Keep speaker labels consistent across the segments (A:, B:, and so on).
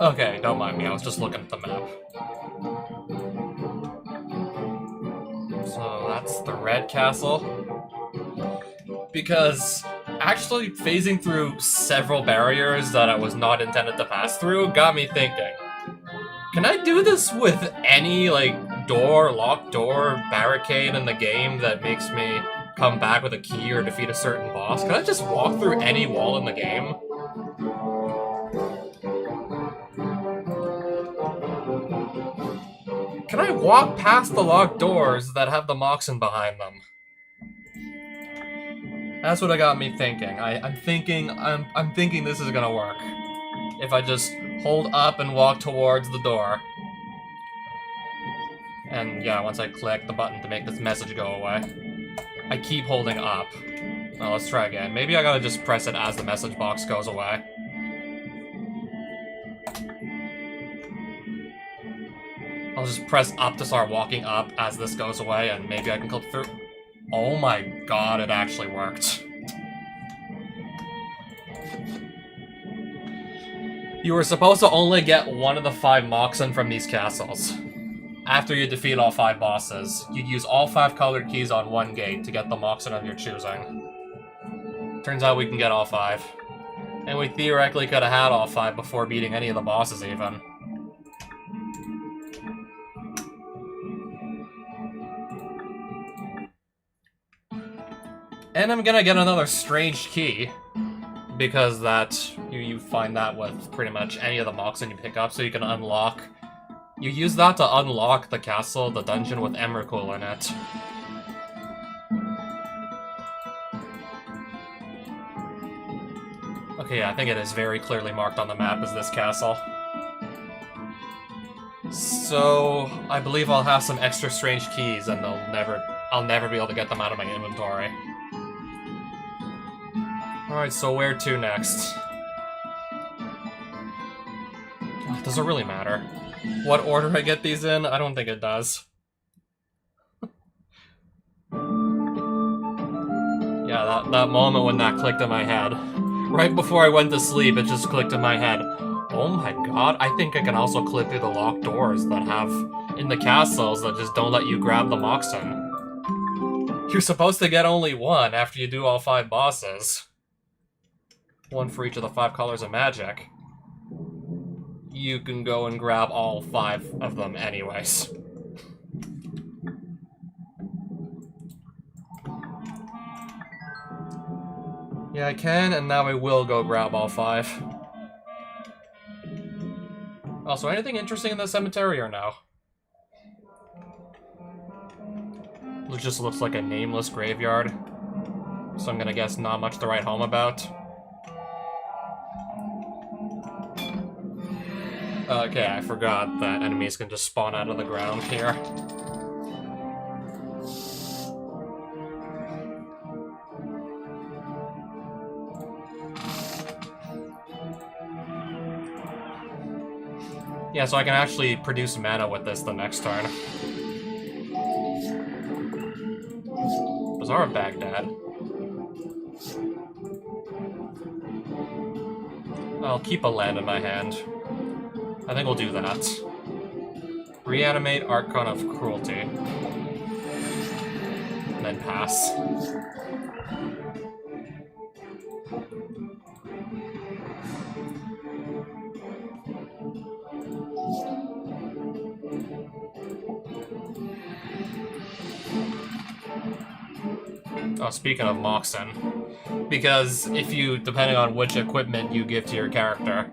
A: Okay, don't mind me, I was just looking at the map. So that's the red castle. Because actually phasing through several barriers that I was not intended to pass through got me thinking, can I do this with any, like, door, locked door, barricade in the game that makes me come back with a key or defeat a certain boss? Can I just walk through any wall in the game? Can I walk past the locked doors that have the Moxen behind them? That's what it got me thinking. I'm thinking this is gonna work. If I just hold up and walk towards the door. And yeah, once I click the button to make this message go away. I keep holding up. Well, let's try again. Maybe I gotta just press it as the message box goes away. I'll just press up to start walking up as this goes away, and maybe I can click through. Oh my god, it actually worked. You were supposed to only get one of the 5 Moxen from these castles. After you defeat all 5 bosses, you'd use all 5 colored keys on one gate to get the Moxen of your choosing. Turns out we can get all 5. And we theoretically could have had all 5 before beating any of the bosses even. And I'm gonna get another strange key, because you find that with pretty much any of the Moxen you pick up, so you can unlock. You use that to unlock the castle, the dungeon with Emrakul in it. Okay, yeah, I think it is very clearly marked on the map as this castle. So I believe I'll have some extra strange keys, and I'll never be able to get them out of my inventory. Alright, so where to next? Does it really matter? What order I get these in? I don't think it does. Yeah, that moment when that clicked in my head. Right before I went to sleep, it just clicked in my head. Oh my god, I think I can also click through the locked doors that have in the castles that just don't let you grab the Moxen. You're supposed to get only one after you do all 5 bosses. One for each of the 5 colors of magic. You can go and grab all 5 of them anyways. Yeah, I can, and now I will go grab all 5. Also, anything interesting in the cemetery or no? It just looks like a nameless graveyard. So I'm gonna guess not much to write home about. Okay, I forgot that enemies can just spawn out of the ground here. Yeah, so I can actually produce mana with this the next turn. Bazaar of Baghdad. I'll keep a land in my hand. I think we'll do that. Reanimate Archon of Cruelty. And then pass. Oh, speaking of Moxen. Because if you, depending on which equipment you give to your character.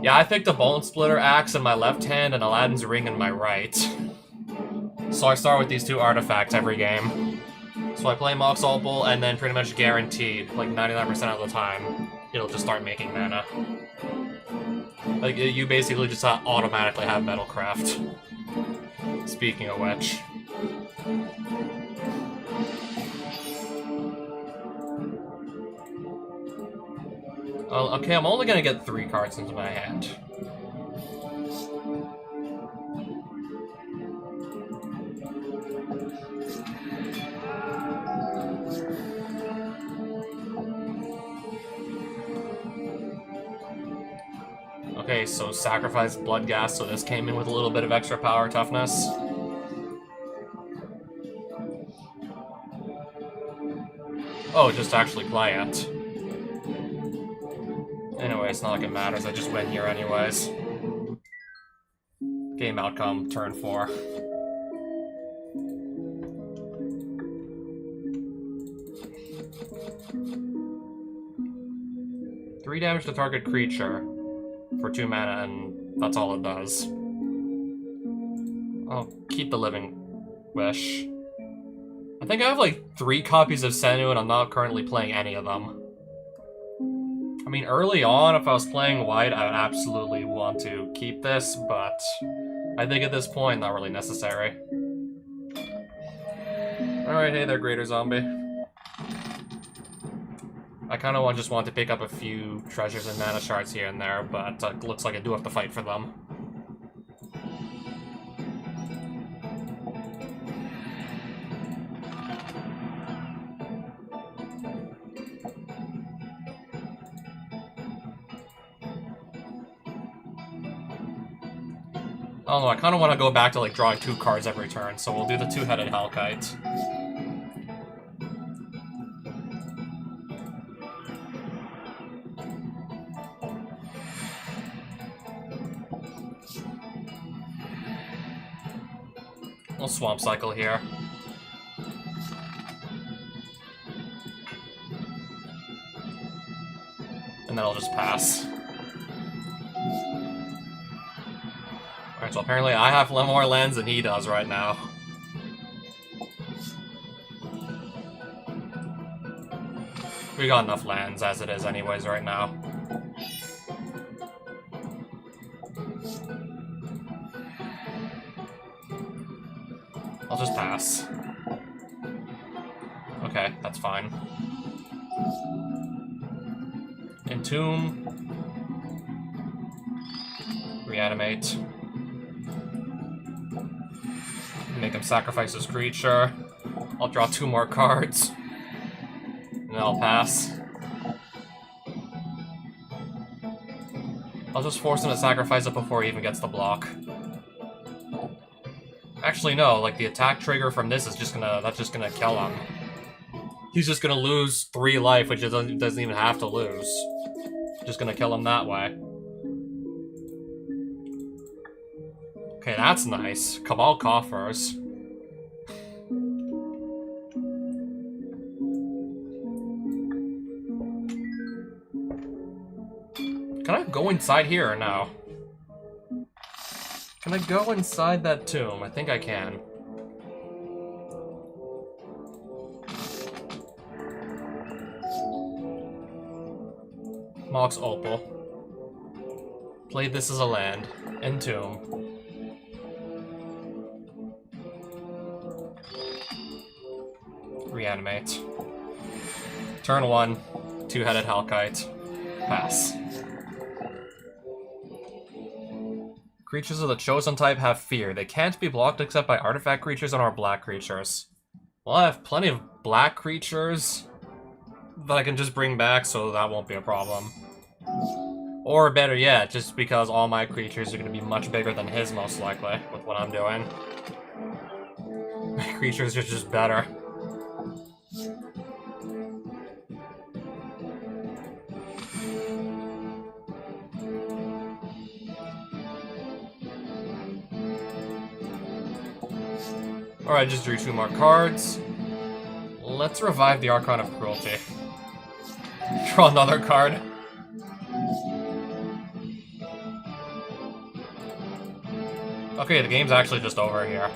A: Yeah, I picked a Bone Splitter axe in my left hand and Aladdin's ring in my right. So I start with these 2 artifacts every game. So I play Mox Opal and then pretty much guaranteed, like 99% of the time, it'll just start making mana. Like, you basically just automatically have Metalcraft. Speaking of which. Okay, I'm only gonna get 3 cards into my hand. Okay, so sacrifice blood gas, so this came in with a little bit of extra power toughness. Oh, just actually play it. Anyway, it's not like it matters, I just win here anyways. Game outcome, turn 4. Three damage to target creature for 2 mana, and that's all it does. I'll keep the Living Wish. I think I have like 3 copies of Senu, and I'm not currently playing any of them. I mean, early on, if I was playing white, I would absolutely want to keep this, but I think at this point, not really necessary. Alright, hey there, Greater Zombie. I kind of just want to pick up a few treasures and mana shards here and there, but looks like I do have to fight for them. I don't know, I kind of want to go back to like drawing 2 cards every turn, so we'll do the 2-headed Hellkite. We'll Swamp Cycle here. And then I'll just pass. Alright, so apparently I have more lands than he does right now. We got enough lands as it is anyways right now. I'll just pass. Okay, that's fine. Entomb. Reanimate. Make him sacrifice his creature. I'll draw 2 more cards. And then I'll pass. I'll just force him to sacrifice it before he even gets the block. Actually, no, like, the attack trigger from this is that's just gonna kill him. He's just gonna lose 3 life, which he doesn't even have to lose. Just gonna kill him that way. Okay, that's nice. Cabal Coffers. Can I go inside here or no? Can I go inside that tomb? I think I can. Mox Opal. Play this as a land. Entomb. Reanimate. Turn 1. 2-headed Hellkite. Pass. Creatures of the chosen type have fear. They can't be blocked except by artifact creatures and/or black creatures. Well, I have plenty of black creatures that I can just bring back, so that won't be a problem. Or better yet, just because all my creatures are going to be much bigger than his, most likely, with what I'm doing. My creatures are just better. Alright, just drew 2 more cards. Let's revive the Archon of Cruelty. Draw another card. Okay, the game's actually just over here.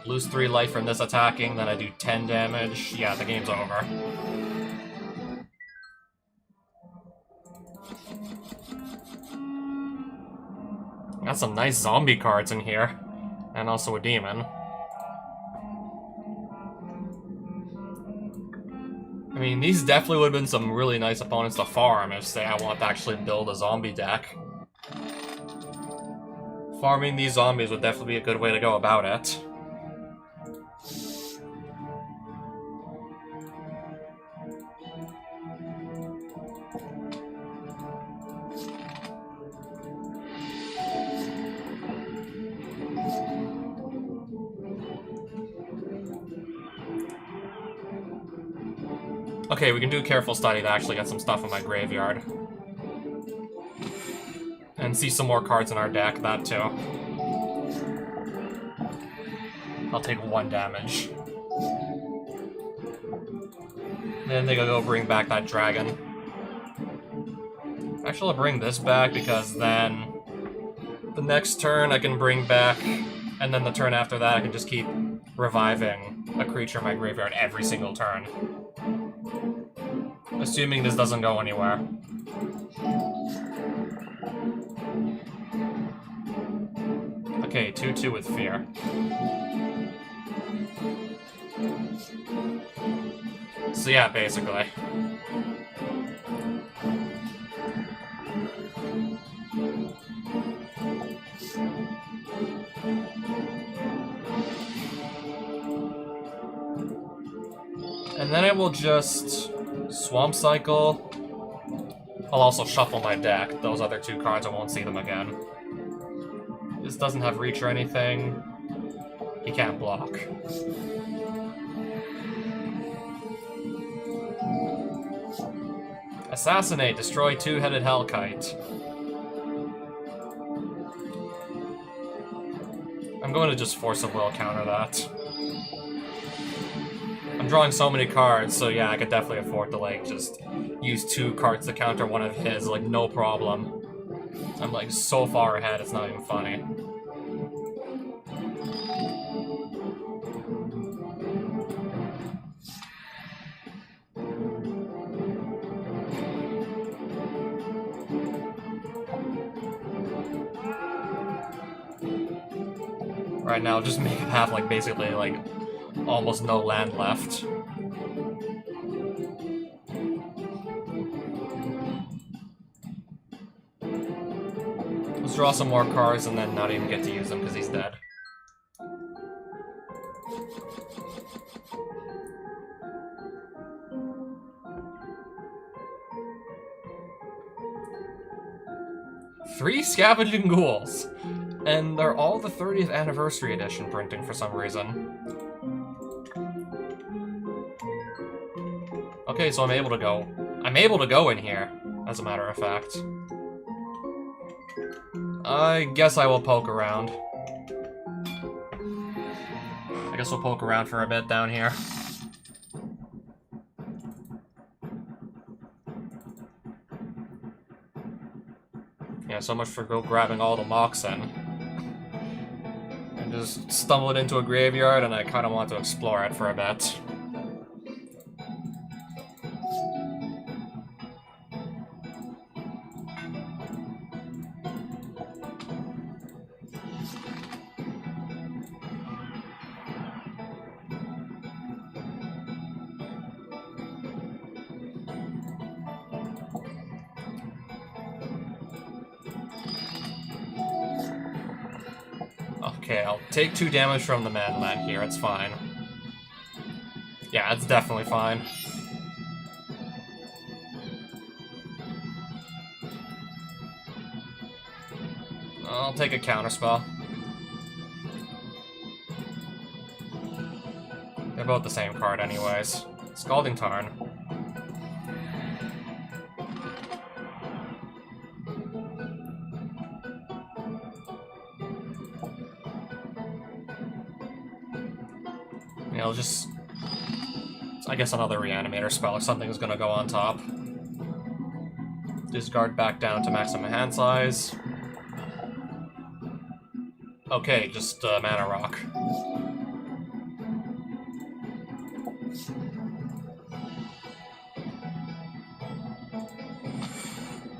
A: Lose 3 life from this attacking, then I do 10 damage. Yeah, the game's over. Got some nice zombie cards in here. And also a demon. I mean, these definitely would have been some really nice opponents to farm if, say, I want to actually build a zombie deck. Farming these zombies would definitely be a good way to go about it. Okay, we can do careful study to actually get some stuff in my graveyard. And see some more cards in our deck, that too. I'll take 1 damage. Then they go bring back that dragon. Actually, I'll bring this back because then the next turn I can bring back, and then the turn after that I can just keep reviving a creature in my graveyard every single turn. Assuming this doesn't go anywhere. Okay, 2/2 with Fear. So yeah, basically. And then I will just Swamp Cycle. I'll also shuffle my deck. Those other 2 cards, I won't see them again. This doesn't have reach or anything. He can't block. Assassinate, destroy 2-headed Hellkite. I'm going to just Force of Will counter that. I'm drawing so many cards, so yeah, I could definitely afford to, like, just use 2 cards to counter one of his, like, no problem. I'm, like, so far ahead, it's not even funny. Right now, just make it have, like, basically, like, almost no land left. Let's draw some more cards and then not even get to use them because he's dead. Three Scavenging Ghouls! And they're all the 30th anniversary edition printing for some reason. Okay, so I'm able to go. I'm able to go in here, as a matter of fact. I guess I will poke around. I guess we'll poke around for a bit down here. Yeah, so much for grabbing all the Moxen. And just stumbled into a graveyard and I kind of want to explore it for a bit. Okay, I'll take 2 damage from the Manland here, it's fine. Yeah, it's definitely fine. I'll take a counterspell. They're both the same card anyways. Scalding Tarn. Yeah, I'll just... I guess another Reanimator spell or something's gonna go on top. Discard back down to maximum hand size. Okay, just Mana Rock.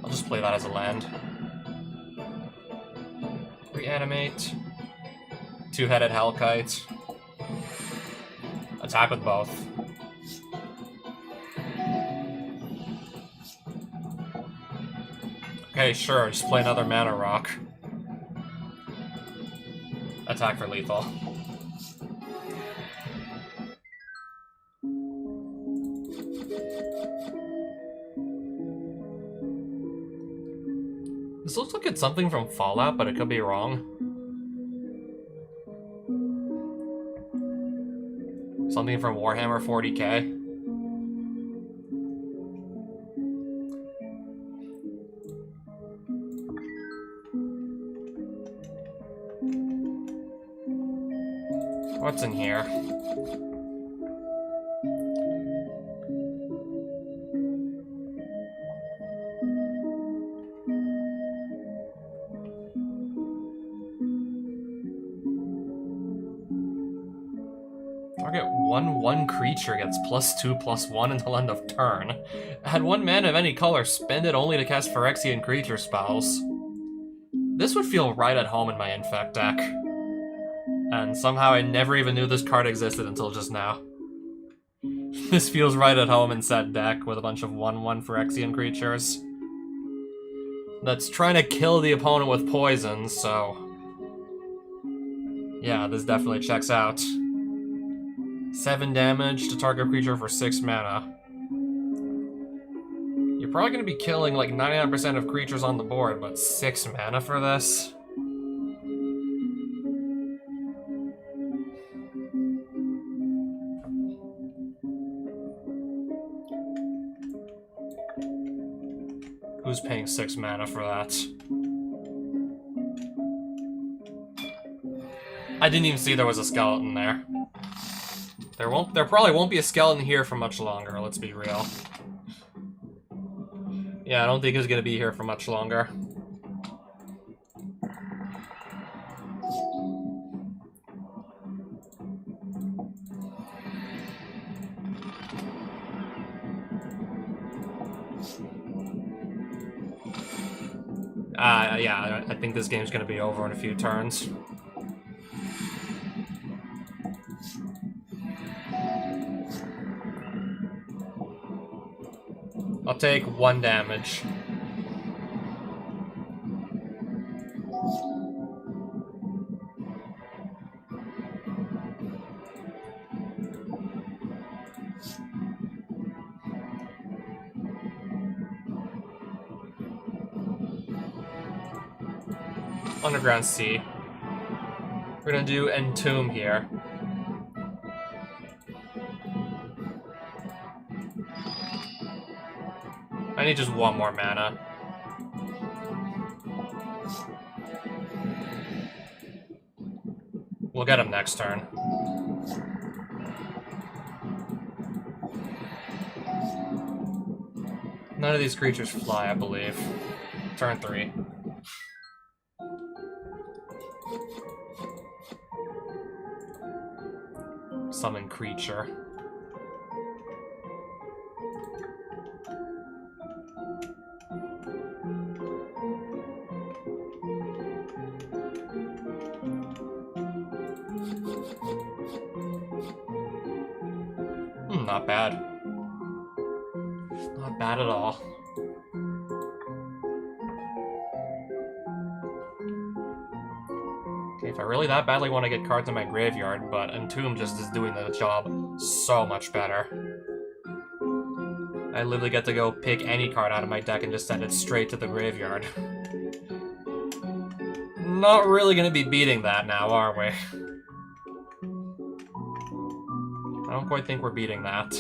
A: I'll just play that as a land. Reanimate. 2-headed Hellkite. Attack with both. Okay, sure, just play another Mana Rock. Attack for lethal. This looks like it's something from Fallout, but it could be wrong. Something from Warhammer 40k. what's in here. Target 1/1 creature gets +2/+1 until end of turn. Add 1 mana of any color, spend it only to cast Phyrexian creature spells. This would feel right at home in my Infect deck. And somehow I never even knew this card existed until just now. This feels right at home in said deck with a bunch of 1/1 Phyrexian creatures. That's trying to kill the opponent with poison, so... yeah, this definitely checks out. 7 damage to target creature for 6 mana. You're probably going to be killing like 99% of creatures on the board, but 6 mana for this? Who's paying 6 mana for that? I didn't even see there was a skeleton there. There probably won't be a skeleton here for much longer, let's be real. Yeah, I don't think it's gonna be here for much longer. Yeah, I think this game's gonna be over in a few turns. I'll take 1 damage. Underground Sea. We're gonna do Entomb here. I need just 1 more mana. We'll get him next turn. None of these creatures fly, I believe. Turn 3. Summon creature. Not bad. Not bad at all. Okay, if I really that badly want to get cards in my graveyard, but Entomb just is doing the job so much better. I literally get to go pick any card out of my deck and just send it straight to the graveyard. Not really gonna be beating that now, are we? I don't quite think we're beating that.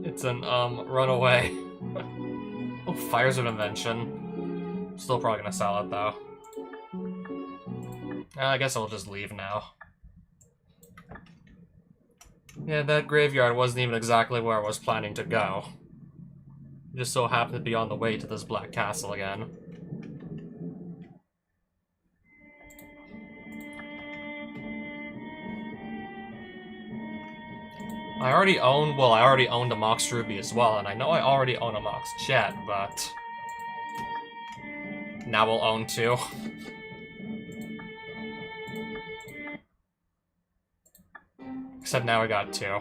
A: It's an, run away. Oh, Fires of Invention. Still probably gonna sell it, though. I guess I'll just leave now. Yeah, that graveyard wasn't even exactly where I was planning to go. It just so happened to be on the way to this Black Castle again. I already owned a Mox Ruby as well, and I know I already own a Mox Jet, but... now we'll own 2. Except now we got 2.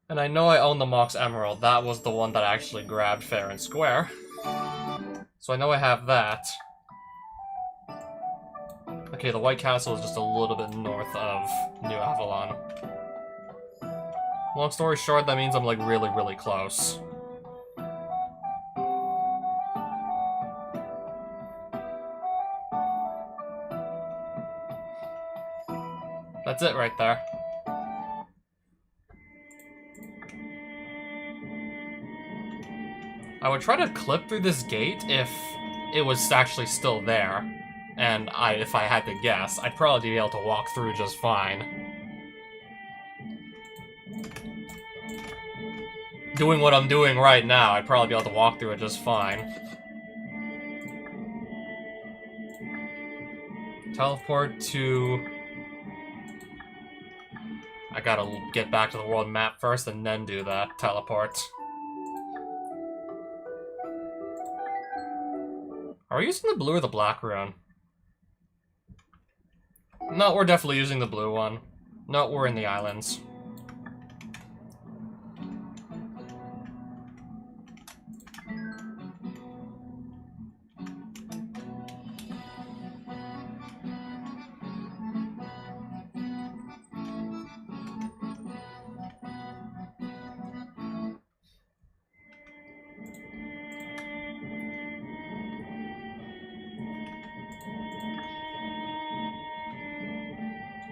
A: And I know I own the Mox Emerald. That was the one that I actually grabbed fair and square. So I know I have that. Okay, the White Castle is just a little bit north of New Avalon. Long story short, that means I'm like really, really close. That's it right there. I would try to clip through this gate if it was actually still there. And if I had to guess, I'd probably be able to walk through just fine. Doing what I'm doing right now, I'd probably be able to walk through it just fine. Teleport to... I gotta get back to the world map first and then do that. Teleport. Are we using the blue or the black rune? No, we're definitely using the blue one. No, we're in the islands.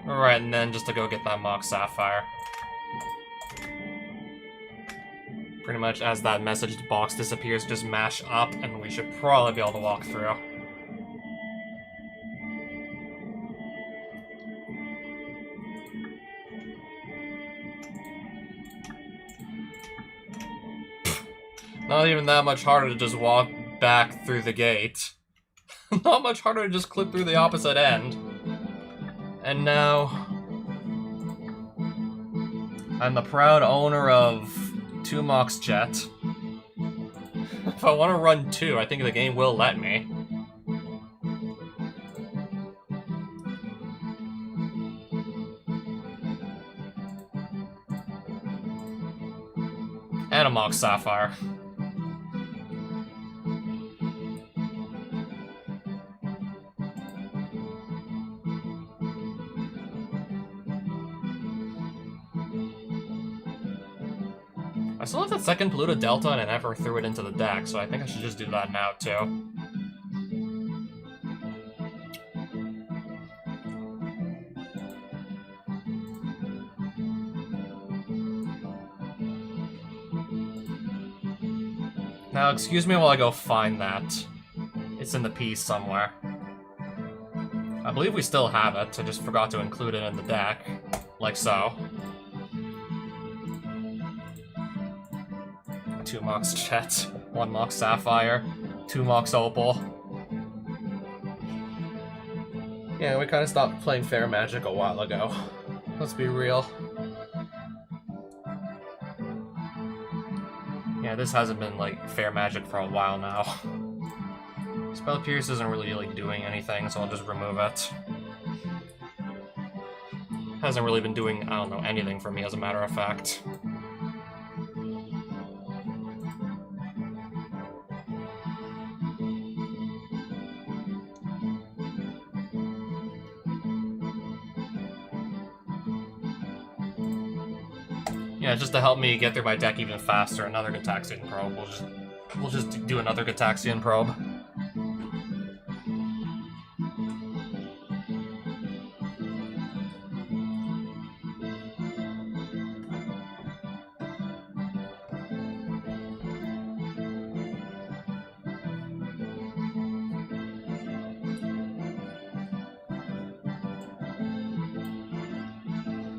A: Alright, and then just to go get that Mox Sapphire. Pretty much as that message box disappears, just mash up, and we should probably be able to walk through. Not even that much harder to just walk back through the gate. Not much harder to just clip through the opposite end. And now... I'm the proud owner of 2 Mox Jet. If I want to run 2, I think the game will let me. And a Mox Sapphire. I still have that second Polluted Delta and I never threw it into the deck, so I think I should just do that now, too. Now, excuse me while I go find that. It's in the piece somewhere. I believe we still have it, I just forgot to include it in the deck. Like so. 2 Mox Jet, 1 Mox Sapphire, 2 Mox Opal. Yeah, we kind of stopped playing Fair Magic a while ago. Let's be real. Yeah, this hasn't been, like, Fair Magic for a while now. Spell Pierce isn't really, like, doing anything, so I'll just remove it. Hasn't really been doing, I don't know, anything for me, as a matter of fact. Yeah, just to help me get through my deck even faster, another Gitaxian Probe. We'll just do another Gitaxian Probe.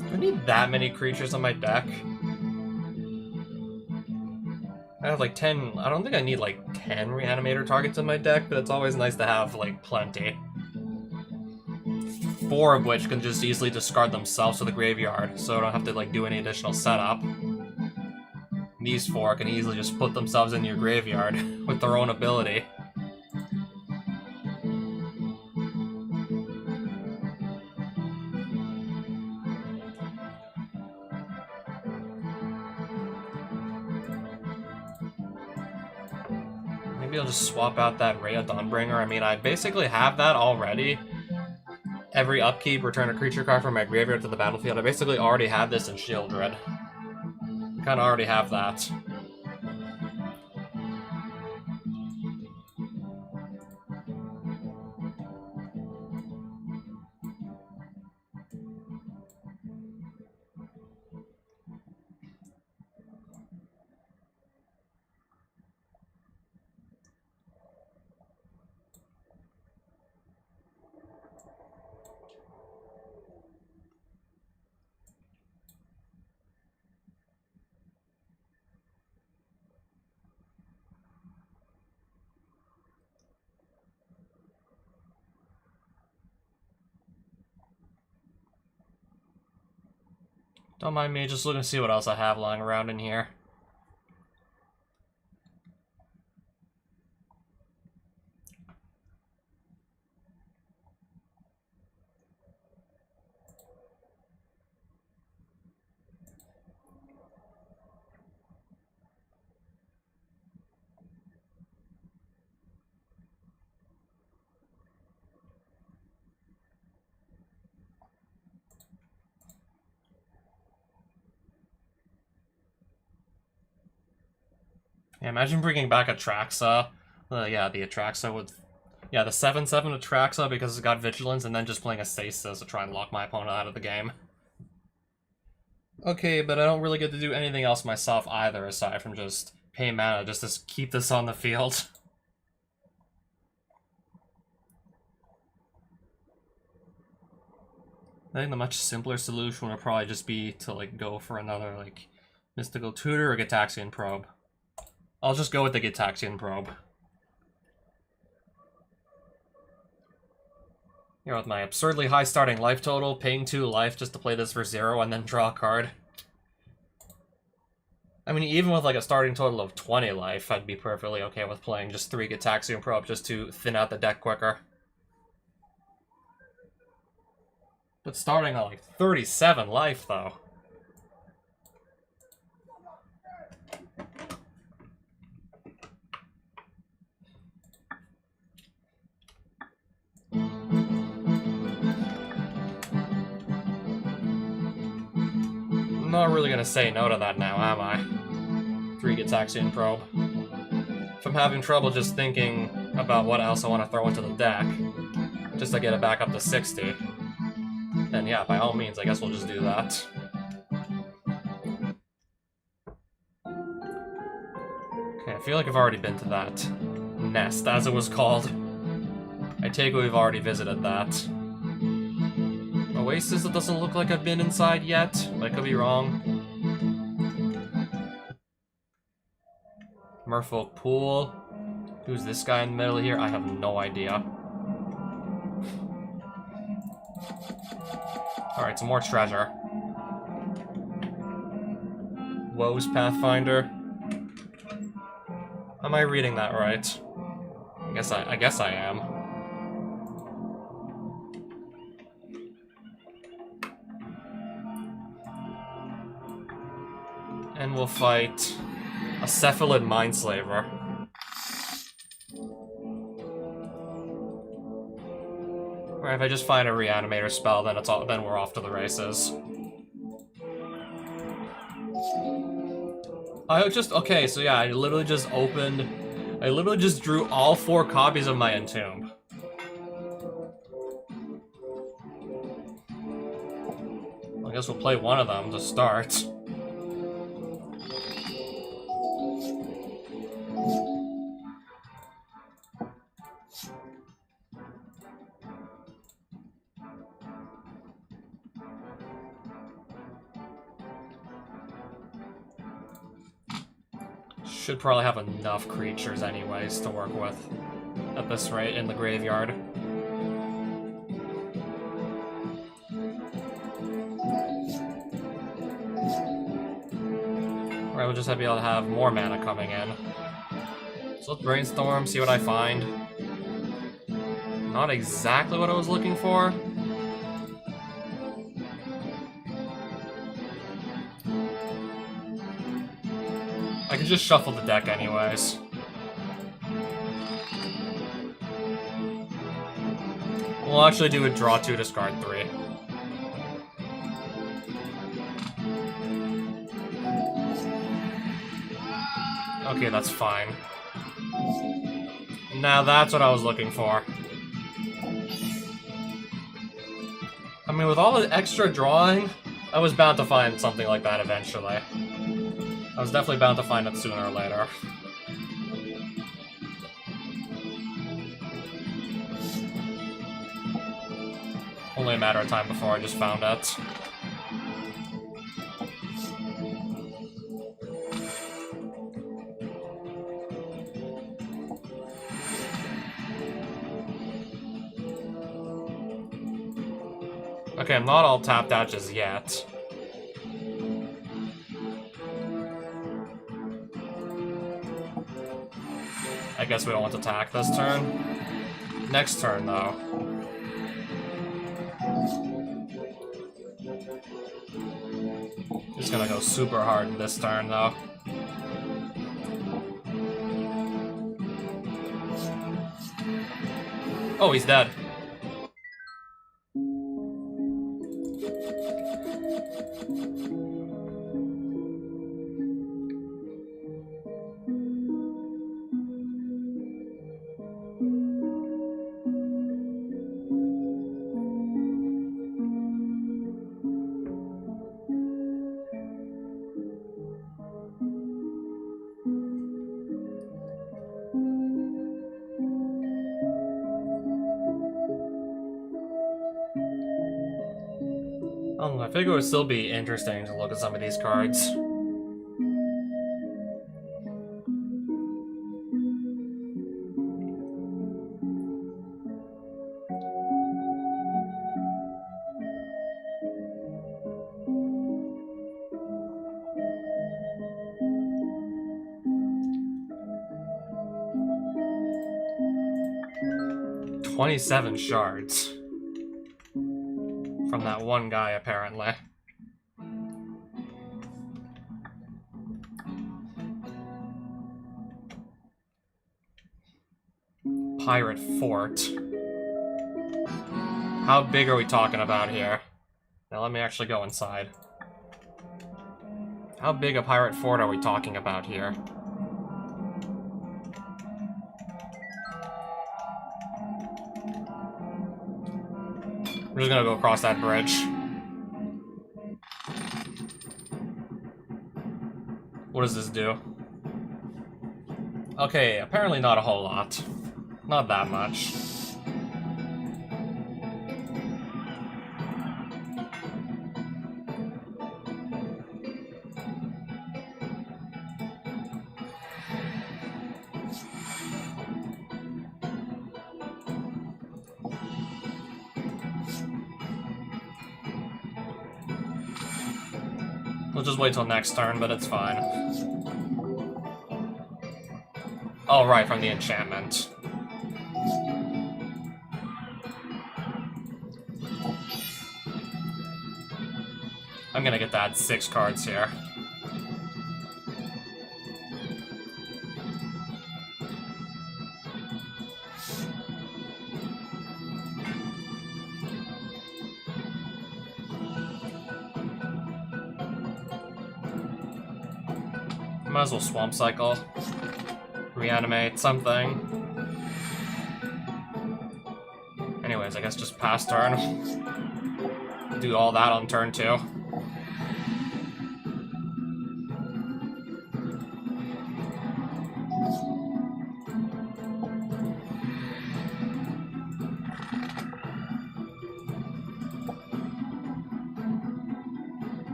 A: Do I need that many creatures on my deck? I have like 10, I don't think I need like 10 Reanimator targets in my deck, but it's always nice to have like plenty. 4 of which can just easily discard themselves to the graveyard, so I don't have to like do any additional setup. These 4 can easily just put themselves in your graveyard with their own ability. Maybe I'll just swap out that Ray of Dawnbringer. I mean, I basically have that already. Every upkeep, return a creature card from my graveyard to the battlefield. I basically already have this in Shieldred. Kinda already have that. Don't mind me, just looking to see what else I have lying around in here. Yeah, imagine bringing back Atraxa. Yeah, the Atraxa with... Yeah, the 7/7 Atraxa because it's got Vigilance, and then just playing a Stasis to try and lock my opponent out of the game. Okay, but I don't really get to do anything else myself either, aside from just pay mana just to keep this on the field. I think the much simpler solution would probably just be to, like, go for another, like, Mystical Tutor or Gitaxian Probe. I'll just go with the Gitaxian Probe. You know, with my absurdly high starting life total, paying 2 life just to play this for 0 and then draw a card. I mean, even with like a starting total of 20 life, I'd be perfectly okay with playing just 3 Gitaxian Probe just to thin out the deck quicker. But starting at like 37 life, though. I'm not really gonna say no to that now, am I? 3 Gitaxian Probe. If I'm having trouble just thinking about what else I want to throw into the deck, just to get it back up to 60, then yeah, by all means, I guess we'll just do that. Okay, I feel like I've already been to that nest, as it was called. I take it we've already visited that. Oasis, it doesn't look like I've been inside yet, but I could be wrong. Merfolk Pool. Who's this guy in the middle here? I have no idea. Alright, some more treasure. Woe's Pathfinder. Am I reading that right? I guess I am. And we'll fight a Cephalid Mindslaver. Or if I just find a Reanimator spell, then then we're off to the races. Okay, so yeah, I literally just drew all 4 copies of my Entomb. I guess we'll play one of them to start. Should probably have enough creatures anyways to work with at this rate in the graveyard. Alright, we'll just be able to have more mana coming in. So let's brainstorm, see what I find. Not exactly what I was looking for. I can just shuffle the deck anyways. We'll actually do a draw 2, discard 3. Okay, that's fine. Now that's what I was looking for. I mean, with all the extra drawing, I was bound to find something like that eventually. I was definitely bound to find it sooner or later. Only a matter of time before I just found it. Okay, I'm not all tapped out just yet. guess we don't want to attack this turn. Next turn, though. Just gonna go super hard this turn, though. Oh, he's dead. I figure it would still be interesting to look at some of these cards. $27 shards. From that one guy, apparently. Pirate Fort. How big are we talking about here? Now let me actually go inside. How big a pirate fort are we talking about here? We're just gonna go across that bridge. What does this do? Okay, apparently not a whole lot. Not that much. We'll just wait till next turn, but it's fine. Oh, right, from the enchantment. I'm gonna get to add 6 cards here. Might as well Swamp Cycle. Reanimate something. Anyways, I guess just pass turn. Do all that on turn 2.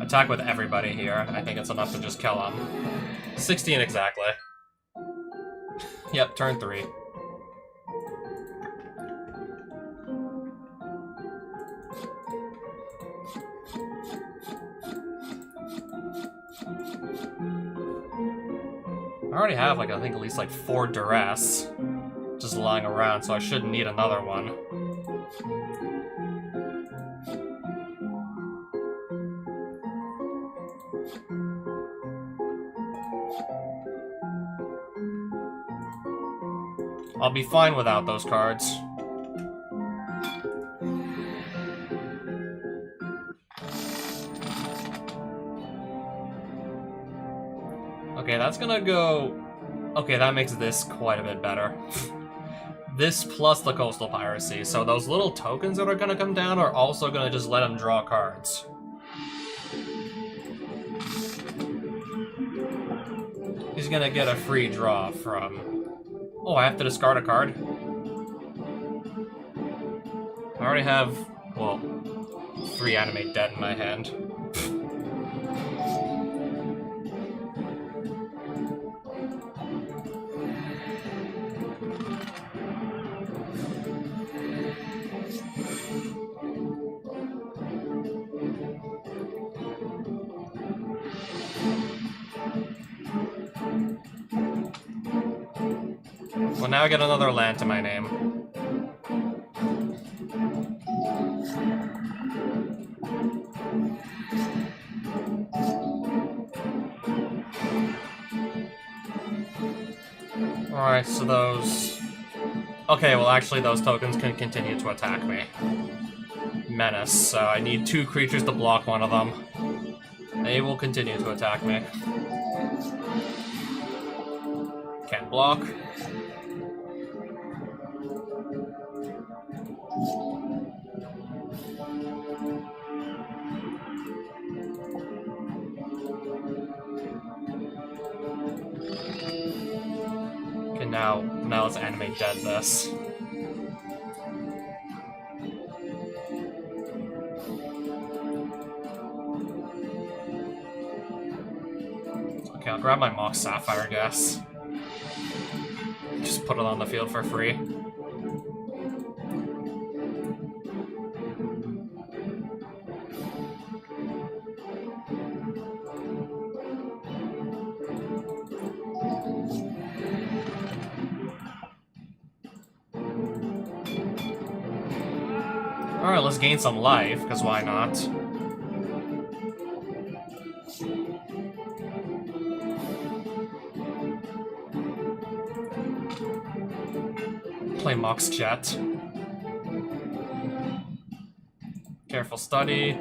A: Attack with everybody here. I think it's enough to just kill him. 16 exactly. Yep, turn 3. I already have, like, I think at least, like, 4 duress just lying around, so I shouldn't need another one. I'll be fine without those cards. Okay, that's gonna go... Okay, that makes this quite a bit better. This plus the Coastal Piracy, so those little tokens that are gonna come down are also gonna just let him draw cards. He's gonna get a free draw from... Oh, I have to discard a card? I already have, well, 3 Animate Dead in my hand. Well, now I get another land to my name. Alright, so those... Okay, well actually those tokens can continue to attack me. Menace, so I need 2 creatures to block one of them. They will continue to attack me. Can't block. Okay, now let's animate dead this. Okay, I'll grab my Mox Sapphire, I guess. Just put it on the field for free. Alright, let's gain some life, because why not? Play Mox Jet. Careful study.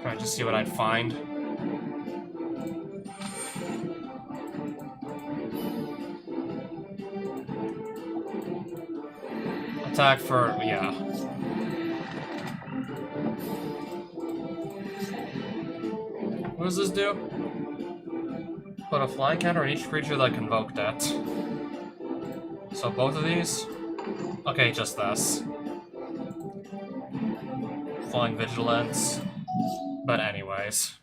A: Try to just see what I'd find. Attack for, yeah. What does this do? Put a flying counter on each creature that convoked it. So both of these? Okay, just this. Flying Vigilance. But anyways.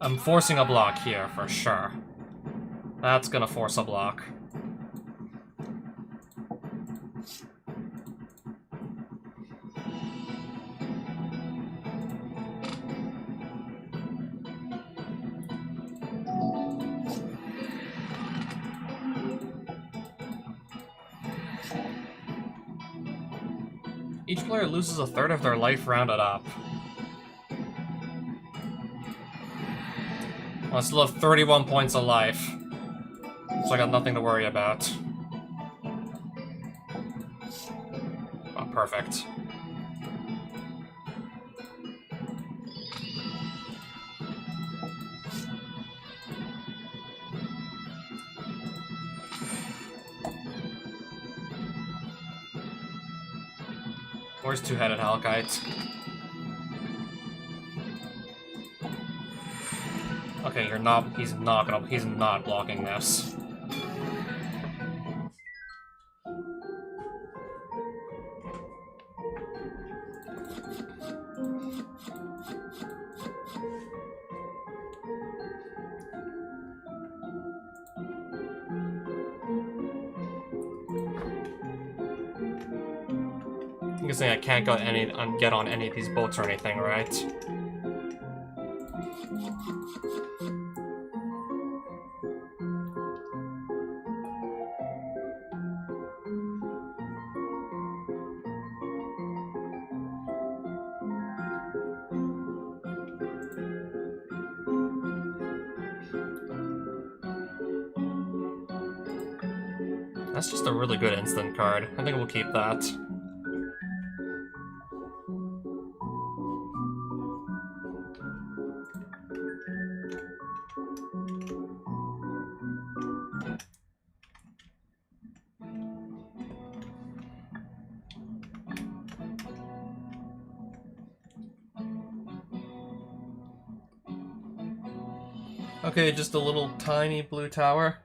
A: I'm forcing a block here, for sure. That's gonna force a block. Each player loses a third of their life rounded up. I still have 31 points of life. So I got nothing to worry about. Oh, perfect. Where's Two-Headed Halkite? Okay, he's not blocking this. I'm guessing I can't get on any of these boats or anything, right? That's just a really good instant card. I think we'll keep that. Okay, just a little tiny blue tower.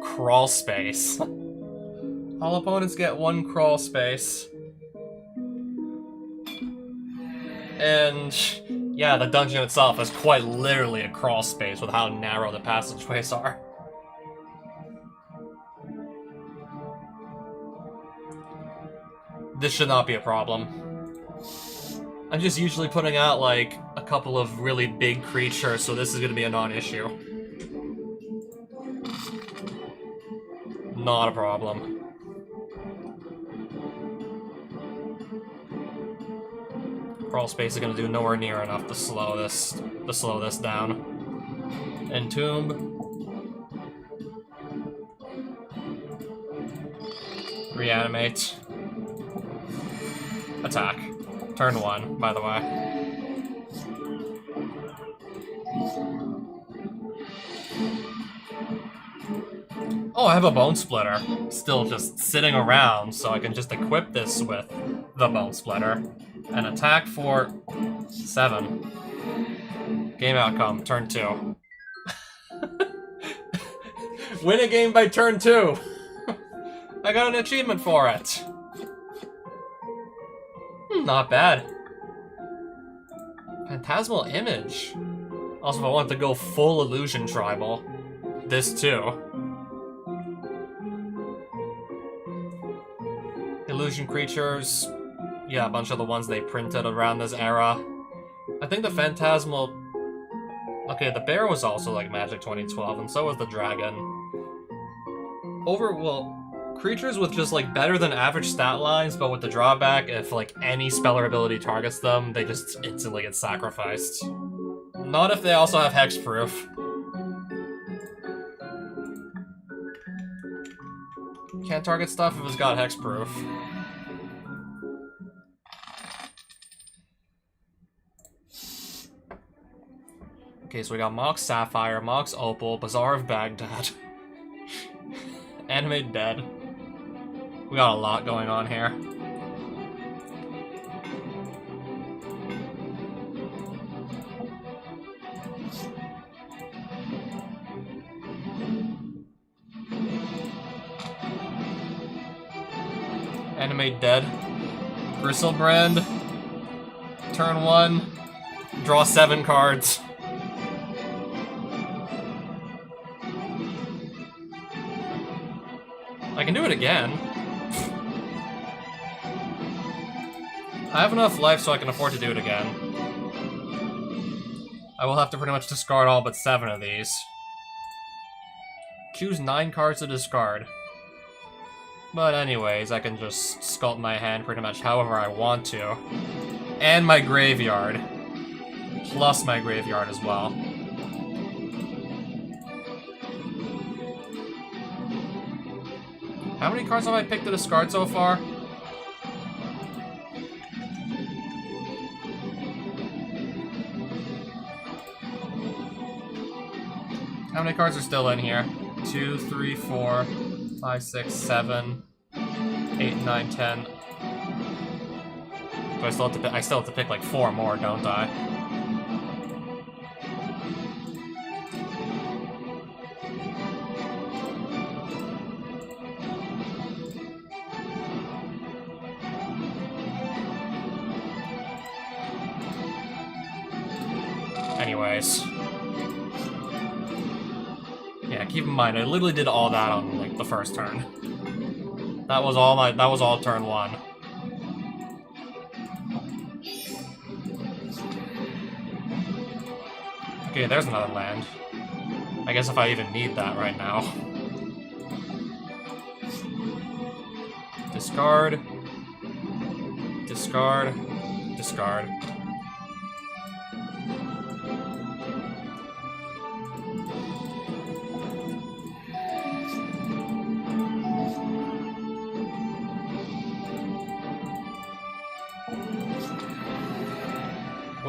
A: Crawl space. All opponents get 1 crawl space. And yeah, the dungeon itself is quite literally a crawl space with how narrow the passageways are. This should not be a problem. I'm just usually putting out, like, a couple of really big creatures, so this is gonna be a non-issue. Not a problem. Crawl space is gonna do nowhere near enough to slow this down. Entomb. Reanimate. Attack. Turn 1, by the way. Oh, I have a Bone Splitter still just sitting around, so I can just equip this with the Bone Splitter. And attack for 7. Game outcome, turn 2. Win a game by turn 2! I got an achievement for it! Not bad. Phantasmal Image. Also, if I want to go full Illusion Tribal, this too. Illusion creatures, yeah, a bunch of the ones they printed around this era. I think the Phantasmal... Okay, the bear was also like Magic 2012, and so was the dragon. Creatures with just like better than average stat lines, but with the drawback, if like any spell or ability targets them, they just instantly get sacrificed. Not if they also have hexproof. Can't target stuff if it's got hexproof. Okay, so we got Mox Sapphire, Mox Opal, Bazaar of Baghdad, Animate Dead. We got a lot going on here. Animate Dead. Bristlebrand. Turn 1. Draw 7 cards. I can do it again. I have enough life so I can afford to do it again. I will have to pretty much discard all but 7 of these. Choose 9 cards to discard. But anyways, I can just sculpt my hand pretty much however I want to. And my graveyard. Plus my graveyard as well. How many cards have I picked to discard so far? How many cards are still in here? 2, 3, 4, 5, 6, 7, 8, 9, 10. Do I still have to pick? I still have to pick like 4 more, don't I? Anyways. Yeah, keep in mind, I literally did all that on, like, the first turn. That was all turn 1. Okay, there's another land. I guess if I even need that right now. Discard. Discard. Discard.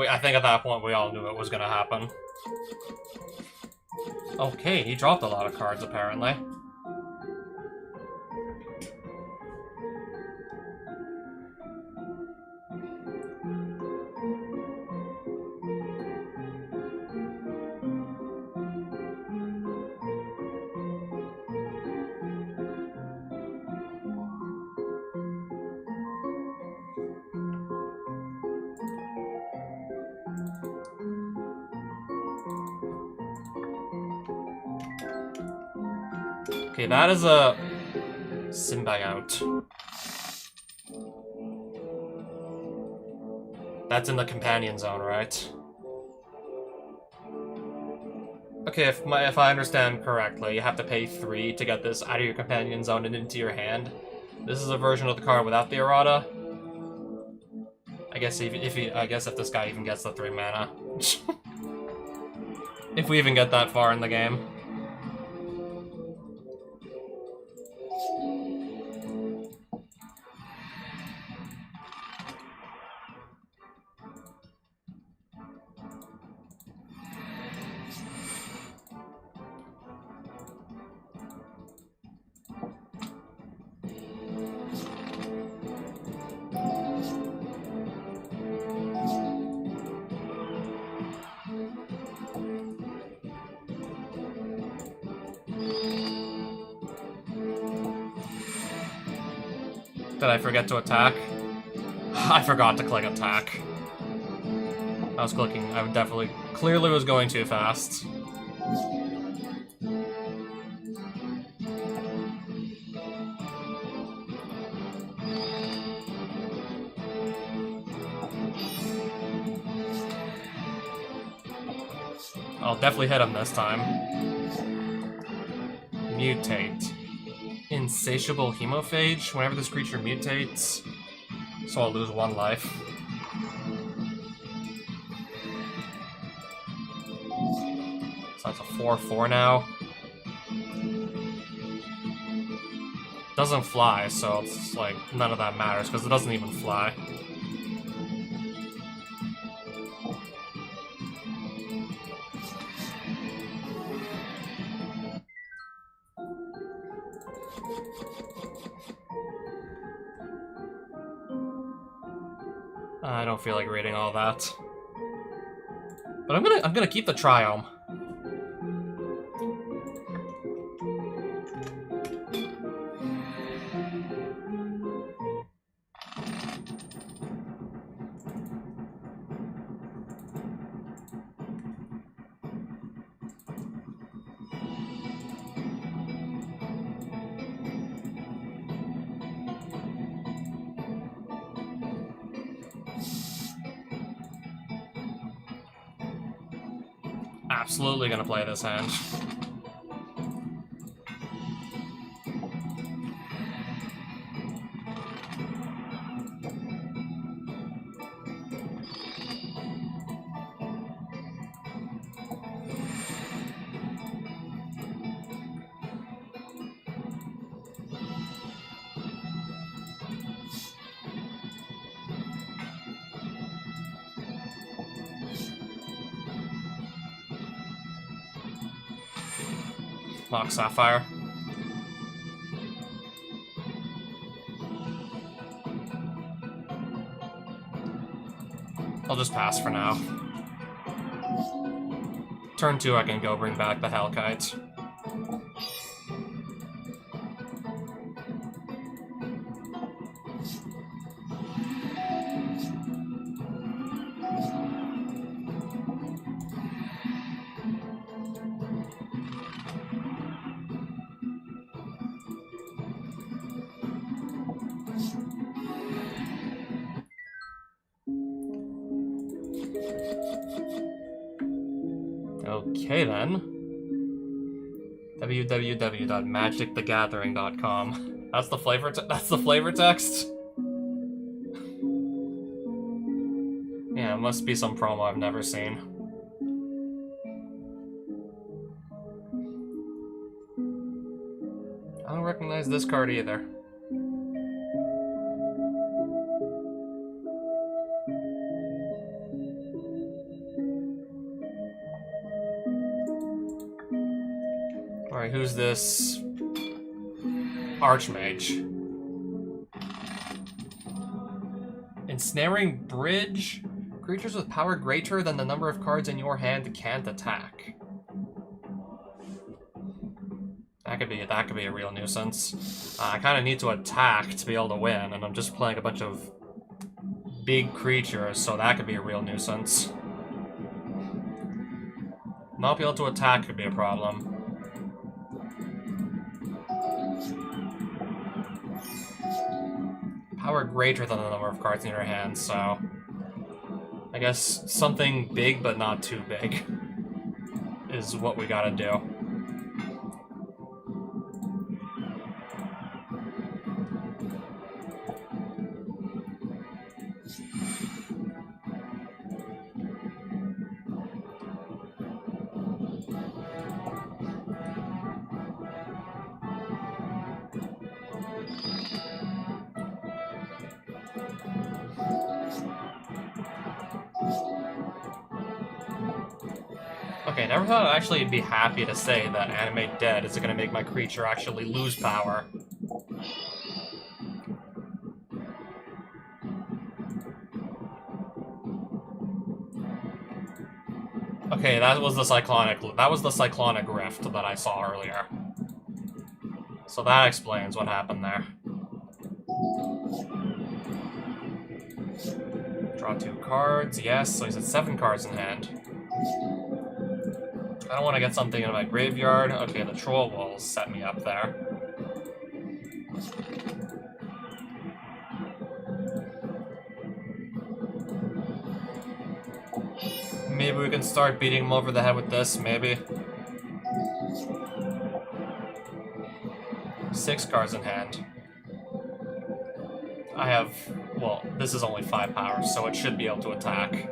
A: I think at that point we all knew it was gonna happen. Okay, he dropped a lot of cards apparently. Okay, that is a Simbag out. That's in the companion zone, right? Okay, if I understand correctly, you have to pay 3 to get this out of your companion zone and into your hand. This is a version of the card without the errata. I guess if this guy even gets the 3 mana. If we even get that far in the game. Did I forget to attack? I forgot to click attack. I was clicking, I definitely, clearly was going too fast. I'll definitely hit him this time. Mutate. Insatiable Hemophage. Whenever this creature mutates, so I'll lose 1 life. So that's a 4/4 now. Doesn't fly, so it's like none of that matters because it doesn't even fly. I don't feel like reading all that. But I'm gonna keep the Triome. Absolutely gonna play this hand. Mox Sapphire. I'll just pass for now. Turn 2, I can go bring back the Hellkite. Okay then. www.magicthegathering.com. That's the flavor. That's the flavor text. Yeah, it must be some promo I've never seen. I don't recognize this card either. Alright, who's this Archmage? Ensnaring Bridge? Creatures with power greater than the number of cards in your hand can't attack. That could be a real nuisance. I kind of need to attack to be able to win, and I'm just playing a bunch of big creatures, so that could be a real nuisance. Not be able to attack could be a problem. Power greater than the number of cards in your hand, so I guess something big but not too big is what we gotta do. Okay, never thought I'd actually be happy to say that Animate Dead is going to make my creature actually lose power. Okay, that was the cyclonic rift that I saw earlier. So that explains what happened there. Draw 2 cards, yes, so he's at 7 cards in hand. I don't want to get something in my graveyard. Okay, the troll will set me up there. Maybe we can start beating him over the head with this, maybe. 6 cards in hand. I have... well, this is only 5 power, so it should be able to attack.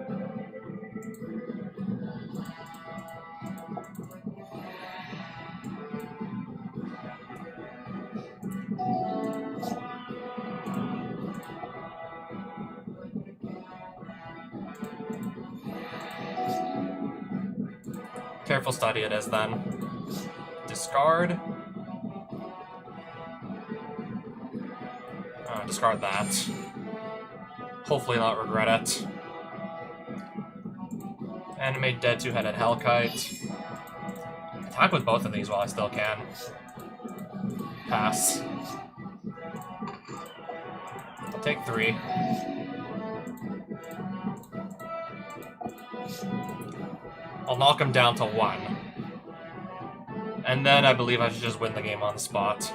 A: Careful study it is, then. Discard. Discard that. Hopefully not regret it. Animate Dead 2-headed Hellkite. Attack with both of these while I still can. Pass. I'll take 3. I'll knock him down to 1. And then I believe I should just win the game on the spot.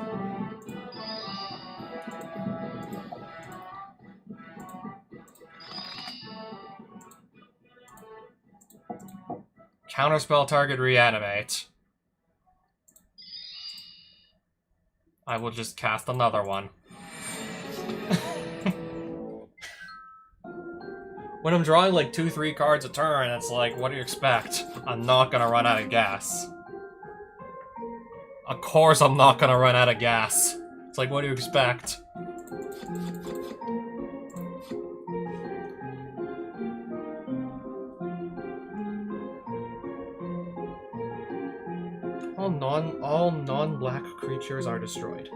A: Counterspell target reanimate. I will just cast another one. When I'm drawing like 2-3 cards a turn, it's like, what do you expect? I'm not gonna run out of gas. Of course I'm not gonna run out of gas. It's like, what do you expect? All non-black creatures are destroyed.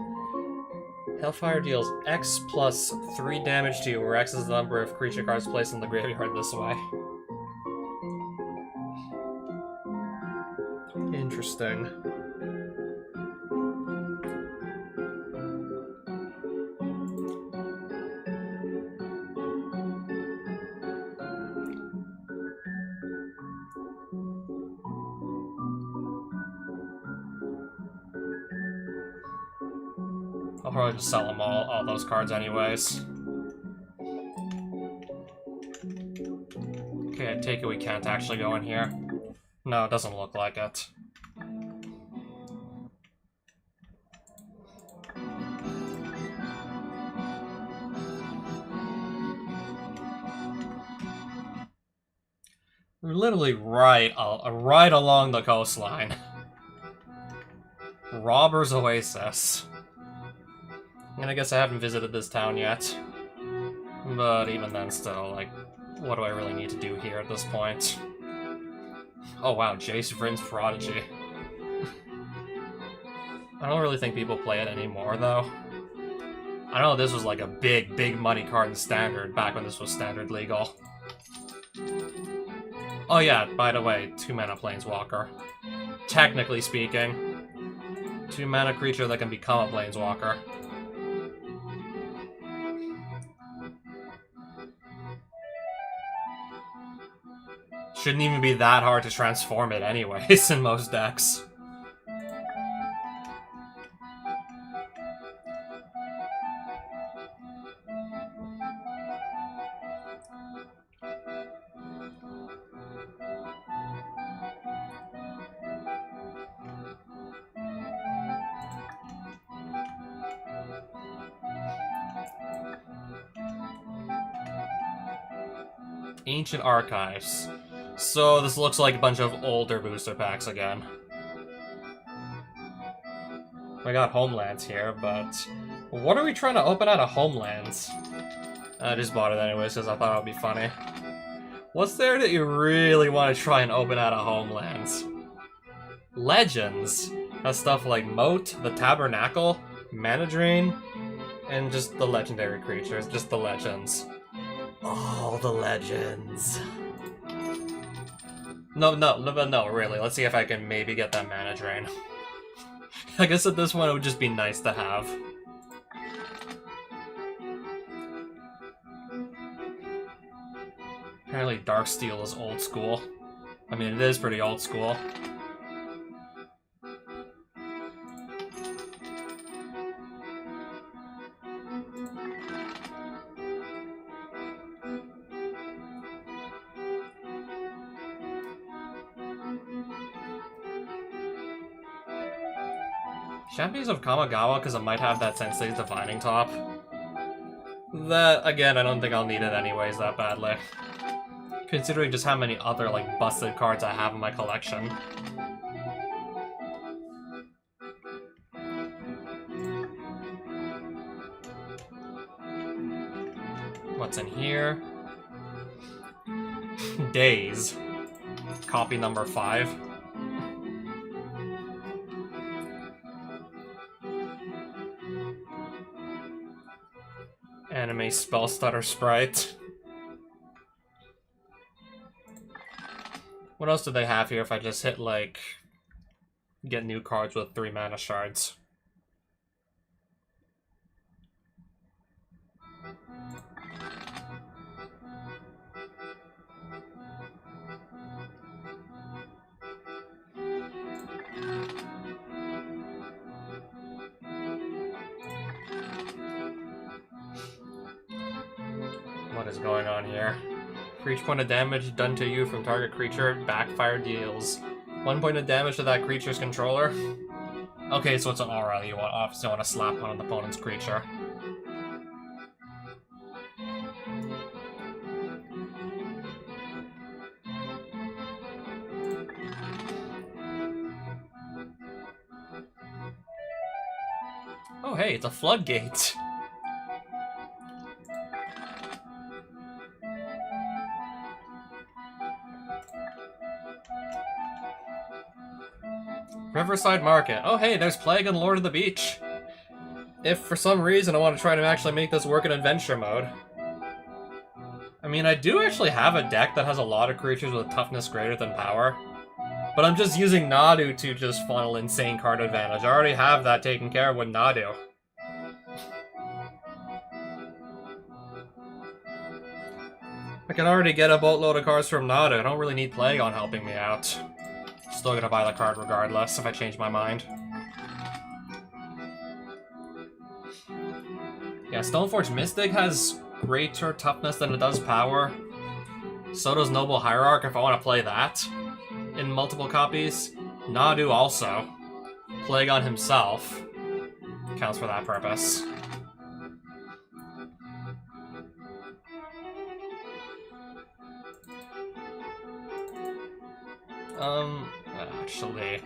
A: Hellfire deals X plus 3 damage to you, where X is the number of creature cards placed in the graveyard this way. Interesting. I'll probably just sell them all those cards anyways. Okay, I take it we can't actually go in here. No, it doesn't look like it. We're literally right along the coastline. Robber's Oasis. And I guess I haven't visited this town yet. But even then, still, like, what do I really need to do here at this point? Oh wow, Jace Vryn's Prodigy. I don't really think people play it anymore, though. I know this was like a big money card in Standard back when this was Standard legal. Oh yeah, by the way, 2-mana Planeswalker. Technically speaking. 2-mana creature that can become a Planeswalker. Shouldn't even be that hard to transform it anyways in most decks. Ancient Archives. So this looks like a bunch of older booster packs again. I got Homelands here, but what are we trying to open out of Homelands? I just bought it anyways because I thought it would be funny. What's there that you really want to try and open out of Homelands? Legends has stuff like Moat, the Tabernacle, Mana Drain, and just the legendary creatures, just the legends. All the legends. No, really. Let's see if I can maybe get that Mana Drain. I guess at this point it would just be nice to have. Apparently Darksteel is old school. I mean, it is pretty old school. Champions of Kamigawa, because it might have that Sensei's Divining Top. That, again, I don't think I'll need it anyways that badly. Considering just how many other, like, busted cards I have in my collection. What's in here? Days. Copy number 5. Anime Spell Stutter Sprite. What else do they have here if I just hit, like, get new cards with 3 mana shards? What is going on here? For each point of damage done to you from target creature, backfire deals 1 point of damage to that creature's controller. Okay, so it's an aura. You obviously want to slap on an opponent's creature. Oh hey, it's a floodgate. Riverside Market. Oh hey, there's Plague and Lord of the Beach. If for some reason I want to try to actually make this work in adventure mode. I mean, I do actually have a deck that has a lot of creatures with toughness greater than power. But I'm just using Nadu to just funnel insane card advantage. I already have that taken care of with Nadu. I can already get a boatload of cards from Nadu. I don't really need Plague on helping me out. Still gonna buy the card regardless if I change my mind. Yeah, Stoneforge Mystic has greater toughness than it does power. So does Noble Hierarch if I want to play that in multiple copies. Nadu also. Plague himself counts for that purpose. Actually...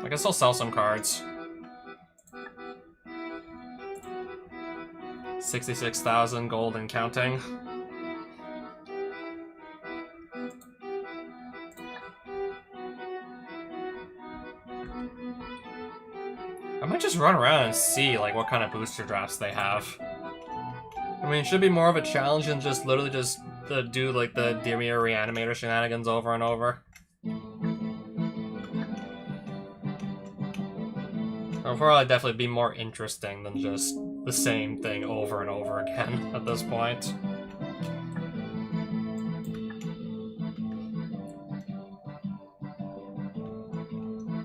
A: I guess I'll sell some cards. 66,000 gold and counting. I might just run around and see like what kind of booster drafts they have. I mean, it should be more of a challenge than just literally just do like the Dimir Reanimator shenanigans over and over. It'll probably definitely be more interesting than just the same thing over and over again at this point.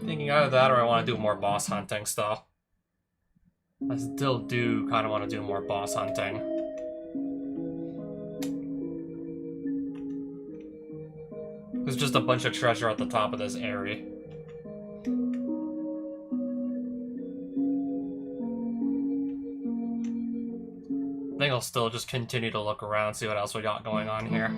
A: Thinking either that or I want to do more boss hunting still. I still do kind of want to do more boss hunting. There's just a bunch of treasure at the top of this area. think I'll still just continue to look around, see what else we got going on here.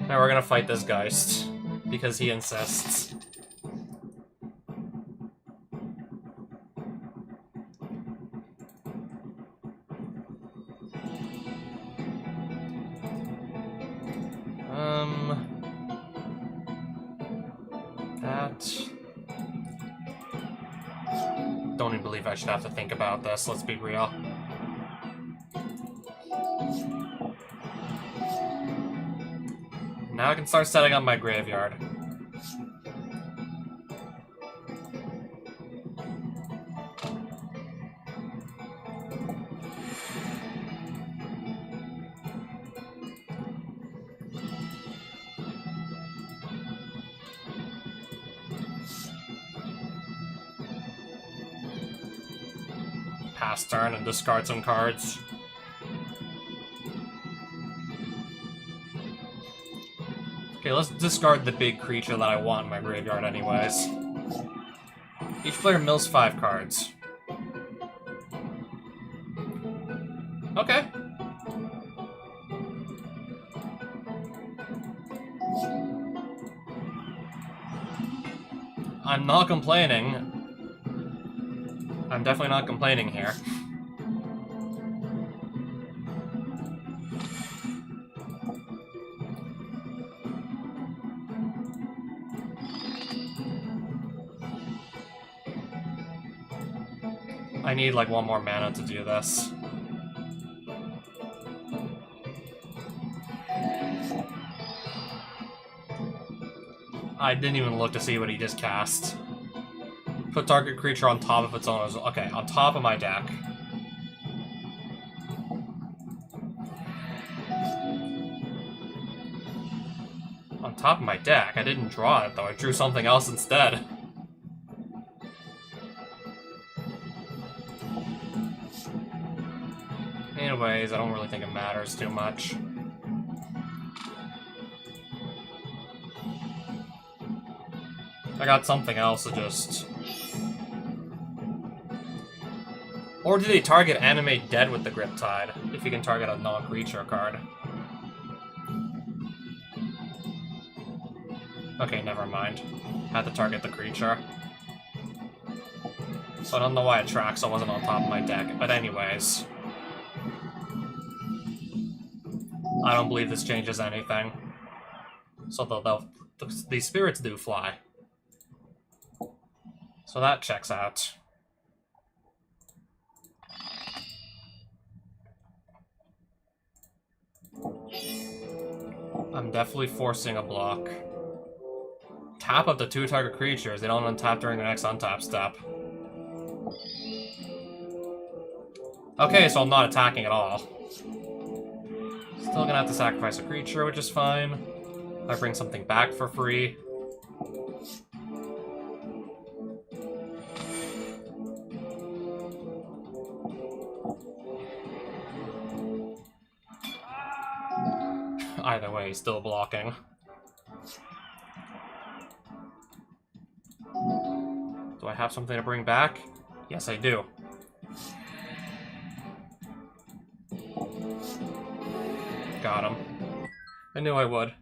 A: Now we're gonna fight this Geist, because he insists. Don't even believe I should have to think about this, let's be real. Now I can start setting up my graveyard. Pass turn and discard some cards. Okay, let's discard the big creature that I want in my graveyard anyways. Each player mills 5 cards. Okay. I'm not complaining. I'm definitely not complaining here. I need like 1 more mana to do this. I didn't even look to see what he just cast. Put target creature on top of its own. Okay, on top of my deck. On top of my deck? I didn't draw it though, I drew something else instead. Anyways, I don't really think it matters too much. I got something else to just... Or do they target Animate Dead with the Griptide, if you can target a non-creature card? Okay, never mind. Had to target the creature. So I don't know why Atraxa wasn't on top of my deck, but anyways. I don't believe this changes anything. So the spirits do fly. So that checks out. I'm definitely forcing a block. Tap up to 2 target creatures. They don't untap during the next untap step. Okay, so I'm not attacking at all. Still gonna have to sacrifice a creature, which is fine. I bring something back for free. Either way, still blocking. Do I have something to bring back? Yes, I do. Got him. I knew I would.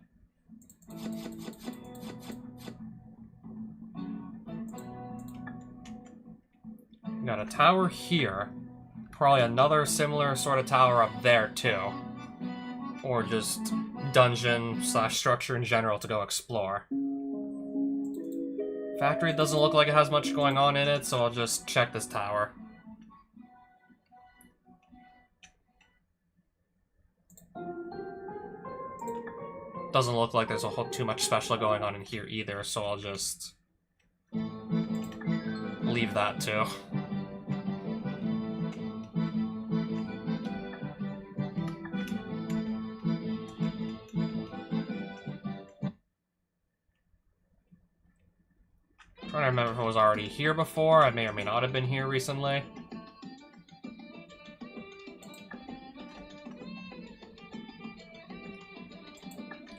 A: Got a tower here. Probably another similar sort of tower up there, too. Or just dungeon/structure in general to go explore. Factory doesn't look like it has much going on in it, so I'll just check this tower. Doesn't look like there's too much special going on in here either, so I'll just leave that too. Trying to remember if it was already here before. I may or may not have been here recently.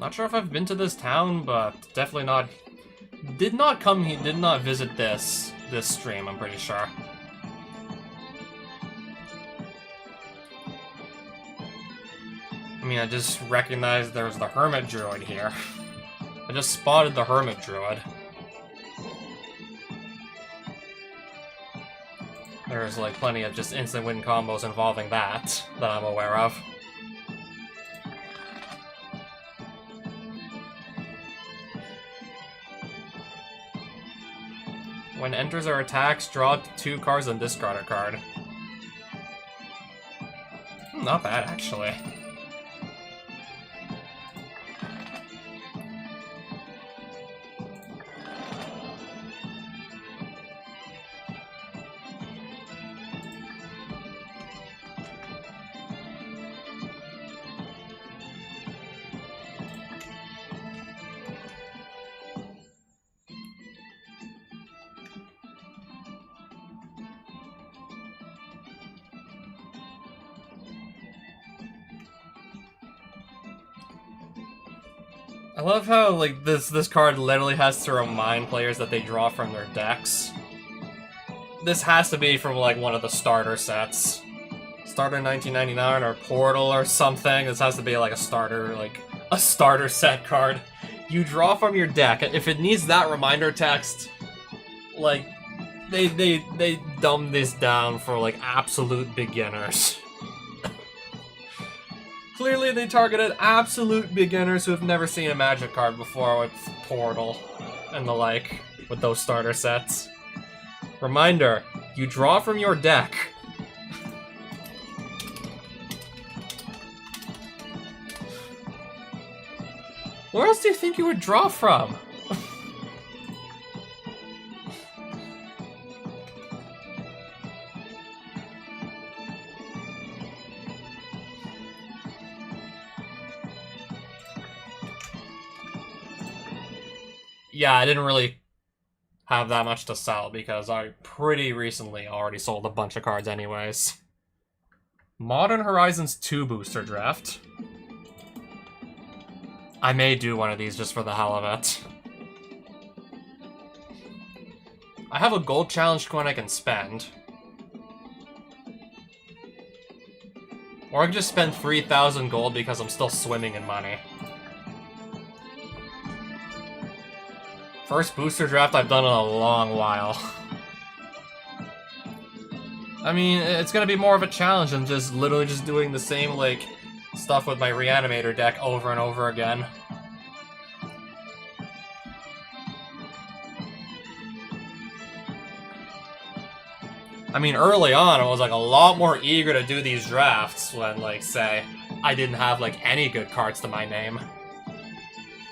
A: Not sure if I've been to this town, but definitely not... Did not visit this stream, I'm pretty sure. I mean, I just recognized there's the Hermit Druid here. I just spotted the Hermit Druid. There's, like, plenty of just instant win combos involving that I'm aware of. When enters or attacks, draw 2 cards and discard a card. Not bad, actually. I love how, like, this card literally has to remind players that they draw from their decks. This has to be from, like, one of the starter sets. Starter 1999 or Portal or something. This has to be, like, a starter set card. You draw from your deck. If it needs that reminder text, like, they dumb this down for, like, absolute beginners. Clearly, they targeted absolute beginners who have never seen a Magic card before with Portal and the like, with those starter sets. Reminder, you draw from your deck. Where else do you think you would draw from? Yeah, I didn't really have that much to sell because I pretty recently already sold a bunch of cards anyways. Modern Horizons 2 booster draft. I may do one of these just for the hell of it. I have a gold challenge coin I can spend. Or I can just spend 3,000 gold because I'm still swimming in money. First booster draft I've done in a long while. I mean, it's gonna be more of a challenge than just literally just doing the same, like, stuff with my Reanimator deck over and over again. I mean, early on, I was, like, a lot more eager to do these drafts when, like, say, I didn't have, like, any good cards to my name.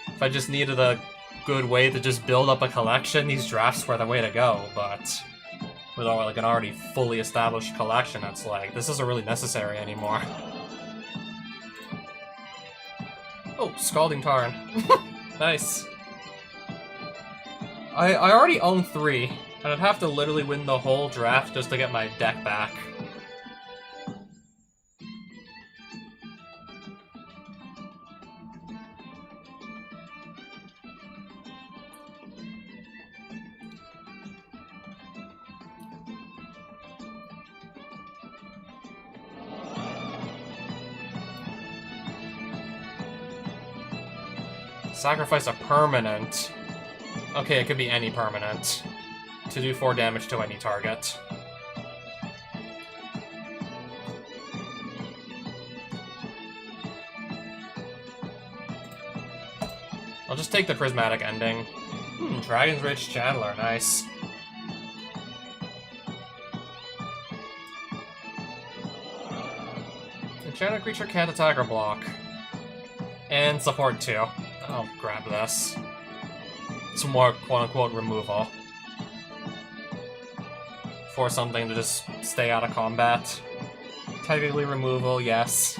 A: If I just needed a good way to just build up a collection, these drafts were the way to go, but with like an already fully established collection, it's like, this isn't really necessary anymore. Oh, Scalding Tarn. Nice. I already own 3, and I'd have to literally win the whole draft just to get my deck back. Sacrifice a permanent. Okay, it could be any permanent. To do 4 damage to any target. I'll just take the Prismatic Ending. Dragon's Rage Chandler, nice. Enchanted creature can't attack or block. And support 2. I'll grab this. Some more quote-unquote removal. For something to just stay out of combat. Technically removal, yes.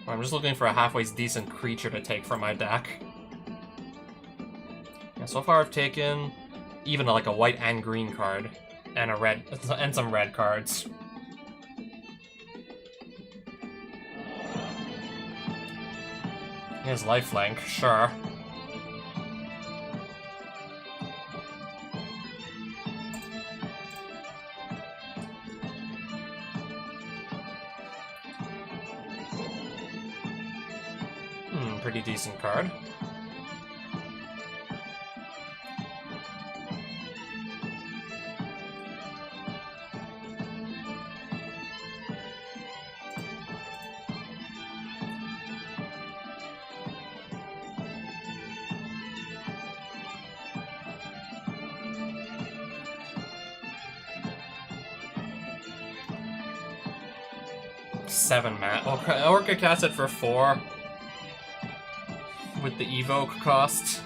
A: I'm just looking for a halfway decent creature to take from my deck. Yeah, so far I've taken even like a white and green card, and a red, and some red cards. Here's lifelink, sure. Pretty decent card. Seven mana. Orca cast it for 4. With the evoke cost.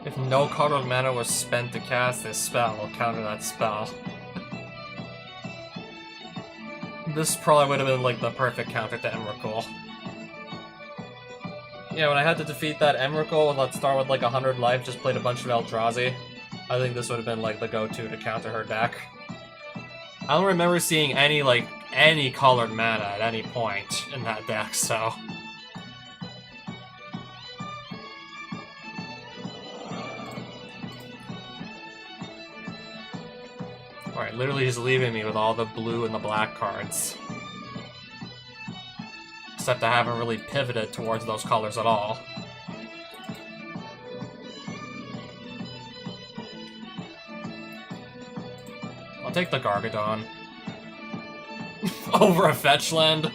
A: If no carded mana was spent to cast this spell, I'll counter that spell. This probably would have been like the perfect counter to Emrakul. Yeah, when I had to defeat that Emrakul and let's start with like 100 life, just played a bunch of Eldrazi. I think this would have been like the go-to to counter her deck. I don't remember seeing any colored mana at any point in that deck, so... Alright, literally just leaving me with all the blue and the black cards. Except I haven't really pivoted towards those colors at all. I'll take the Gargadon. Over a fetch land.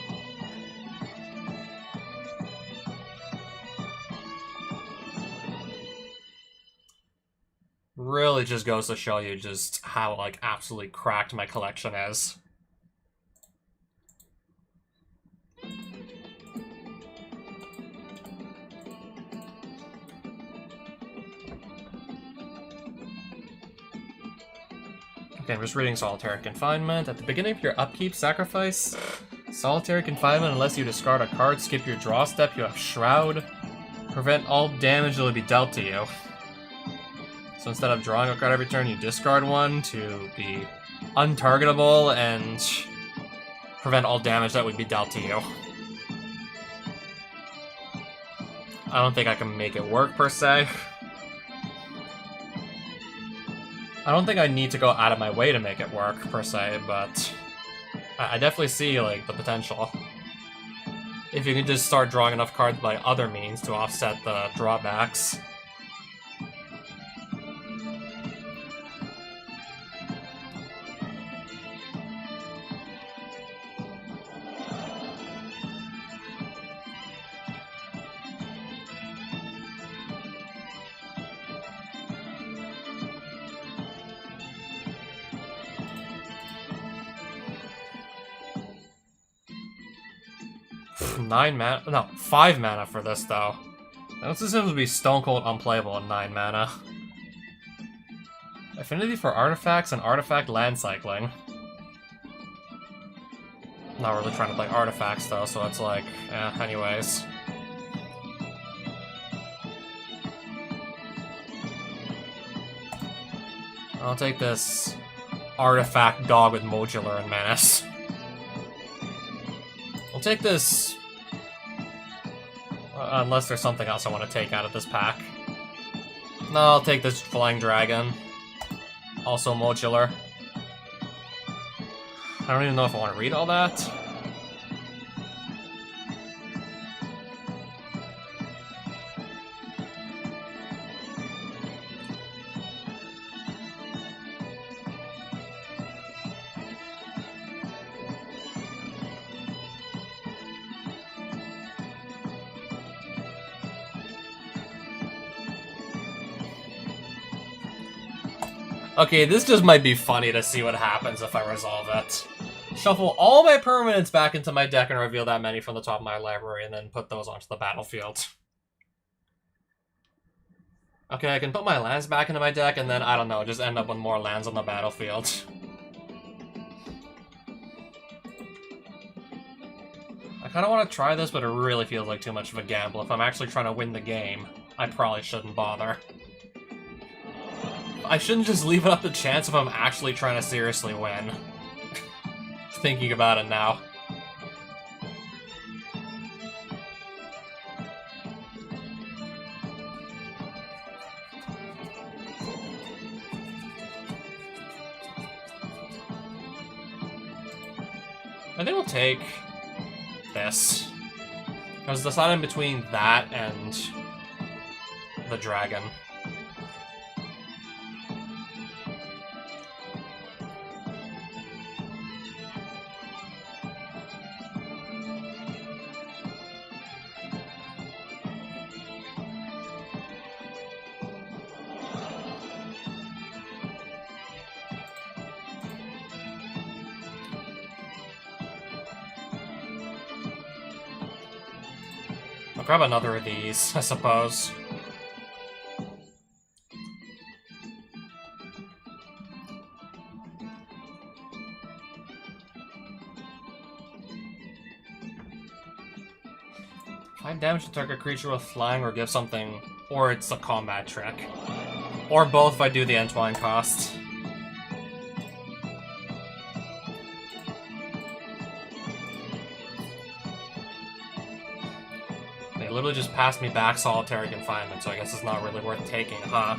A: Really just goes to show you just how, like, absolutely cracked my collection is. Okay, I'm just reading Solitary Confinement. At the beginning of your upkeep, sacrifice Solitary Confinement unless you discard a card, skip your draw step, you have Shroud. Prevent all damage that would be dealt to you. So instead of drawing a card every turn, you discard one to be untargetable and prevent all damage that would be dealt to you. I don't think I can make it work, per se. I don't think I need to go out of my way to make it work, per se, but I definitely see, like, the potential. If you can just start drawing enough cards by other means to offset the drawbacks. No, 5 mana for this, though. This seems to be stone cold unplayable in 9 mana. Affinity for artifacts and artifact land cycling. Not really trying to play artifacts, though, so it's like, anyways. I'll take this artifact dog with modular and menace. I'll take this... unless there's something else I want to take out of this pack. No, I'll take this Flying Dragon. Also modular. I don't even know if I want to read all that. Okay, this just might be funny to see what happens if I resolve it. Shuffle all my permanents back into my deck and reveal that many from the top of my library, and then put those onto the battlefield. Okay, I can put my lands back into my deck, and then, I don't know, just end up with more lands on the battlefield. I kind of want to try this, but it really feels like too much of a gamble. If I'm actually trying to win the game, I probably shouldn't bother. I shouldn't just leave it up to chance if I'm actually trying to seriously win. Thinking about it now. I think we'll take this. I was deciding between that and the dragon. I'll grab another of these, I suppose. Find damage to target creature with flying or give something, or it's a combat trick. Or both if I do the Entwine cost. They literally just passed me back Solitary Confinement, so I guess it's not really worth taking, huh?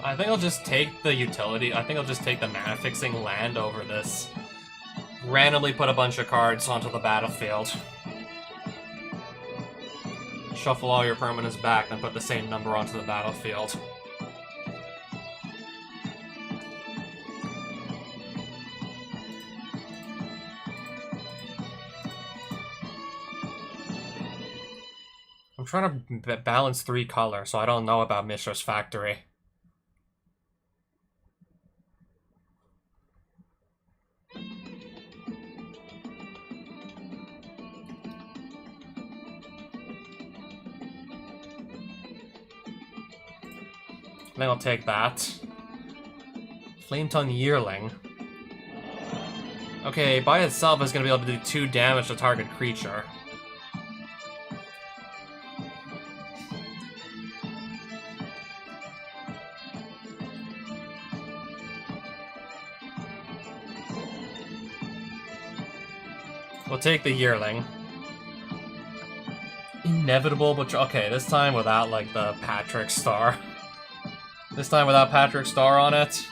A: I think I'll just take the utility. I think I'll just take the mana fixing land over this. Randomly put a bunch of cards onto the battlefield. Shuffle all your permanents back, then put the same number onto the battlefield. I'm trying to balance 3 color, so I don't know about Mishra's Factory. I think I'll take that. Flametongue Yearling. Okay, by itself it's going to be able to do 2 damage to target creature. We'll take the Yearling. Inevitable, but okay, this time without, like, the Patrick Star. This time without Patrick Star on it.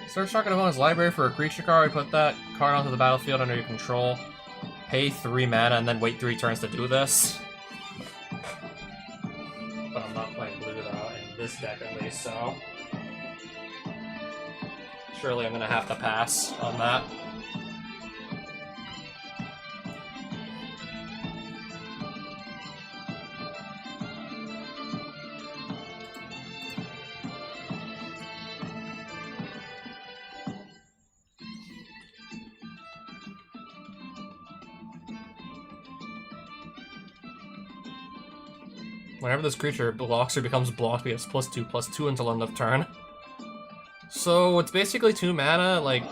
A: Search target opponent's library for a creature card. Put that card onto the battlefield under your control. Pay 3 mana and then wait 3 turns to do this. But I'm not playing blue though, in this deck at least, so... surely I'm gonna have to pass on that. Whenever this creature blocks or becomes blocked, it gets +2/+2 until end of turn. So it's basically 2 mana, like,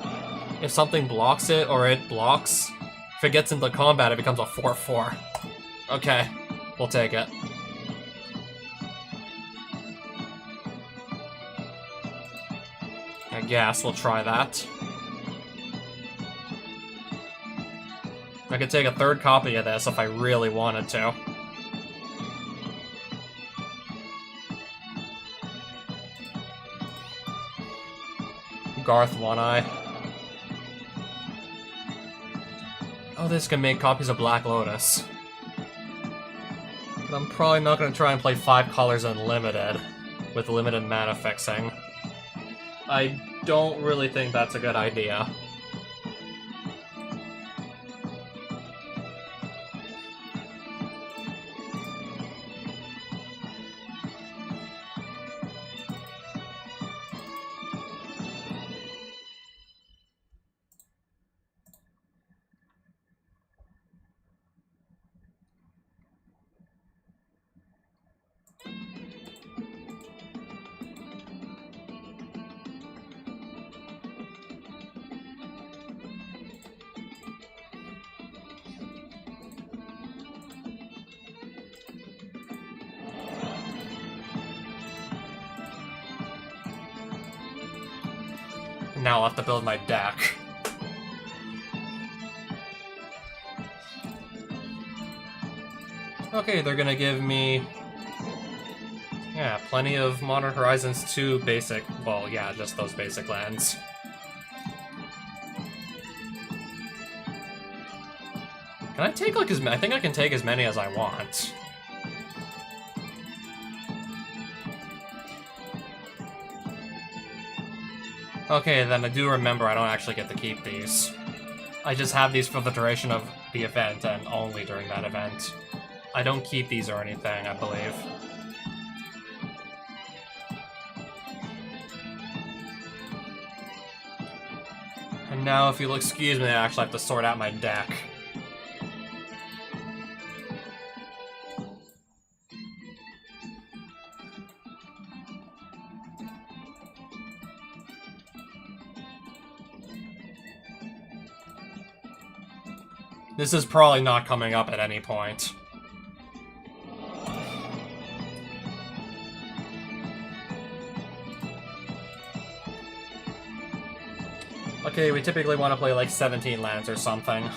A: if something blocks it or it blocks, if it gets into combat it becomes a 4/4. Okay, we'll take it. I guess we'll try that. I could take a 3rd copy of this if I really wanted to. Garth One-Eye. Oh, this can make copies of Black Lotus. But I'm probably not going to try and play 5 colors unlimited. with limited mana fixing. I don't really think that's a good idea. Now I'll have to build my deck. Okay, they're gonna give me... yeah, plenty of Modern Horizons 2 basic... well, yeah, just those basic lands. Can I take, like, I think I can take as many as I want. Okay, then I do remember I don't actually get to keep these. I just have these for the duration of the event, and only during that event. I don't keep these or anything, I believe. And now, if you'll excuse me, I actually have to sort out my deck. This is probably not coming up at any point. Okay, we typically want to play like 17 lands or something.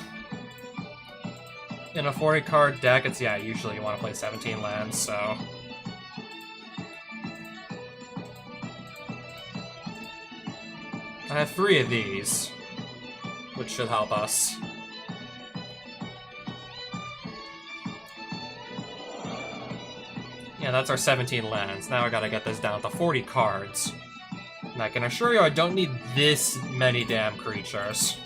A: In a 40 card deck, it's, yeah, usually you want to play 17 lands, so... I have 3 of these, which should help us. Yeah, that's our 17 lands. Now I gotta get this down to 40 cards. And I can assure you I don't need this many damn creatures.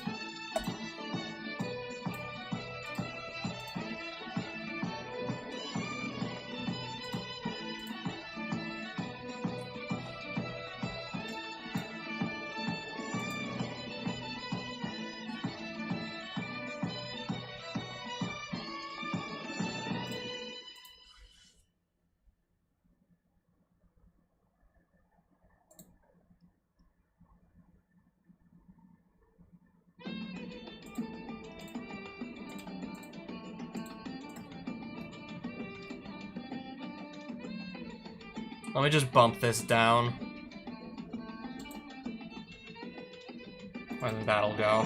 A: Let me just bump this down. And that'll go.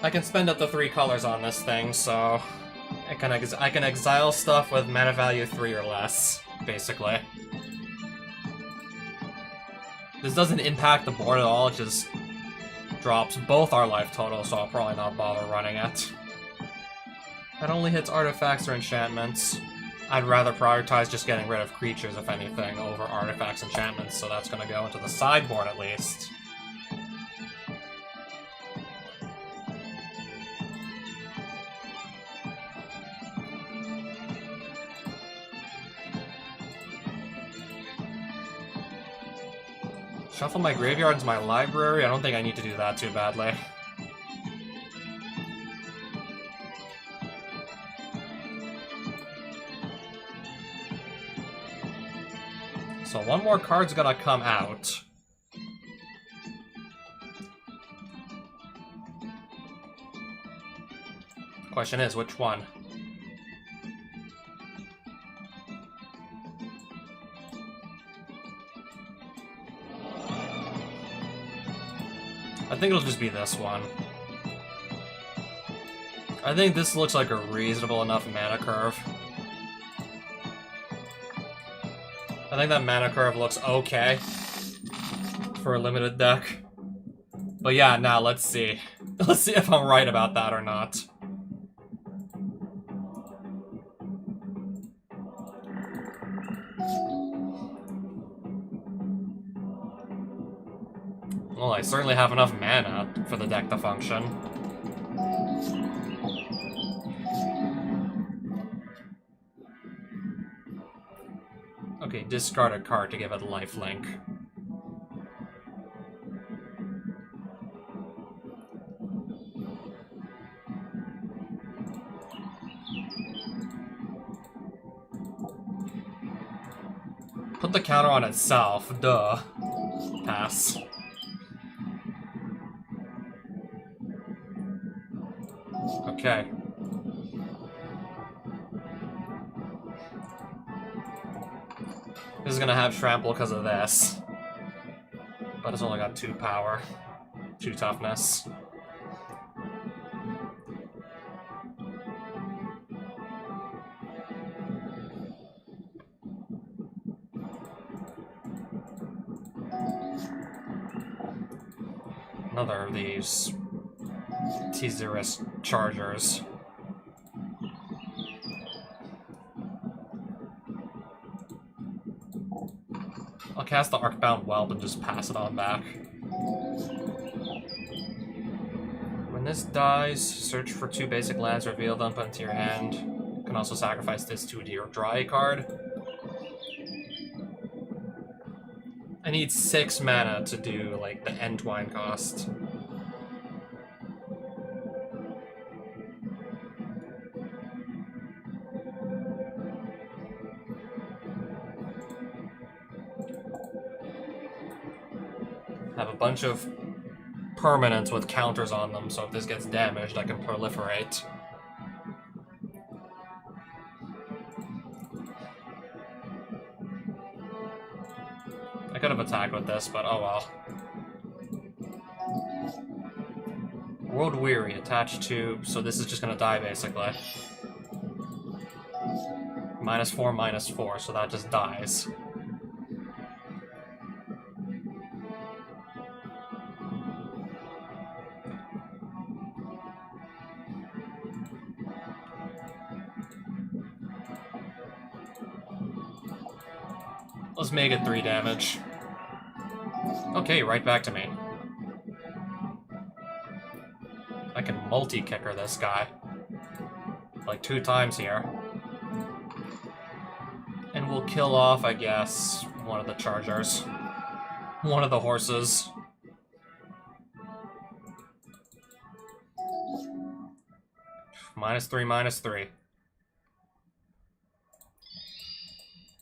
A: I can spend up to 3 colors on this thing, so... I can exile stuff with mana value 3 or less, basically. This doesn't impact the board at all, it just drops both our life totals, so I'll probably not bother running it. That only hits artifacts or enchantments. I'd rather prioritize just getting rid of creatures, if anything, over artifacts and enchantments, so that's gonna go into the sideboard at least. Shuffle my graveyard into my library? I don't think I need to do that too badly. So one more card's gonna come out. Question is, which one? I think it'll just be this one. I think this looks like a reasonable enough mana curve. I think that mana curve looks okay for a limited deck. But yeah, now let's see. Let's see if I'm right about that or not. certainly have enough mana for the deck to function. Okay, discard a card to give it lifelink. Put the counter on itself, duh. Pass. Okay. This is gonna have trample because of this. But it's only got 2 power. 2 toughness. Another of these T-Zerus Chargers. I'll cast the Arcbound Whelp and just pass it on back. When this dies, search for 2 basic lands, reveal them, put into your hand. You can also sacrifice this to your draw a card. I need 6 mana to do, like, the Entwine cost. Have a bunch of permanents with counters on them, so if this gets damaged, I can proliferate. I could have attacked with this, but oh well. World Weary, attached to, so this is just gonna die basically. -4, -4, so that just dies. Let's make it 3 damage. Okay, right back to me. I can multi-kicker this guy. Like 2 times here. And we'll kill off, I guess, one of the Chargers. One of the horses. -3, -3.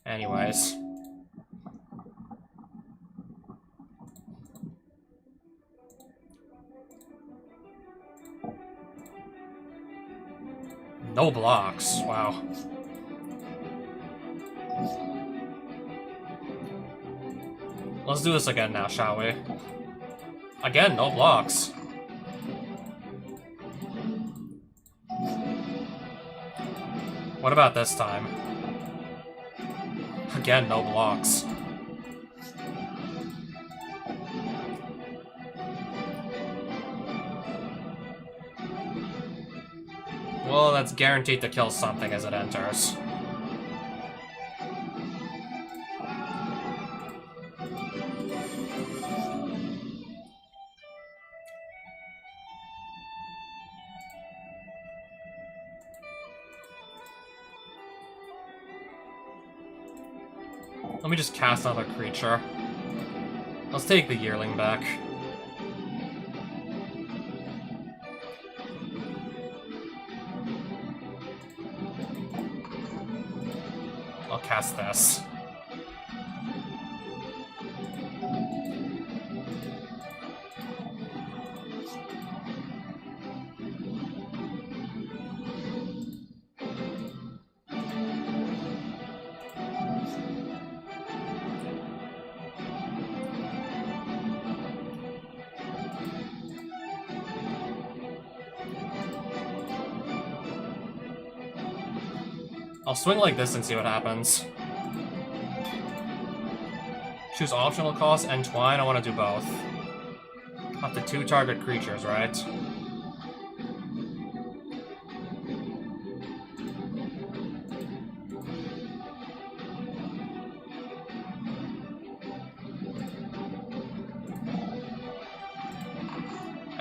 A: Anyways. No blocks, wow. Let's do this again now, shall we? Again, no blocks. What about this time? Again, no blocks. Well, that's guaranteed to kill something as it enters. Let me just cast another creature. Let's take the Yearling back. I'll cast this. I'll swing like this and see what happens. Choose optional cost and Twine. I want to do both. Up to 2 target creatures, right?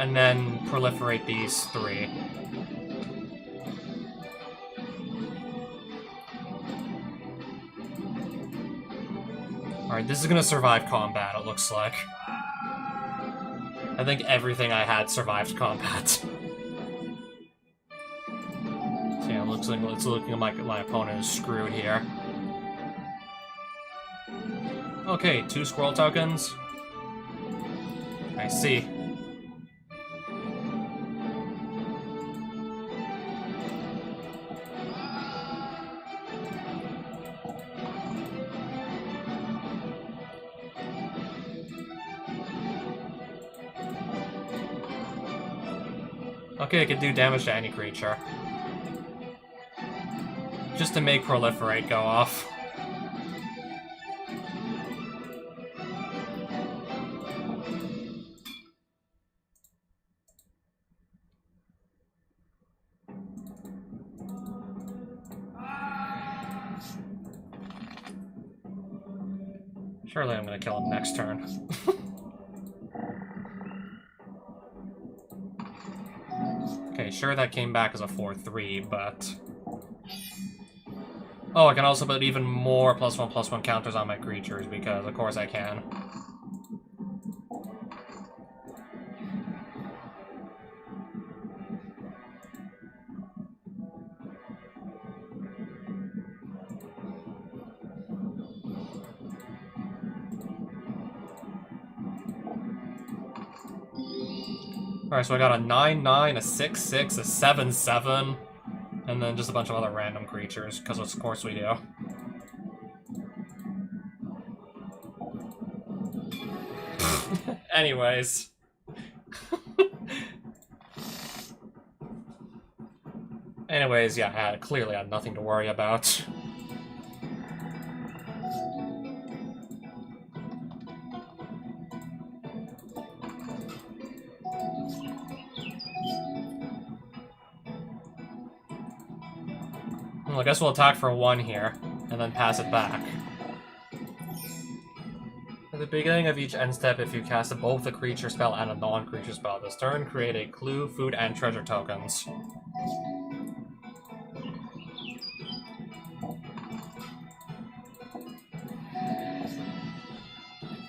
A: and then proliferate these 3. Alright, this is gonna survive combat, it looks like. I think everything I had survived combat. So yeah, it's looking like my opponent is screwed here. Okay, 2 scroll tokens. I see. Okay, it can do damage to any creature. Just to make Proliferate go off. Surely I'm gonna kill him next turn. Okay, sure that came back as a 4/3, but... Oh, I can also put even more +1/+1 counters on my creatures, because of course I can. Alright, so I got a 9/9, a 6/6, a 7/7, and then just a bunch of other random creatures, because of course we do. Anyways. Anyways, yeah, I clearly had nothing to worry about. Well, I guess we'll attack for 1 here, and then pass it back. At the beginning of each end step, if you cast both a creature spell and a non-creature spell this turn, create a clue, food, and treasure tokens.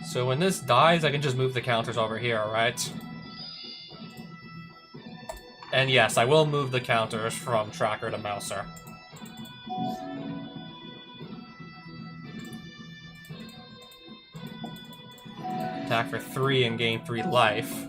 A: So when this dies, I can just move the counters over here, right? And yes, I will move the counters from Tracker to Mouser. Attack for 3 and gain 3 life.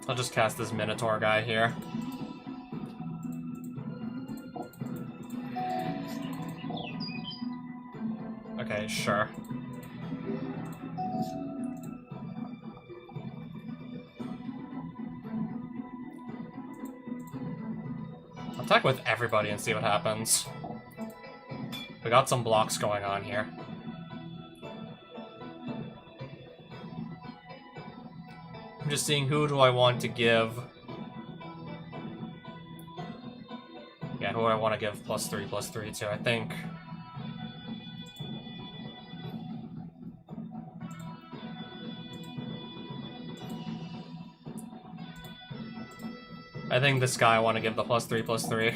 A: I'll just cast this Minotaur guy here. Okay, sure. Attack with everybody and see what happens. We got some blocks going on here. I'm just seeing who do I want to give... Yeah, who do I want to give +3/+3 to, I think. I think this guy I want to give the +3/+3.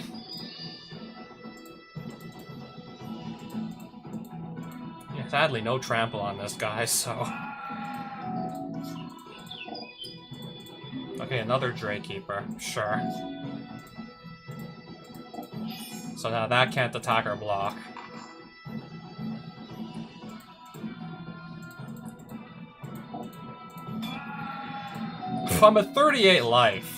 A: Yeah, sadly, no trample on this guy, so... Okay, another Drakekeeper, sure. So now that can't attack or block. I'm at 38 life.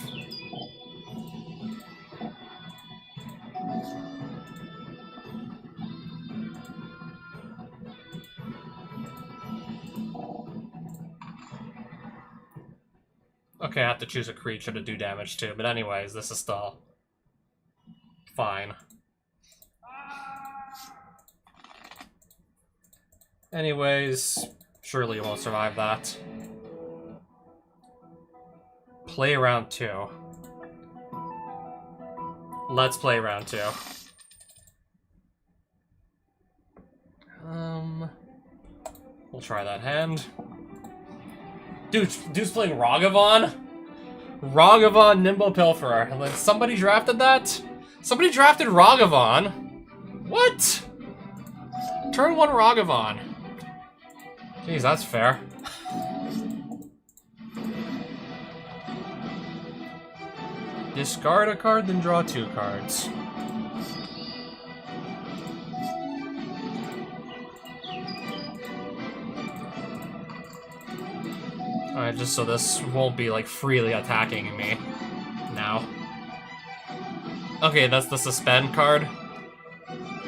A: Okay, I have to choose a creature to do damage to, but anyways, this is still fine. Anyways, surely you won't survive that. Play round 2. Let's play round 2. We'll try that hand. Dude's playing Ragavan? Ragavan Nimble Pilferer. And then somebody drafted that? Somebody drafted Ragavan? What? Turn 1 Ragavan. Jeez, that's fair. Discard a card, then draw 2 cards. Alright, just so this won't be, like, freely attacking me now. Okay, that's the suspend card.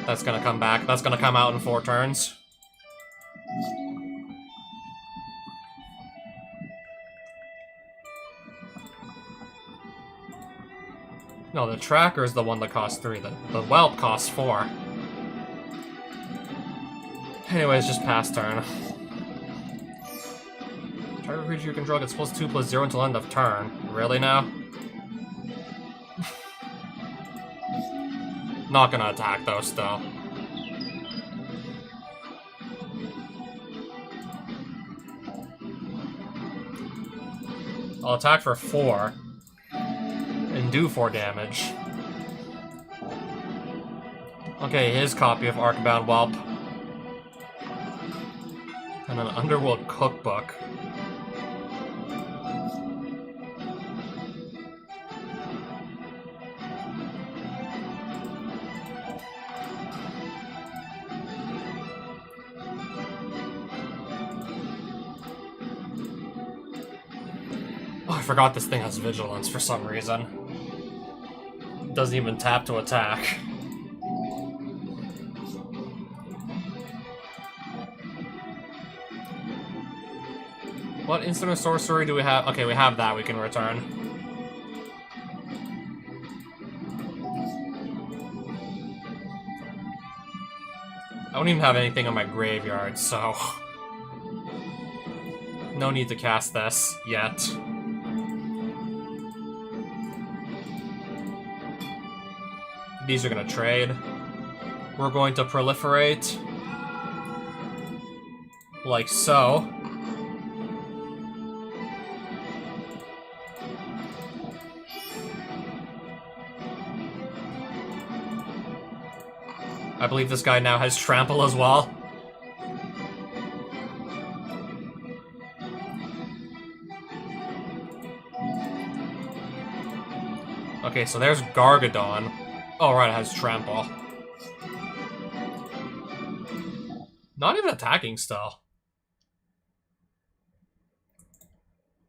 A: That's gonna come back. That's gonna come out in 4 turns. No, the tracker is the one that costs 3. The whelp costs 4. Anyways, just pass turn. Target creature you control gets +2/+0 until end of turn. Really now? Not gonna attack though, still. I'll attack for 4. And do 4 damage. Okay, his copy of Arcbound Whelp. And an Underworld Cookbook. Oh, I forgot this thing has Vigilance for some reason. It doesn't even tap to attack. What instant or sorcery do we have? Okay, we have that we can return. I don't even have anything in my graveyard, so... no need to cast this yet. These are gonna trade. We're going to proliferate. Like so. I believe this guy now has trample as well. Okay, so there's Gargadon. Oh, right, it has trample. Not even attacking still.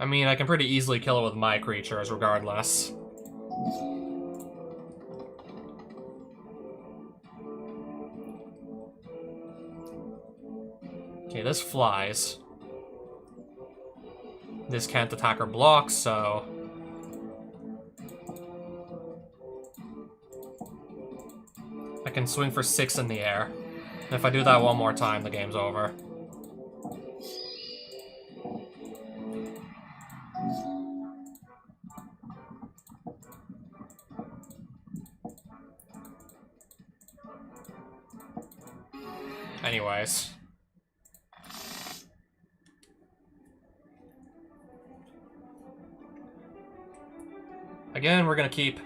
A: I mean, I can pretty easily kill it with my creatures regardless. Okay, this flies. This can't attack or block, so... I can swing for 6 in the air. And if I do that one more time, the game's over. Anyways. Again, we're gonna keep...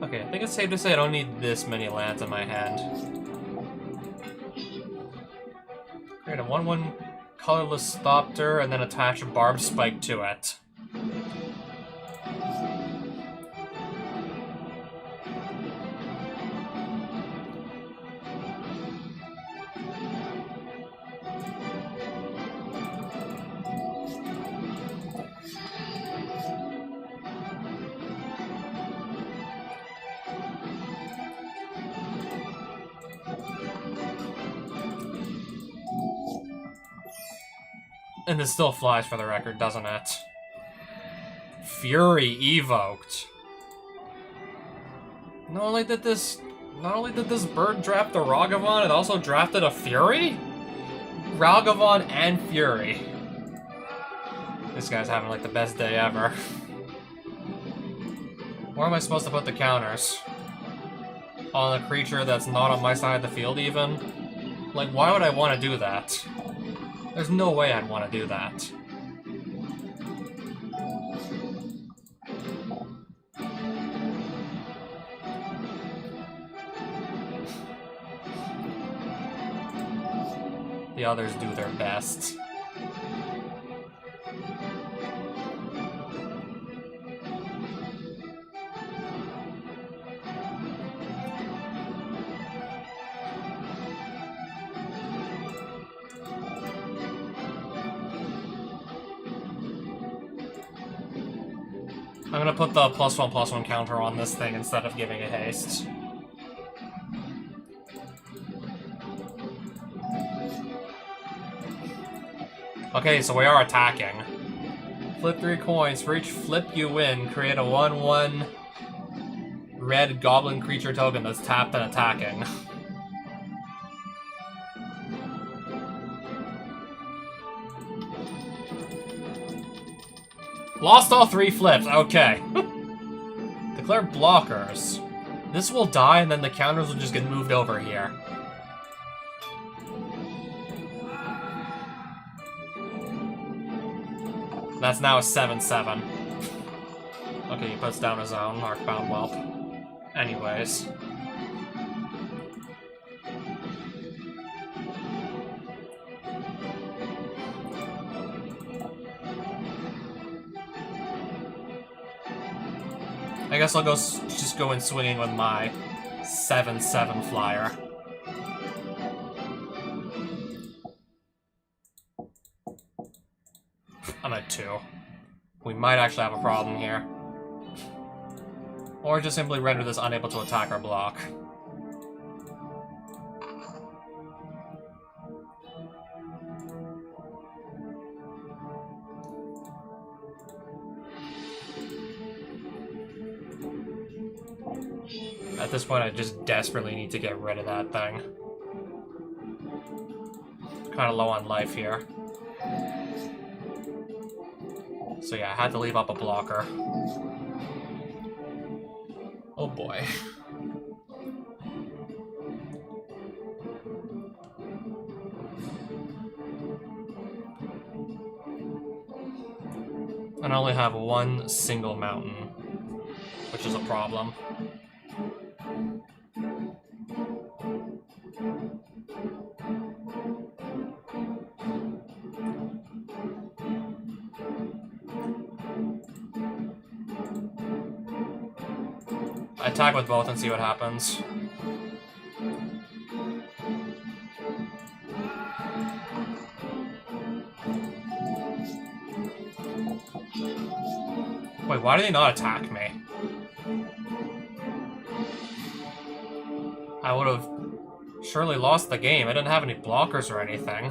A: Okay, I think it's safe to say I don't need this many lands in my hand. Create a 1/1 colorless Thopter and then attach a Barbed Spike to it. And it still flies for the record, doesn't it? Fury evoked. Not only did this bird draft a Ragavan, it also drafted a Fury? Ragavan and Fury. This guy's having like the best day ever. Where am I supposed to put the counters? On a creature that's not on my side of the field, even? Like, why would I want to do that? There's no way I'd want to do that. The others do their best. I'm gonna put the +1/+1 counter on this thing instead of giving it haste. Okay, so we are attacking. Flip 3 coins. For each flip you win, create a 1/1 red goblin creature token that's tapped and attacking. Lost all 3 flips, okay. Declare blockers. This will die and then the counters will just get moved over here. That's now a 7/7. Okay, he puts down his own Arcbound Whelp. Anyways. I guess I'll just go in swinging with my 7/7 flyer. I'm at 2. We might actually have a problem here. Or just simply render this unable to attack or block. At this point, I just desperately need to get rid of that thing. Kind of low on life here. So yeah, I had to leave up a blocker. Oh boy. And I only have one single mountain, which is a problem. I attack with both and see what happens. Wait, why did they not attack me? I would have surely lost the game. I didn't have any blockers or anything.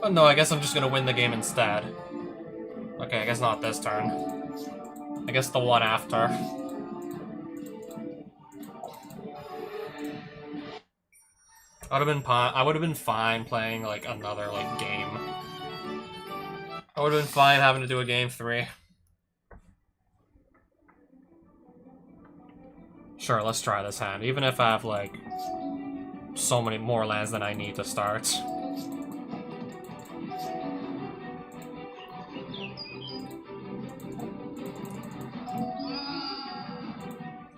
A: Oh no, I guess I'm just gonna win the game instead. Okay, I guess not this turn. I guess the one after. I would have been fine playing like another like game. I would have been fine having to do a game 3. Sure, let's try this hand, even if I have like so many more lands than I need to start.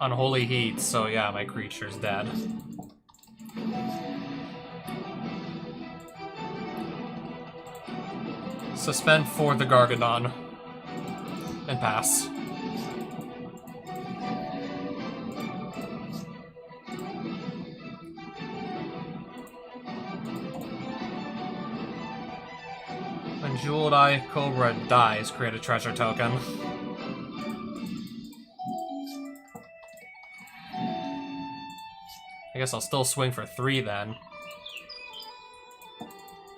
A: Unholy Heat, so yeah, my creature's dead. Suspend for the Gargadon. And pass. When Jeweled Eye Cobra dies, create a treasure token. I guess I'll still swing for 3 then.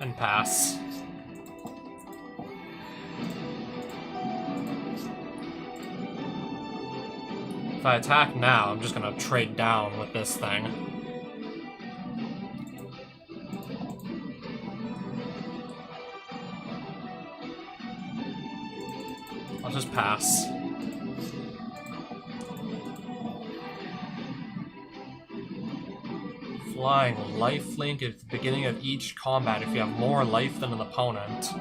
A: And pass. If I attack now, I'm just gonna trade down with this thing. I'll just pass. Flying lifelink at the beginning of each combat if you have more life than an opponent.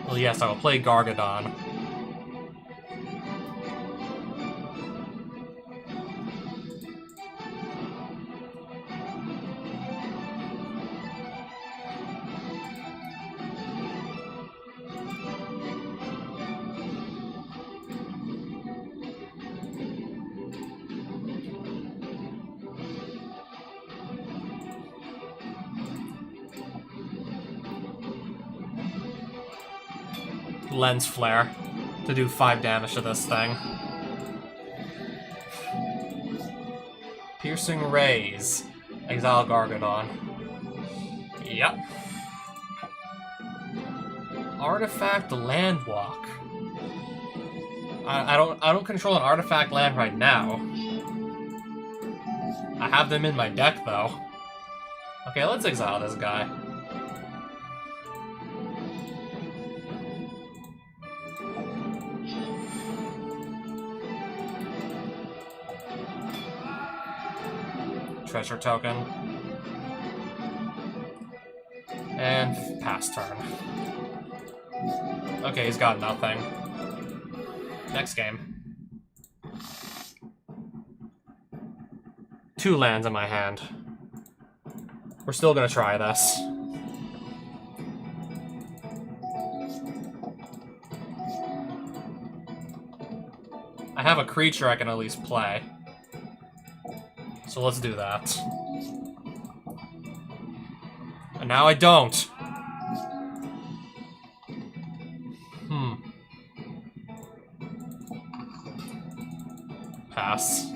A: Well, yes, I will play Gargadon. Lens Flare to do 5 damage to this thing. Piercing Rays. Exile Gargadon. Yep. Artifact Landwalk. I don't control an artifact land right now. I have them in my deck though. Okay, let's exile this guy. Treasure token. And pass turn. Okay, he's got nothing. Next game. 2 lands in my hand. We're still gonna try this. I have a creature I can at least play. So let's do that. And now I don't. Pass.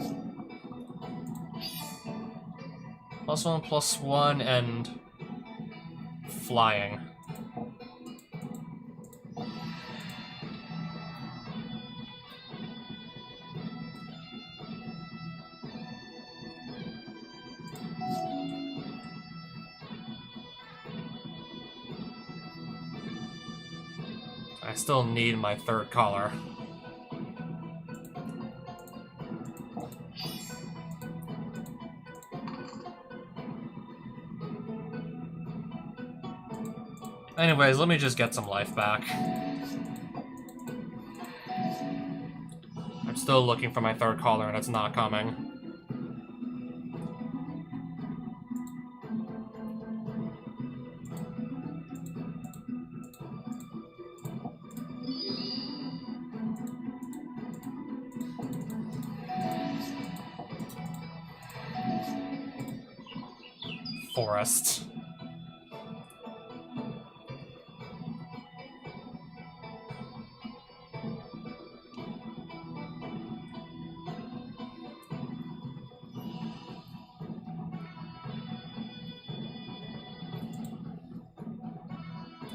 A: +1/+1 and flying. I still need my 3rd color. Anyways, let me just get some life back. I'm still looking for my 3rd color and it's not coming. Forest.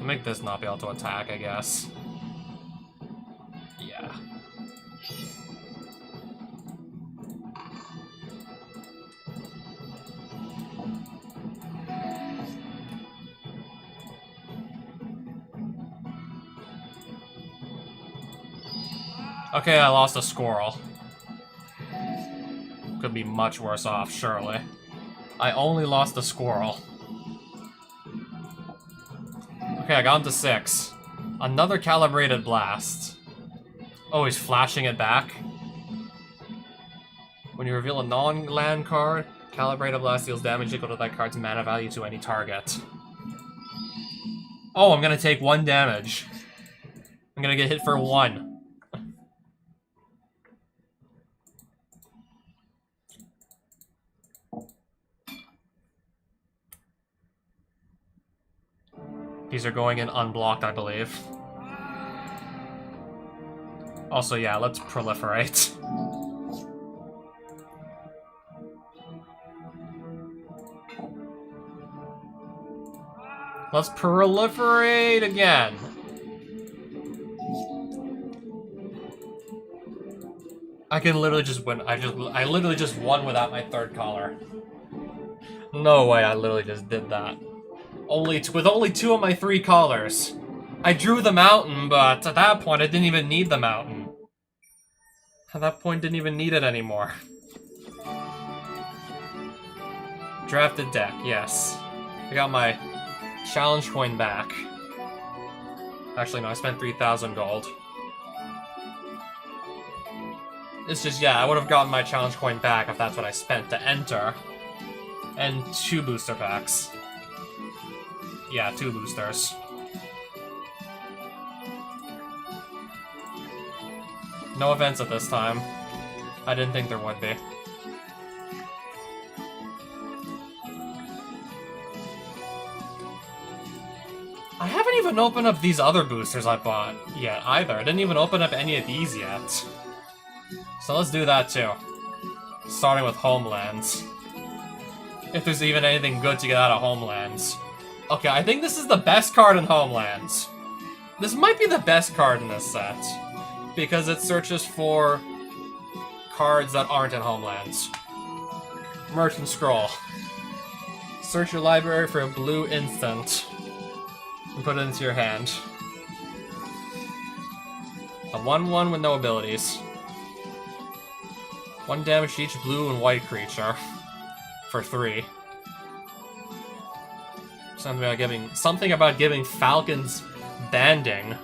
A: I'll make this not be able to attack, I guess. Yeah. Okay, I lost a squirrel. Could be much worse off, surely. I only lost a squirrel. Okay, I got him to 6. Another Calibrated Blast. Oh, he's flashing it back. When you reveal a non-land card, Calibrated Blast deals damage equal to that card's mana value to any target. Oh, I'm gonna take 1 damage. I'm gonna get hit for 1. These are going in unblocked, I believe. Also, yeah, let's proliferate. Let's proliferate again. I can literally just win. I literally just won without my third collar. No way, I literally just did that. With only 2 of my 3 collars. I drew the mountain, but at that point I didn't even need the mountain. At that point, didn't even need it anymore. Drafted deck, yes. I got my challenge coin back. Actually, no, I spent 3,000 gold. It's just, yeah, I would have gotten my challenge coin back if that's what I spent to enter. And 2 booster packs. Yeah, 2 boosters. No events at this time. I didn't think there would be. I haven't even opened up these other boosters I bought yet, either. I didn't even open up any of these yet. So let's do that too. Starting with Homelands. If there's even anything good to get out of Homelands. Okay, I think this is the best card in Homelands. This might be the best card in this set. Because it searches for cards that aren't in Homelands. Merchant Scroll. Search your library for a blue instant. And put it into your hand. A 1/1 with no abilities. 1 damage to each blue and white creature. For 3. Something about giving Falcons banding.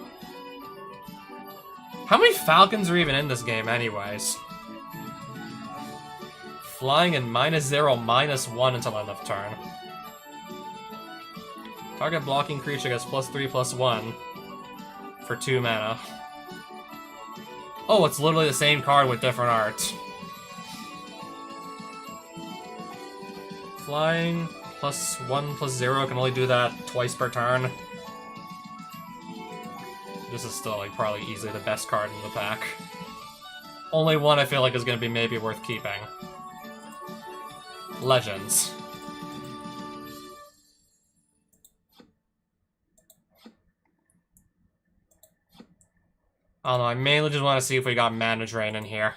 A: How many Falcons are even in this game anyways? Flying and -0/-1 until end of turn. Target blocking creature gets +3/+1 for 2 mana. Oh, it's literally the same card with different art. Flying +1/+0 can only do that twice per turn. This is still like probably easily the best card in the pack. Only one I feel like is going to be maybe worth keeping. Legends. I don't know, I mainly just want to see if we got Mana Drain in here.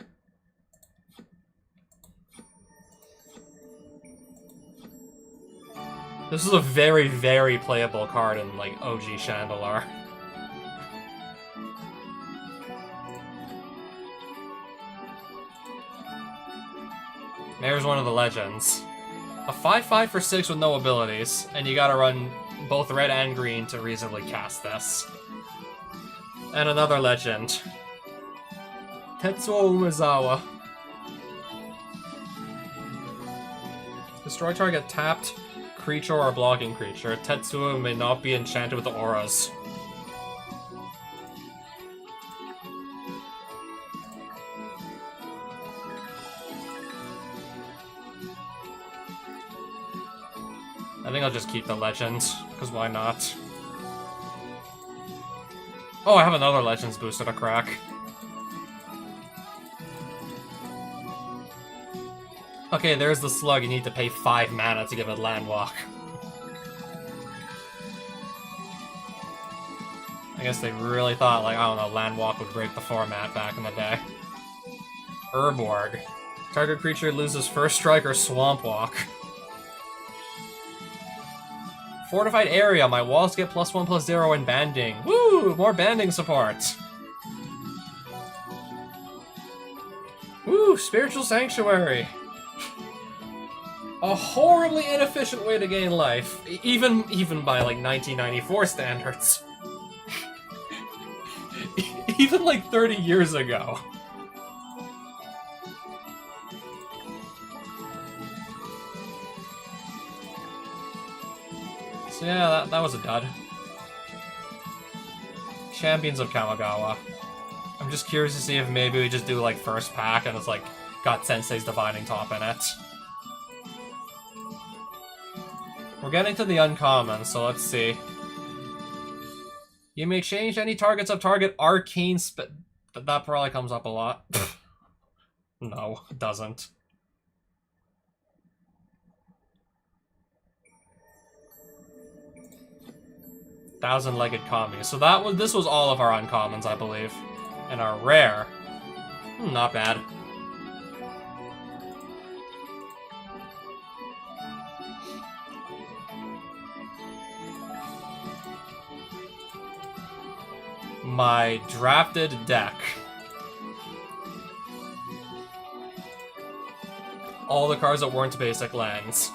A: This is a very, very playable card in, like, OG Chandelure. There's one of the legends. A 5/5 for 6 with no abilities, and you gotta run both red and green to reasonably cast this. And another legend. Tetsuo Umezawa. Destroy target tapped creature or blocking creature. Tetsuo may not be enchanted with auras. I think I'll just keep the legends, because why not? Oh, I have another Legends booster to crack. Okay, there's the slug. You need to pay 5 mana to give it Landwalk. I guess they really thought, like, I don't know, Landwalk would break the format back in the day. Urborg. Target creature loses first strike or Swamp Walk. Fortified area. My walls get +1/+0 in banding. Woo! More banding support. Woo! Spiritual Sanctuary. A horribly inefficient way to gain life, even by like 1994 standards. Even like 30 years ago. So yeah, that was a dud. Champions of Kamigawa. I'm just curious to see if maybe we just do like first pack and it's like got Sensei's Divining Top in it. We're getting to the uncommon, so let's see. You may change any targets of target arcane that probably comes up a lot. No, it doesn't. Thousand-legged Kami. So this was all of our uncommons, I believe. And our rare. Not bad. my drafted deck. All the cards that weren't basic lands,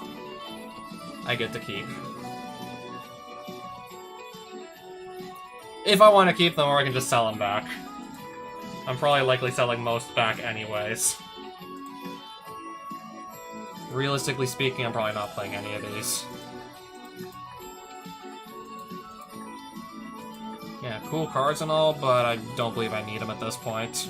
A: I get to keep. If I want to keep them, or I can just sell them back. I'm probably likely selling most back anyways. Realistically speaking, I'm probably not playing any of these. Yeah, cool cards and all, but I don't believe I need them at this point.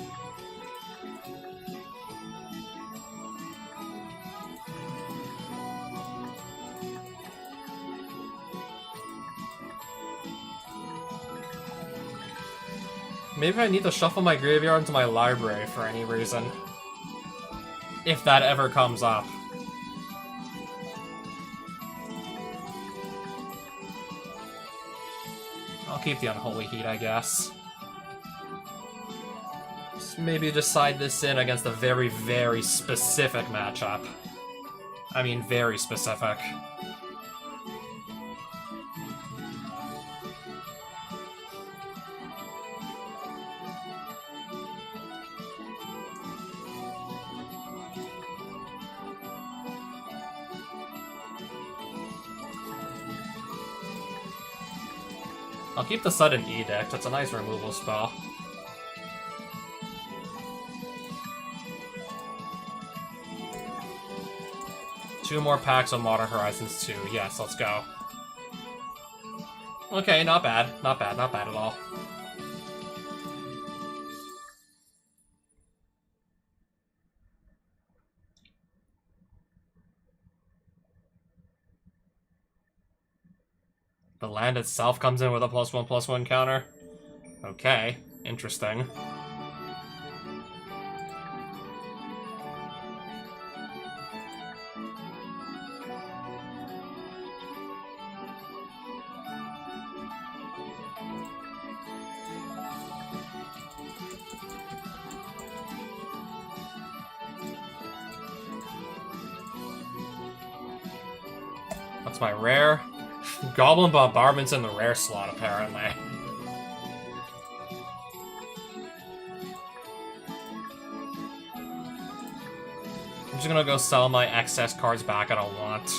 A: Maybe I need to shuffle my graveyard into my library for any reason. If that ever comes up. I'll keep the Unholy Heat, I guess. Maybe just side this in against a very, very specific matchup. I mean, very specific. I'll keep the Sudden Edict, it's a nice removal spell. Two more packs of Modern Horizons 2, yes, let's go. Okay, not bad, not bad, not bad at all. The land itself comes in with a +1/+1 counter. Okay, interesting. That's my rare. Goblin Bombardment's in the rare slot, apparently. I'm just gonna go sell my excess cards back I don't want.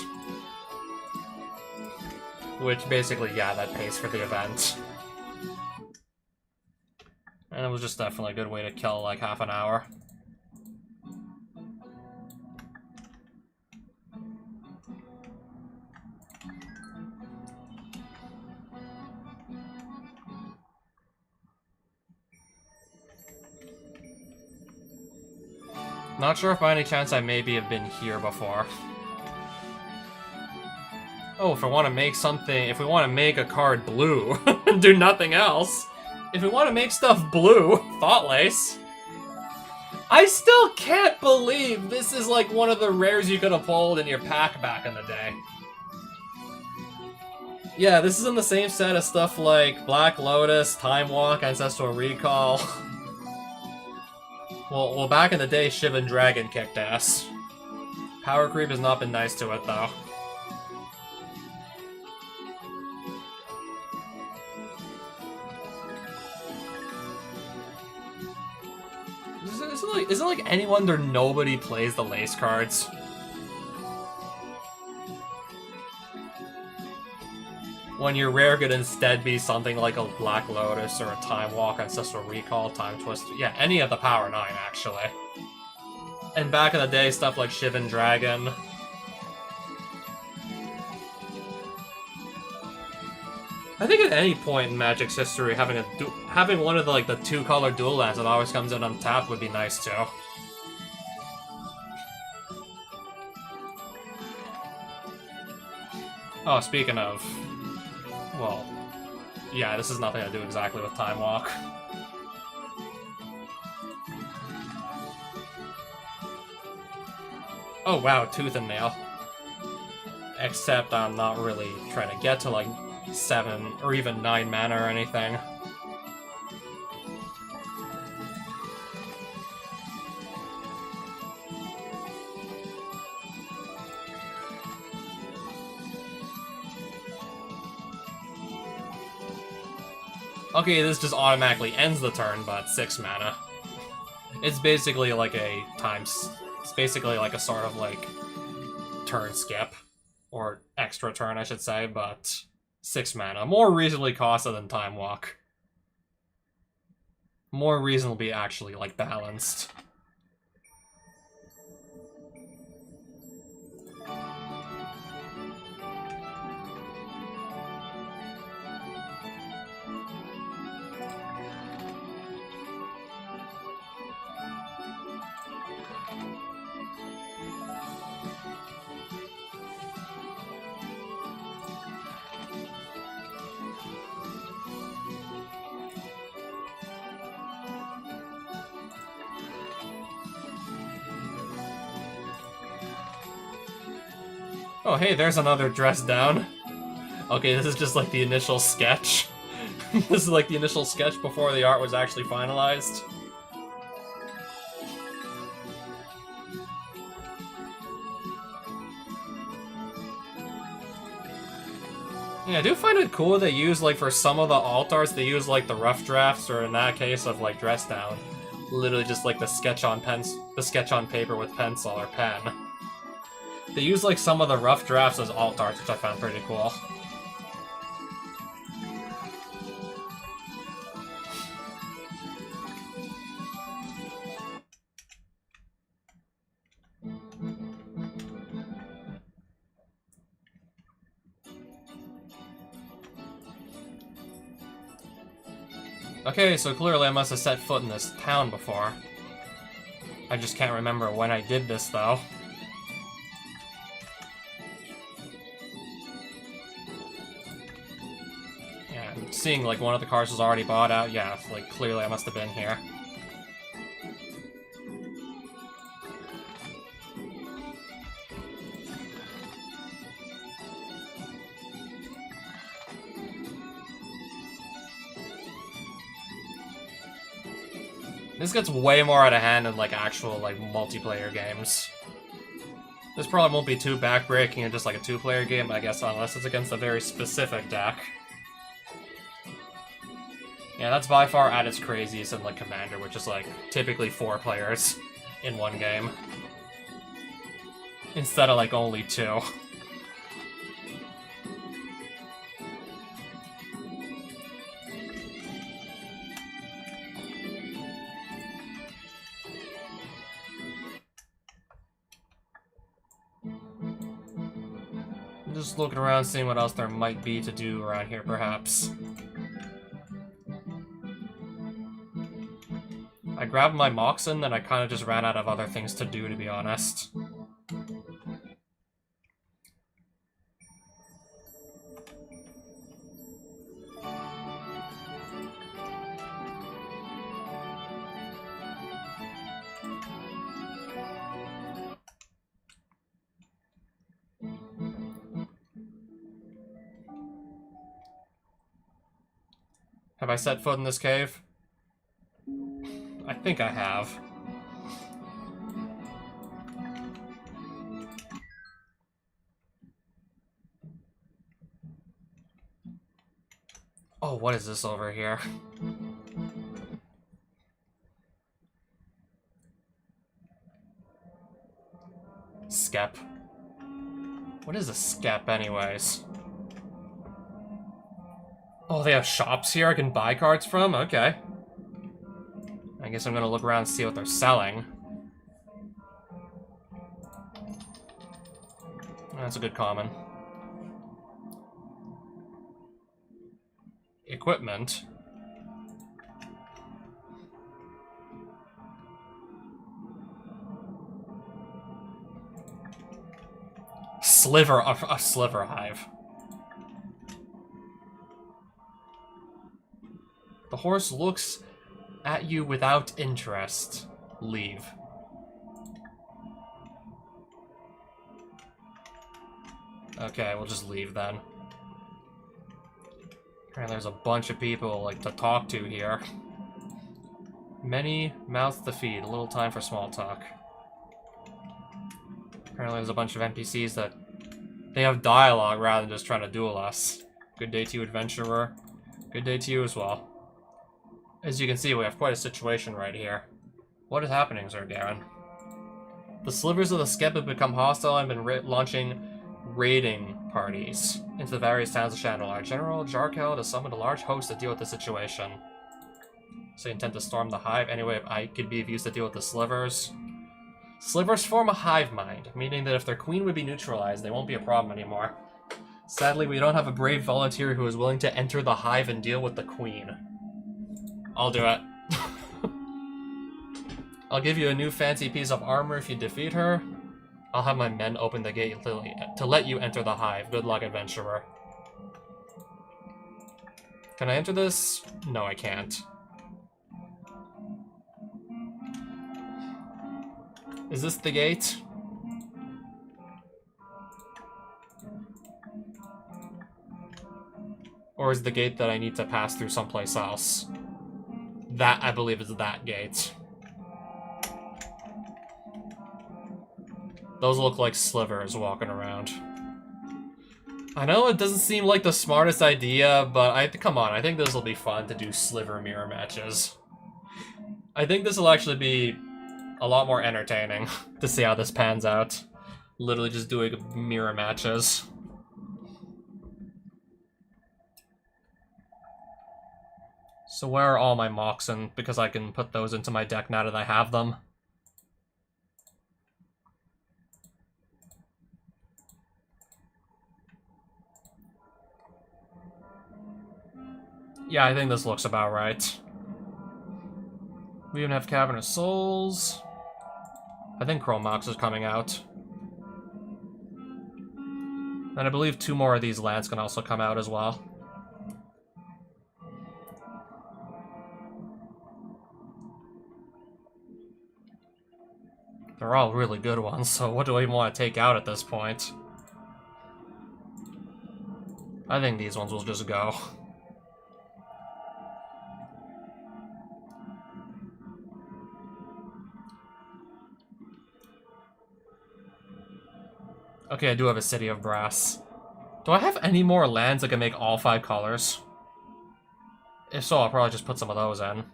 A: Which basically, yeah, that pays for the event. And it was just definitely a good way to kill like half an hour. Not sure if by any chance I maybe have been here before. Oh, if I want to make something, if we want to make a card blue and do nothing else. If we want to make stuff blue, Thought-Lace. I still can't believe this is like one of the rares you could have pulled in your pack back in the day. Yeah, this is in the same set as stuff like Black Lotus, Time Walk, Ancestral Recall. Well, back in the day, Shivan Dragon kicked ass. Power creep has not been nice to it, though. Isn't like any wonder nobody plays the lace cards? When your rare could instead be something like a Black Lotus or a Time Walk, Ancestral Recall, Time Twister. Yeah, any of the Power 9, actually. And back in the day, stuff like Shivan Dragon. I think at any point in Magic's history, having one of the, like, the two-color dual lands that always comes in untapped would be nice, too. Oh, speaking of... Well, yeah, this has nothing to do exactly with Time Walk. Oh wow, Tooth and Nail. Except I'm not really trying to get to like 7 or even 9 mana or anything. Okay, this just automatically ends the turn, but 6 mana. It's basically like a it's basically like a sort of like turn skip. Or extra turn, I should say, but 6 mana. More reasonably costed than Time Walk. More reasonably actually, like, balanced. Oh, hey, there's another dress down. Okay, this is just like the initial sketch. This is like the initial sketch before the art was actually finalized. Yeah, I do find it cool they use, like, for some of the alt arts, they use, like, the rough drafts, or in that case of, like, dress down. Literally just, like, the sketch on paper with pencil or pen. They use, like, some of the rough drafts as alt arts, which I found pretty cool. Okay, so clearly I must have set foot in this town before. I just can't remember when I did this, though. Yeah, seeing, like, one of the cars was already bought out, yeah, like, clearly I must have been here. This gets way more out of hand in, like, actual, like, multiplayer games. This probably won't be too backbreaking in just, like, a two-player game, I guess, unless it's against a very specific deck. Yeah, that's by far at its craziest in, like, Commander, which is, like, typically 4 players in one game. Instead of, like, only 2. Just looking around, seeing what else there might be to do around here, perhaps. I grabbed my Moxen, then I kind of just ran out of other things to do, to be honest. Have I set foot in this cave? I think I have. Oh, what is this over here? Skep. What is a skep, anyways? Oh, they have shops here I can buy cards from? Okay. I guess I'm gonna look around and see what they're selling. That's a good common. Equipment. A sliver hive. The horse looks at you without interest. Leave. Okay, we'll just leave then. Apparently there's a bunch of people, like, to talk to here. Many mouths to feed, a little time for small talk. Apparently there's a bunch of NPCs that they have dialogue rather than just trying to duel us. Good day to you, adventurer. Good day to you as well. As you can see, we have quite a situation right here. What is happening, Sir Garen? The slivers of the Skep have become hostile and been launching raiding parties into the various towns of Shadowlands. General Jarkel has summoned a large host to deal with the situation. So you intend to storm the hive? Anyway, I could be of use to deal with the slivers. Slivers form a hive mind, meaning that if their queen would be neutralized, they won't be a problem anymore. Sadly, we don't have a brave volunteer who is willing to enter the hive and deal with the queen. I'll do it. I'll give you a new fancy piece of armor if you defeat her. I'll have my men open the gate to let you enter the hive. Good luck, adventurer. Can I enter this? No, I can't. Is this the gate? Or is the gate that I need to pass through someplace else? That, I believe, is that gate. Those look like slivers walking around. I know it doesn't seem like the smartest idea, but come on, I think this will be fun to do sliver mirror matches. I think this will actually be a lot more entertaining to see how this pans out. Literally just doing mirror matches. So where are all my Moxen? Because I can put those into my deck now that I have them. Yeah, I think this looks about right. We even have Cavern of Souls. I think Chrome Mox is coming out. And I believe 2 more of these lands can also come out as well. They're all really good ones, so what do I even want to take out at this point? I think these ones will just go. Okay, I do have a City of Brass. Do I have any more lands that can make all 5 colors? If so, I'll probably just put some of those in.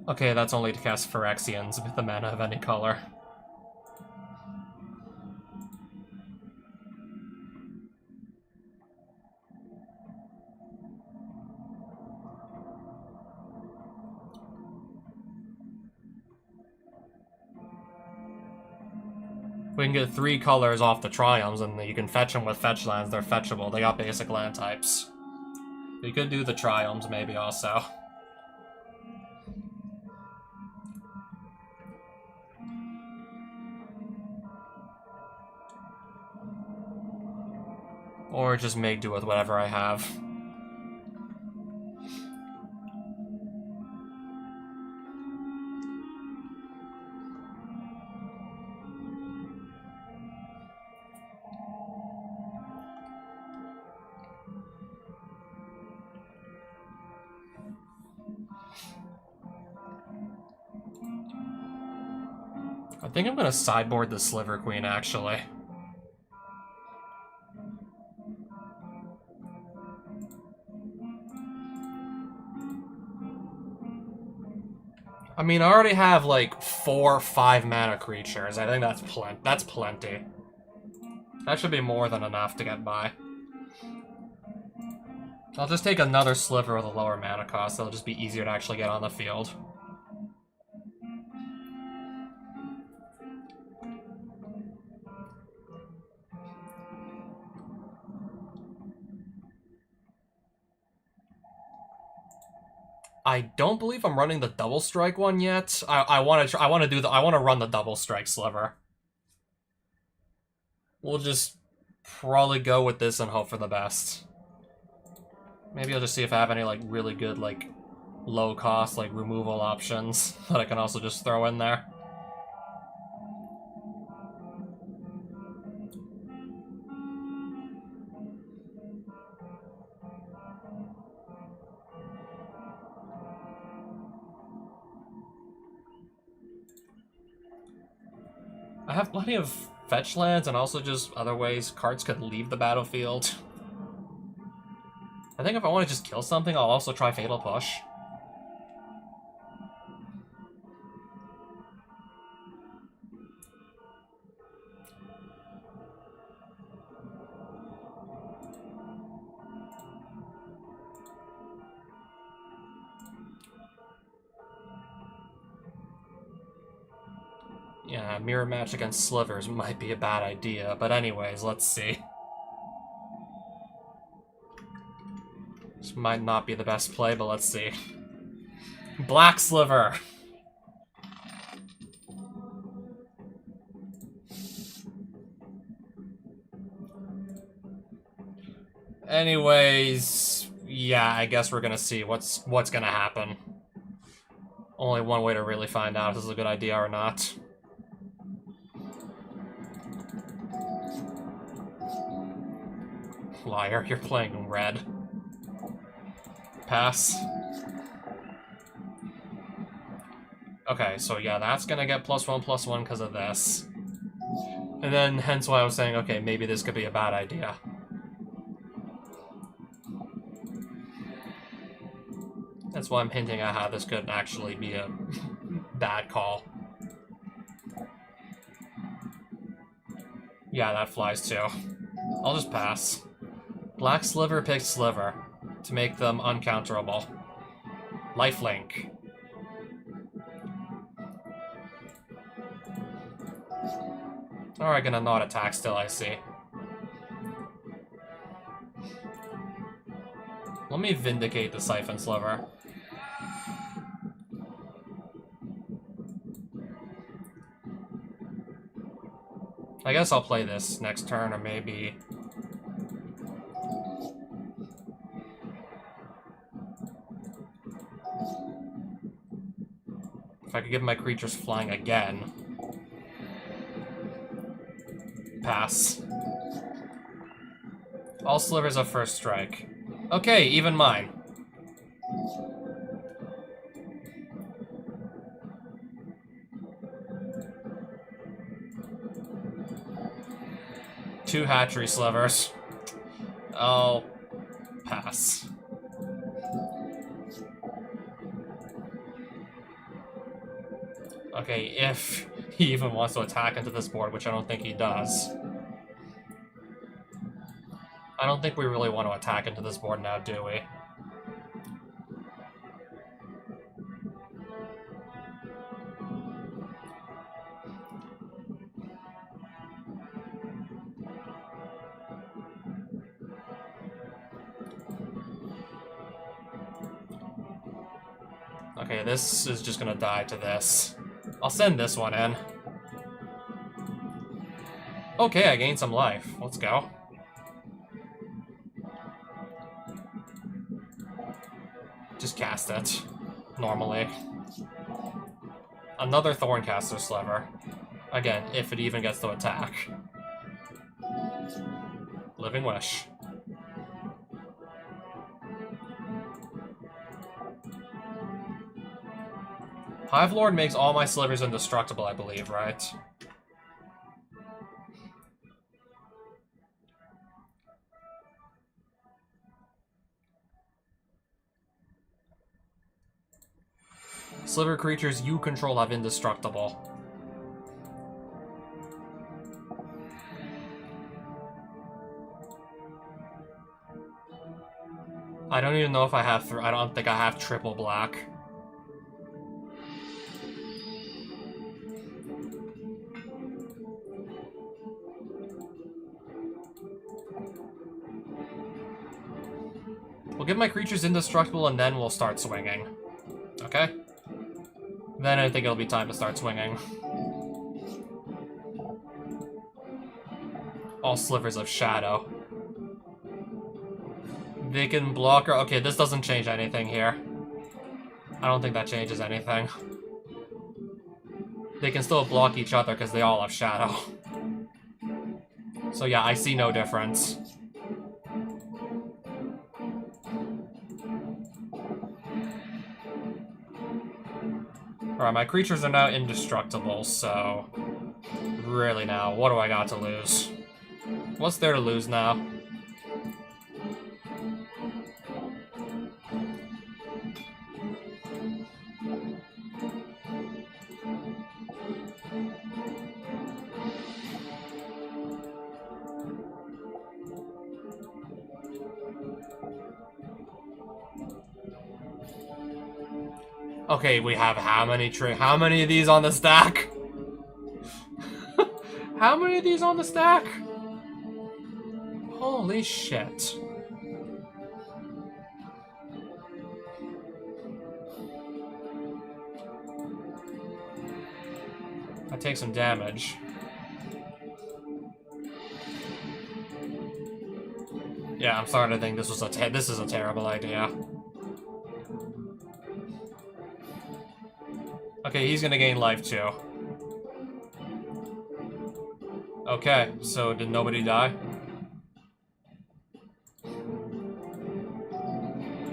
A: Okay, that's only to cast Phyrexians with the mana of any color. We can get 3 colors off the Triumphs, and you can fetch them with fetch lands. They're fetchable. They got basic land types. We could do the Triumphs, maybe, also. Or just make do with whatever I have. I think I'm gonna sideboard the Sliver Queen, actually. I mean, I already have, like, 4 5-mana creatures. I think that's plenty. That should be more than enough to get by. I'll just take another Sliver with a lower mana cost. It'll just be easier to actually get on the field. I don't believe I'm running the double strike one yet. I want to run the double strike Sliver. We'll just probably go with this and hope for the best. Maybe I'll just see if I have any, like, really good, like, low cost, like, removal options that I can also just throw in there. I have plenty of fetch lands and also just other ways cards could leave the battlefield. I think if I want to just kill something, I'll also try Fatal Push. Yeah, mirror match against Slivers might be a bad idea, but anyways, let's see. This might not be the best play, but let's see. Black Sliver! Anyways, yeah, I guess we're gonna see what's gonna happen. Only one way to really find out if this is a good idea or not. Liar, you're playing red. Pass. Okay, so yeah, that's gonna get +1/+1 because of this. And then, hence why I was saying, okay, maybe this could be a bad idea. That's why I'm hinting at how this could actually be a bad call. Yeah, that flies too. I'll just pass. Black Sliver picks Sliver to make them uncounterable. Lifelink. Alright, gonna not attack still, I see. Let me vindicate the Siphon Sliver. I guess I'll play this next turn, or maybe... if I could give my creatures flying again. Pass. All Slivers have first strike. Okay, even mine. Two Hatchery Slivers. I'll pass. Okay, if he even wants to attack into this board, which I don't think he does. I don't think we really want to attack into this board now, do we? Okay, this is just gonna die to this. I'll send this one in. Okay, I gained some life. Let's go. Just cast it. Normally. Another Thorncaster Sliver. Again, if it even gets to attack. Living Wish. Hive Lord makes all my Slivers indestructible, I believe, right? Sliver creatures you control have indestructible. I don't even know if I have... I don't think I have triple black. We'll give my creatures indestructible and then we'll start swinging. Okay? Then I think it'll be time to start swinging. All Slivers of Shadow. They can block her. Okay, this doesn't change anything here. I don't think that changes anything. They can still block each other because they all have Shadow. So yeah, I see no difference. Alright, my creatures are now indestructible, so... Really now, what do I got to lose? What's there to lose now? Okay, we have how many of these on the stack? How many of these on the stack? Holy shit. I take some damage. Yeah, I'm starting to think this is a terrible idea. Okay, he's gonna gain life too. Okay, so did nobody die?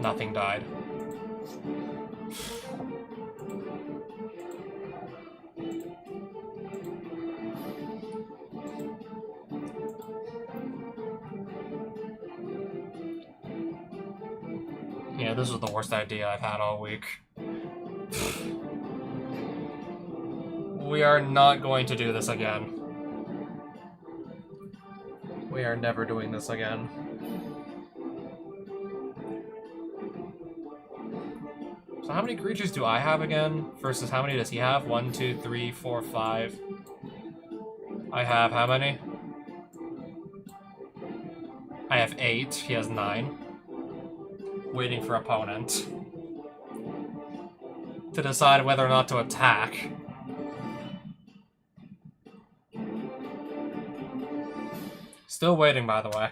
A: Nothing died. Yeah, this was the worst idea I've had all week. We are not going to do this again. We are never doing this again. So how many creatures do I have again? Versus how many does he have? 1, 2, 3, 4, 5. I have how many? I have 8. He has 9. Waiting for opponent to decide whether or not to attack. Still waiting, by the way.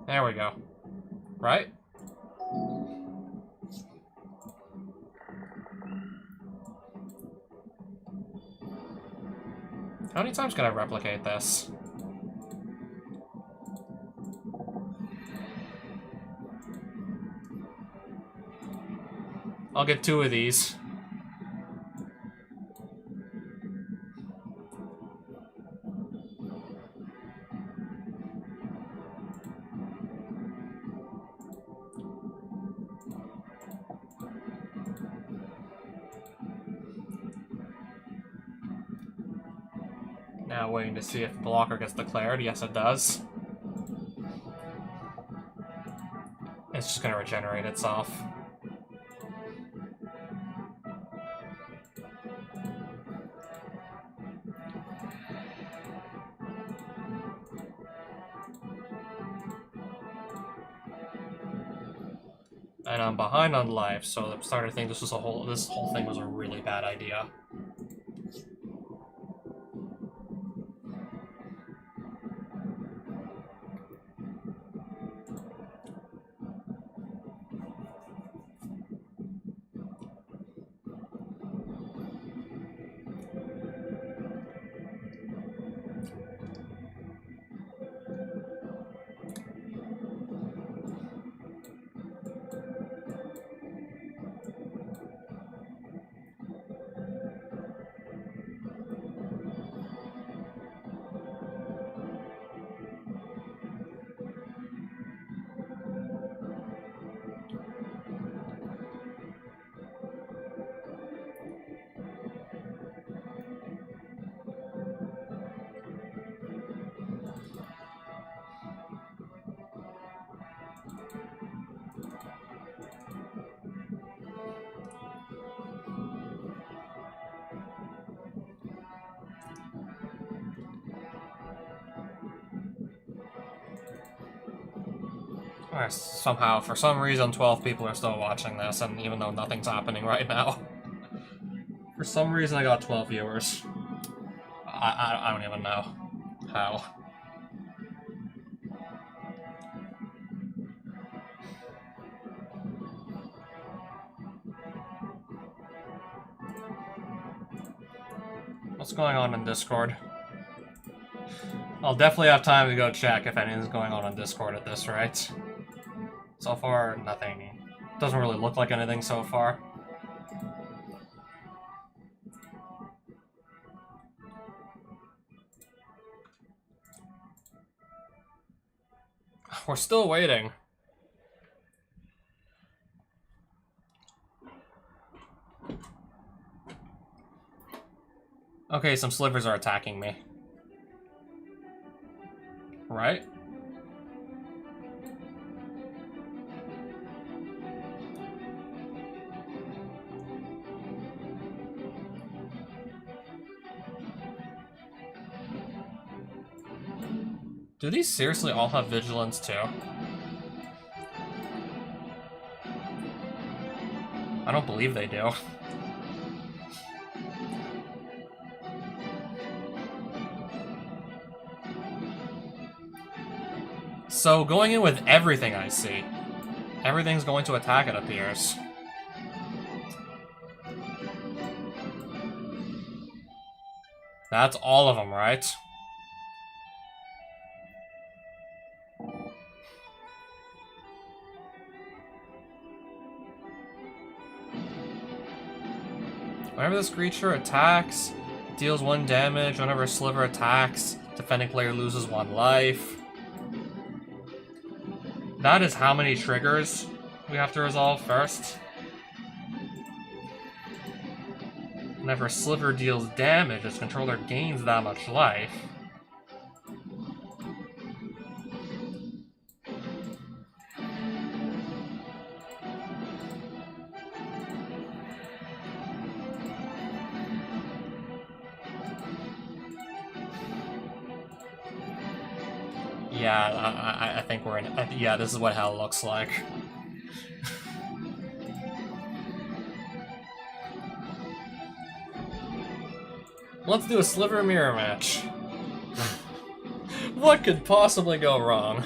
A: There we go. Right? How many times can I replicate this? I'll get 2 of these. Now waiting to see if the blocker gets declared. Yes, it does. It's just gonna regenerate itself. And I'm behind on life, so I'm starting to think this whole thing was a really bad idea. Somehow, for some reason, 12 people are still watching this, and even though nothing's happening right now. For some reason, I got 12 viewers. I don't even know how. What's going on in Discord? I'll definitely have time to go check if anything's going on Discord at this rate. So far, nothing. Doesn't really look like anything so far. We're still waiting. Okay, some slivers are attacking me. Right? Do these seriously all have vigilance too? I don't believe they do. So, going in with everything I see. Everything's going to attack, it appears. That's all of them, right? Whenever this creature attacks, it deals 1 damage. Whenever a sliver attacks, defending player loses 1 life. That is how many triggers we have to resolve first. Whenever a sliver deals damage, its controller gains that much life. Yeah, I think we're in... yeah, this is what hell looks like. Let's do a sliver mirror match. What could possibly go wrong?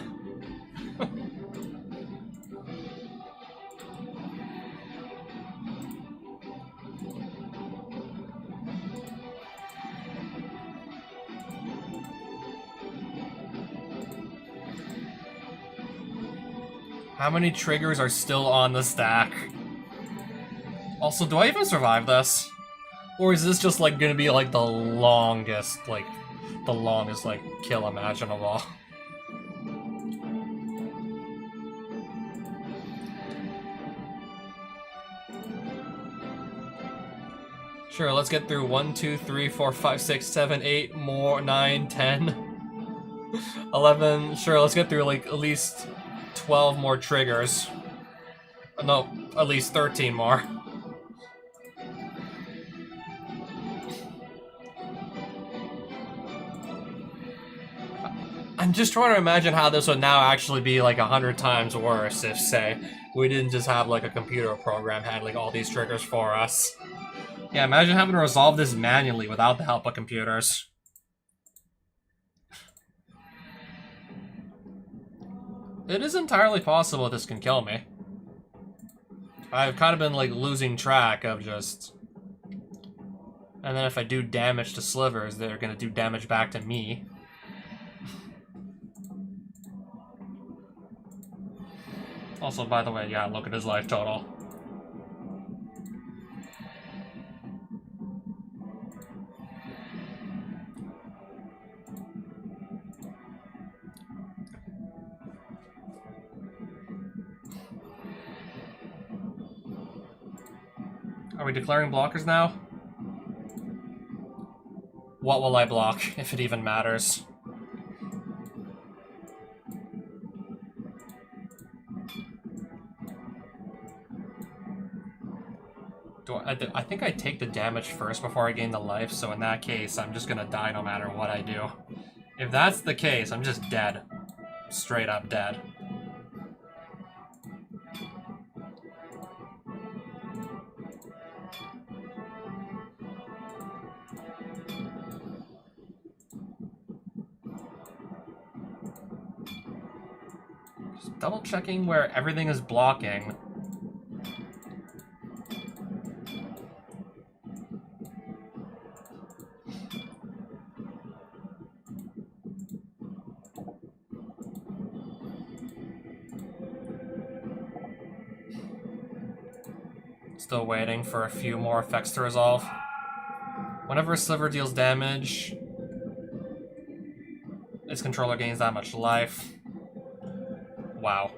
A: How many triggers are still on the stack? Also, do I even survive this? Or is this just, like, gonna be, like, the longest, like, kill imaginable? Sure, let's get through 1, 2, 3, 4, 5, 6, 7, 8, more, 9, 10, 11. Sure, let's get through, like, at least 12 more triggers. No, at least 13 more. I'm just trying to imagine how this would now actually be like 100 times worse if, say, we didn't just have like a computer program handling all these triggers for us. Yeah, imagine having to resolve this manually without the help of computers. It is entirely possible this can kill me. I've kind of been like losing track of just... And then if I do damage to slivers, they're gonna do damage back to me. Also, by the way, yeah, look at his life total. Are we declaring blockers now? What will I block, if it even matters? I think I take the damage first before I gain the life, so in that case, I'm just gonna die no matter what I do. If that's the case, I'm just dead. Straight up dead. Just double checking where everything is blocking. Still waiting for a few more effects to resolve. Whenever a sliver deals damage, its controller gains that much life. Wow.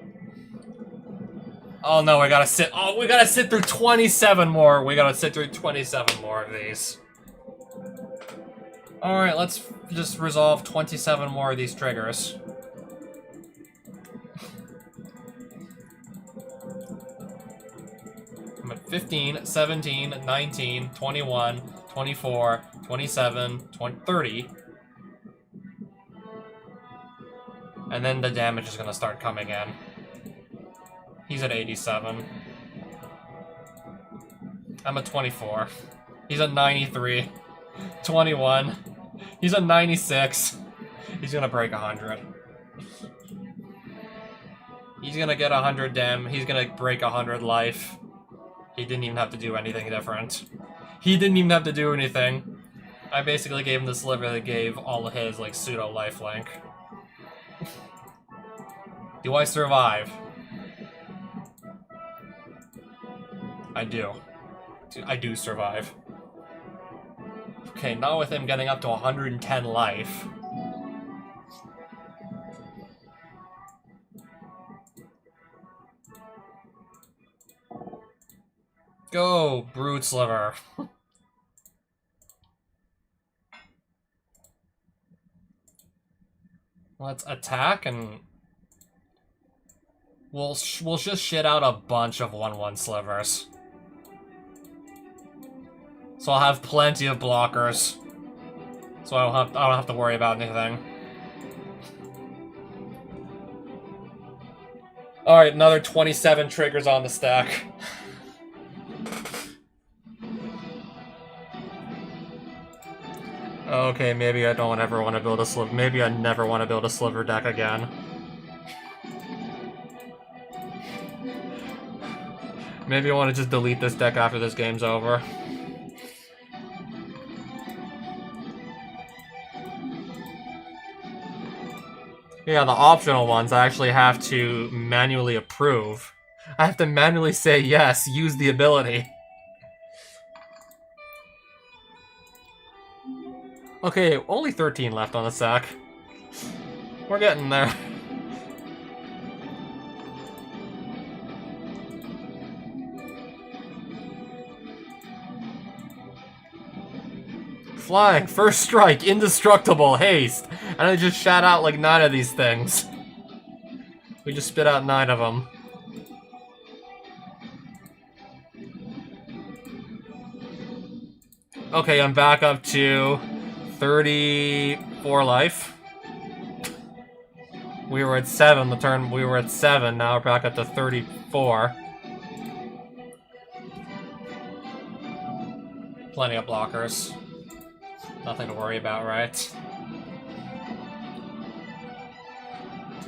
A: Oh no, we gotta sit. Oh, we gotta sit through 27 more. We gotta sit through 27 more of these. Alright, let's just resolve 27 more of these triggers. I'm at 15, 17, 19, 21, 24, 27, 30. And then the damage is gonna start coming in. He's at 87. I'm at 24. He's at 93. 21. He's at 96. He's gonna break 100. He's gonna get 100 dam. He's gonna break 100 life. He didn't even have to do anything different. He didn't even have to do anything. I basically gave him the sliver that gave all of his, like, pseudo lifelink. Do I survive? I do. I do survive. Okay, not with him getting up to 110 life. Go, Brute Sliver. Let's attack and we'll just shit out a bunch of 1/1 slivers. So I'll have plenty of blockers. So I don't have to worry about anything. Alright, another 27 triggers on the stack. Okay, maybe I don't ever want to build a sliver. Maybe I never want to build a sliver deck again. Maybe I want to just delete this deck after this game's over. Yeah, the optional ones I actually have to manually approve. I have to manually say yes, use the ability. Okay, only 13 left on the sack. We're getting there. Flying, first strike, indestructible, haste. And I just shout out like 9 of these things. We just spit out 9 of them. Okay, I'm back up to 34 life. We were at 7 the turn. We were at 7. Now we're back up to 34. Plenty of blockers. Nothing to worry about, right?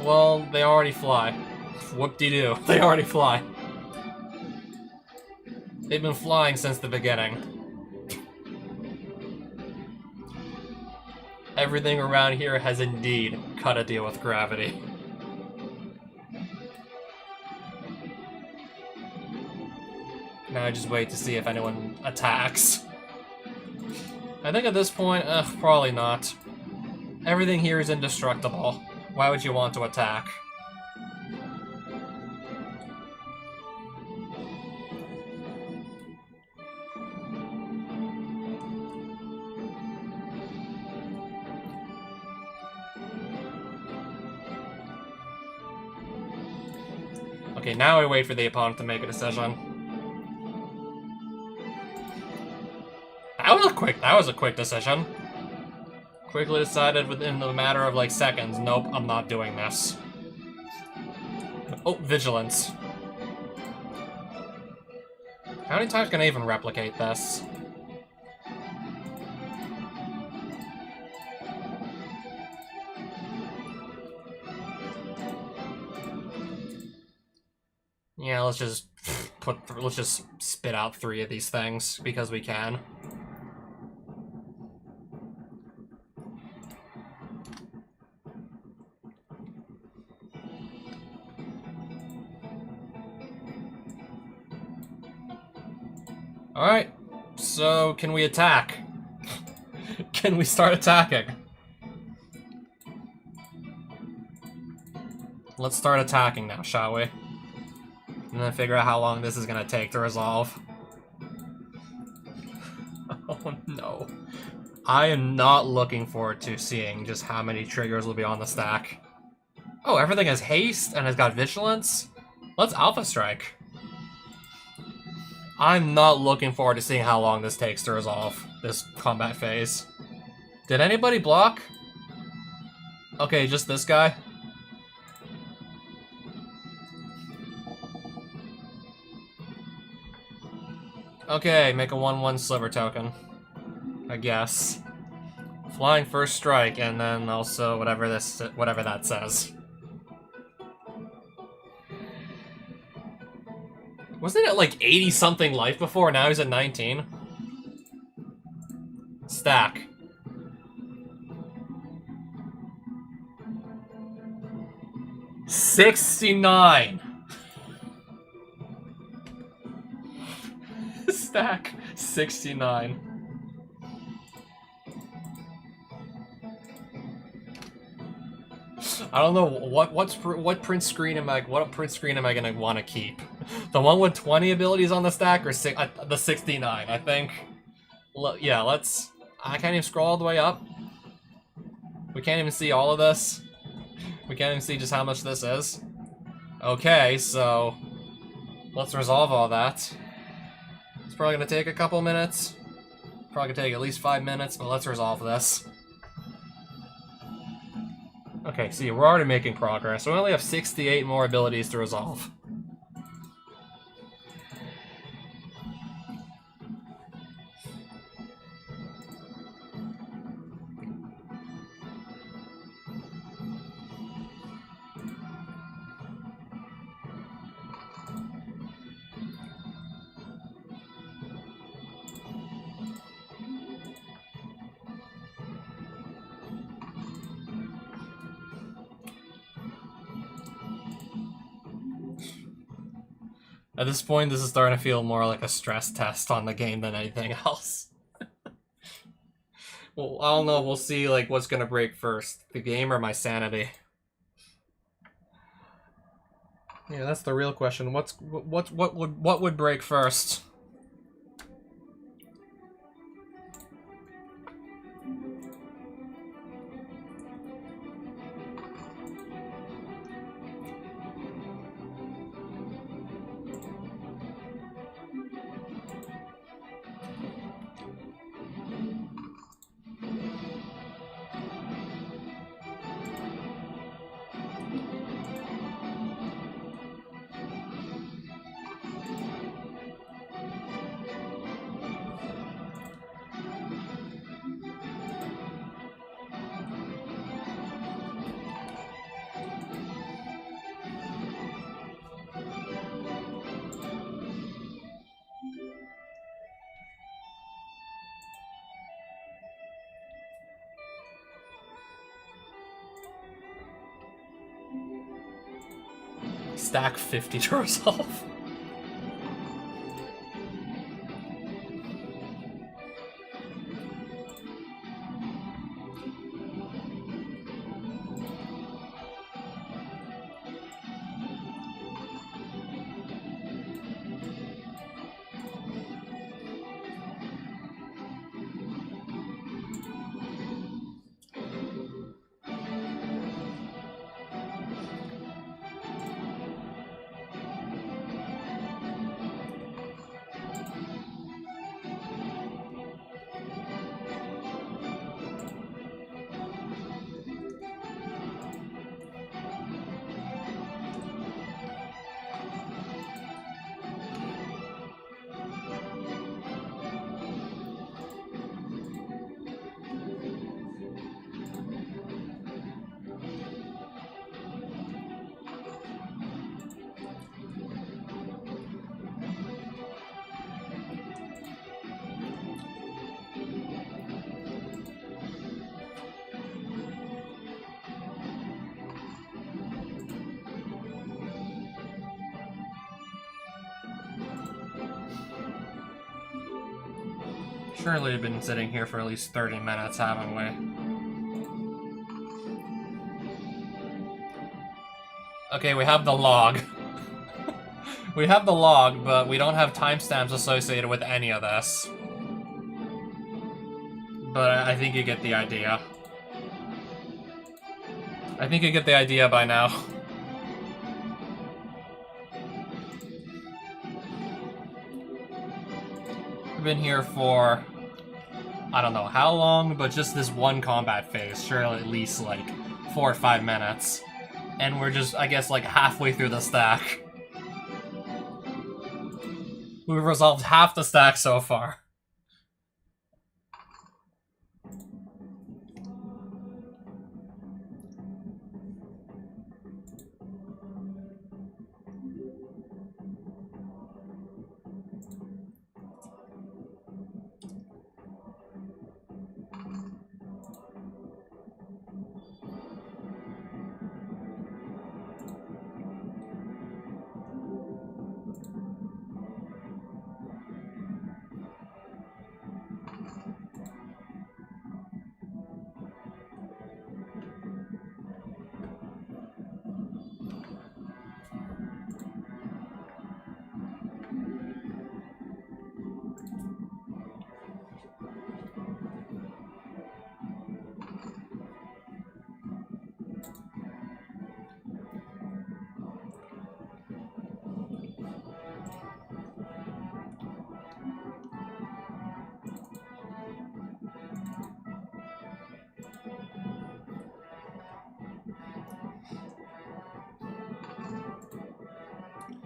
A: Well, they already fly. Whoop-de-doo. They already fly. They've been flying since the beginning. Everything around here has indeed cut a deal with gravity. Now I just wait to see if anyone attacks. I think at this point, probably not. Everything here is indestructible. Why would you want to attack? Okay, now I wait for the opponent to make a decision. That was a quick decision. Quickly decided within the matter of like seconds, nope, I'm not doing this. Oh, Vigilance. How many times can I even replicate this? Yeah, let's just spit out 3 of these things because we can. Alright, so can we attack? Can we start attacking? Let's start attacking now, shall we? And then figure out how long this is gonna take to resolve. Oh no. I am not looking forward to seeing just how many triggers will be on the stack. Oh, everything has haste and has got vigilance? Let's Alpha Strike. I'm not looking forward to seeing how long this takes to resolve this combat phase. Did anybody block? Okay, just this guy. Okay, make a 1/1 sliver token. I guess. Flying first strike, and then also whatever that says. Wasn't it like 80-something life before? Now he's at 19. Stack. $69. Stack 69. I don't know what print screen am I gonna want to keep? The one with 20 abilities on the stack or the 69? I think. Yeah, let's. I can't even scroll all the way up. We can't even see all of this. We can't even see just how much this is. Okay, so let's resolve all that. It's probably gonna take a couple minutes. Probably gonna take at least 5 minutes, but let's resolve this. Okay, see, we're already making progress. We only have 68 more abilities to resolve. At this point, this is starting to feel more like a stress test on the game than anything else. Well, I don't know. We'll see. Like, what's gonna break first, the game or my sanity? Yeah, that's the real question. What would break first? Stack 50 to resolve. Surely we've been sitting here for at least 30 minutes, haven't we? Okay, we have the log. We have the log, but we don't have timestamps associated with any of this. But I think you get the idea. I think you get the idea by now. We've been here for, I don't know how long, but just this one combat phase, surely at least like 4 or 5 minutes. And we're just, I guess, like halfway through the stack. We've resolved half the stack so far.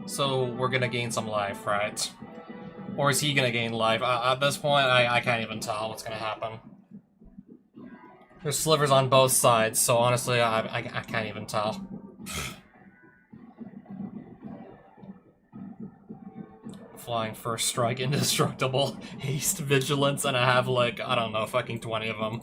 A: So we're gonna gain some life, right? Or is he gonna gain life? At this point, I can't even tell what's gonna happen. There's slivers on both sides, so honestly, I can't even tell. Flying first strike, indestructible, haste, vigilance, and I have like, I don't know, fucking 20 of them.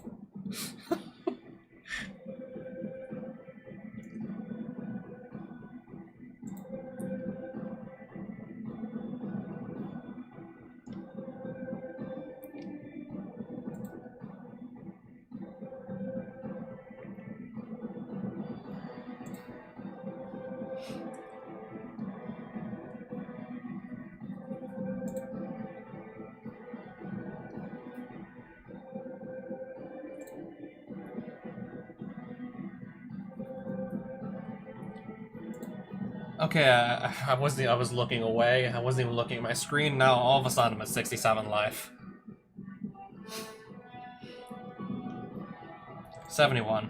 A: Okay, I was looking away. I wasn't even looking at my screen. Now all of a sudden I'm at 67 life. 71.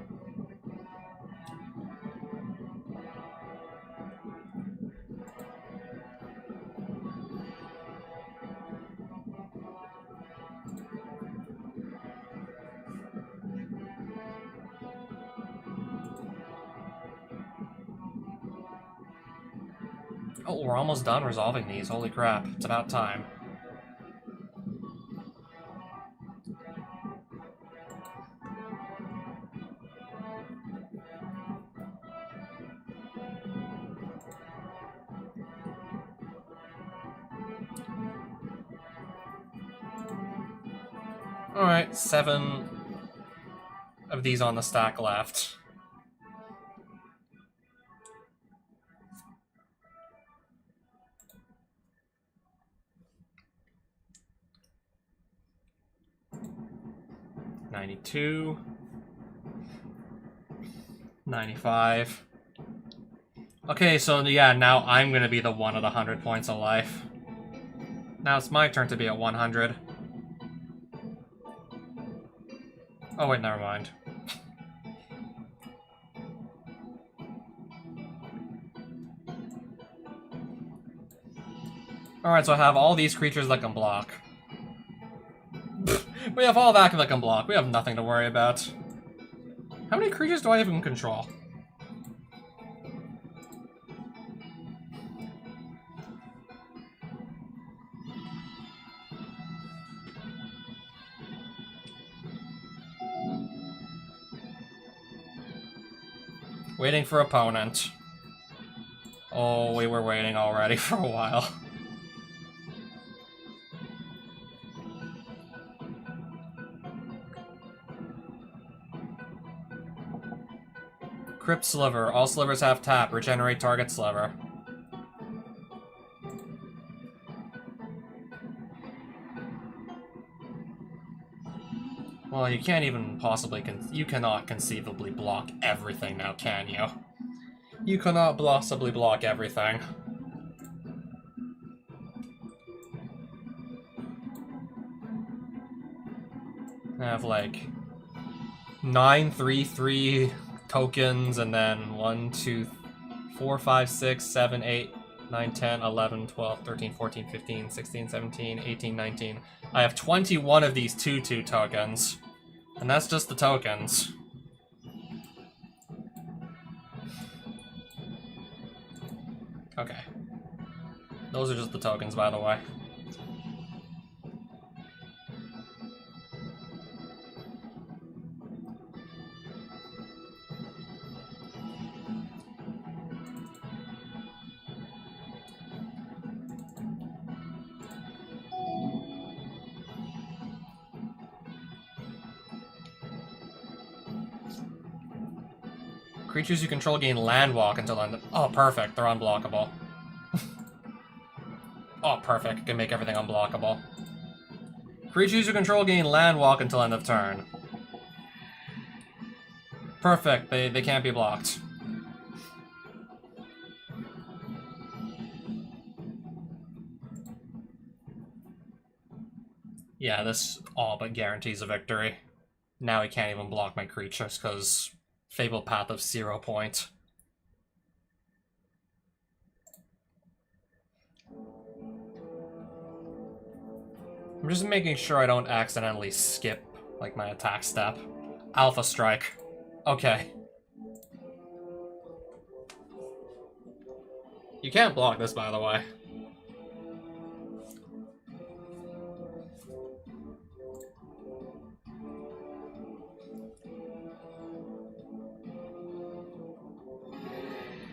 A: Oh, we're almost done resolving these. Holy crap. It's about time. Alright, 7 of these on the stack left. $92. $95. Okay, so yeah, now I'm gonna be the one at 100 points of life. Now it's my turn to be at 100. Oh wait, never mind. Alright, so I have all these creatures that can block. We have all that can block. We have nothing to worry about. How many creatures do I even control? Waiting for opponent. Oh, we were waiting already for a while. Crypt Sliver. All slivers have tap. Regenerate target sliver. Well, you can't even possibly you cannot conceivably block everything now, can you? You cannot possibly block everything. I have like 9 3/3 tokens, and then 1 2 4 5 6 7 8 9 10 11 12 13 14 15 16 17 18 19. I have 21 of these 2/2 tokens, and that's just the tokens. Okay. Those are just the tokens, by the way. Creatures you control gain land walk until end of... Oh, perfect. They're unblockable. Oh, perfect. Can make everything unblockable. Creatures you control gain land walk until end of turn. Perfect. They can't be blocked. Yeah, this all but guarantees a victory. Now he can't even block my creatures because Fable Path of 0 point. I'm just making sure I don't accidentally skip, like, my attack step. Alpha Strike. Okay. You can't block this, by the way.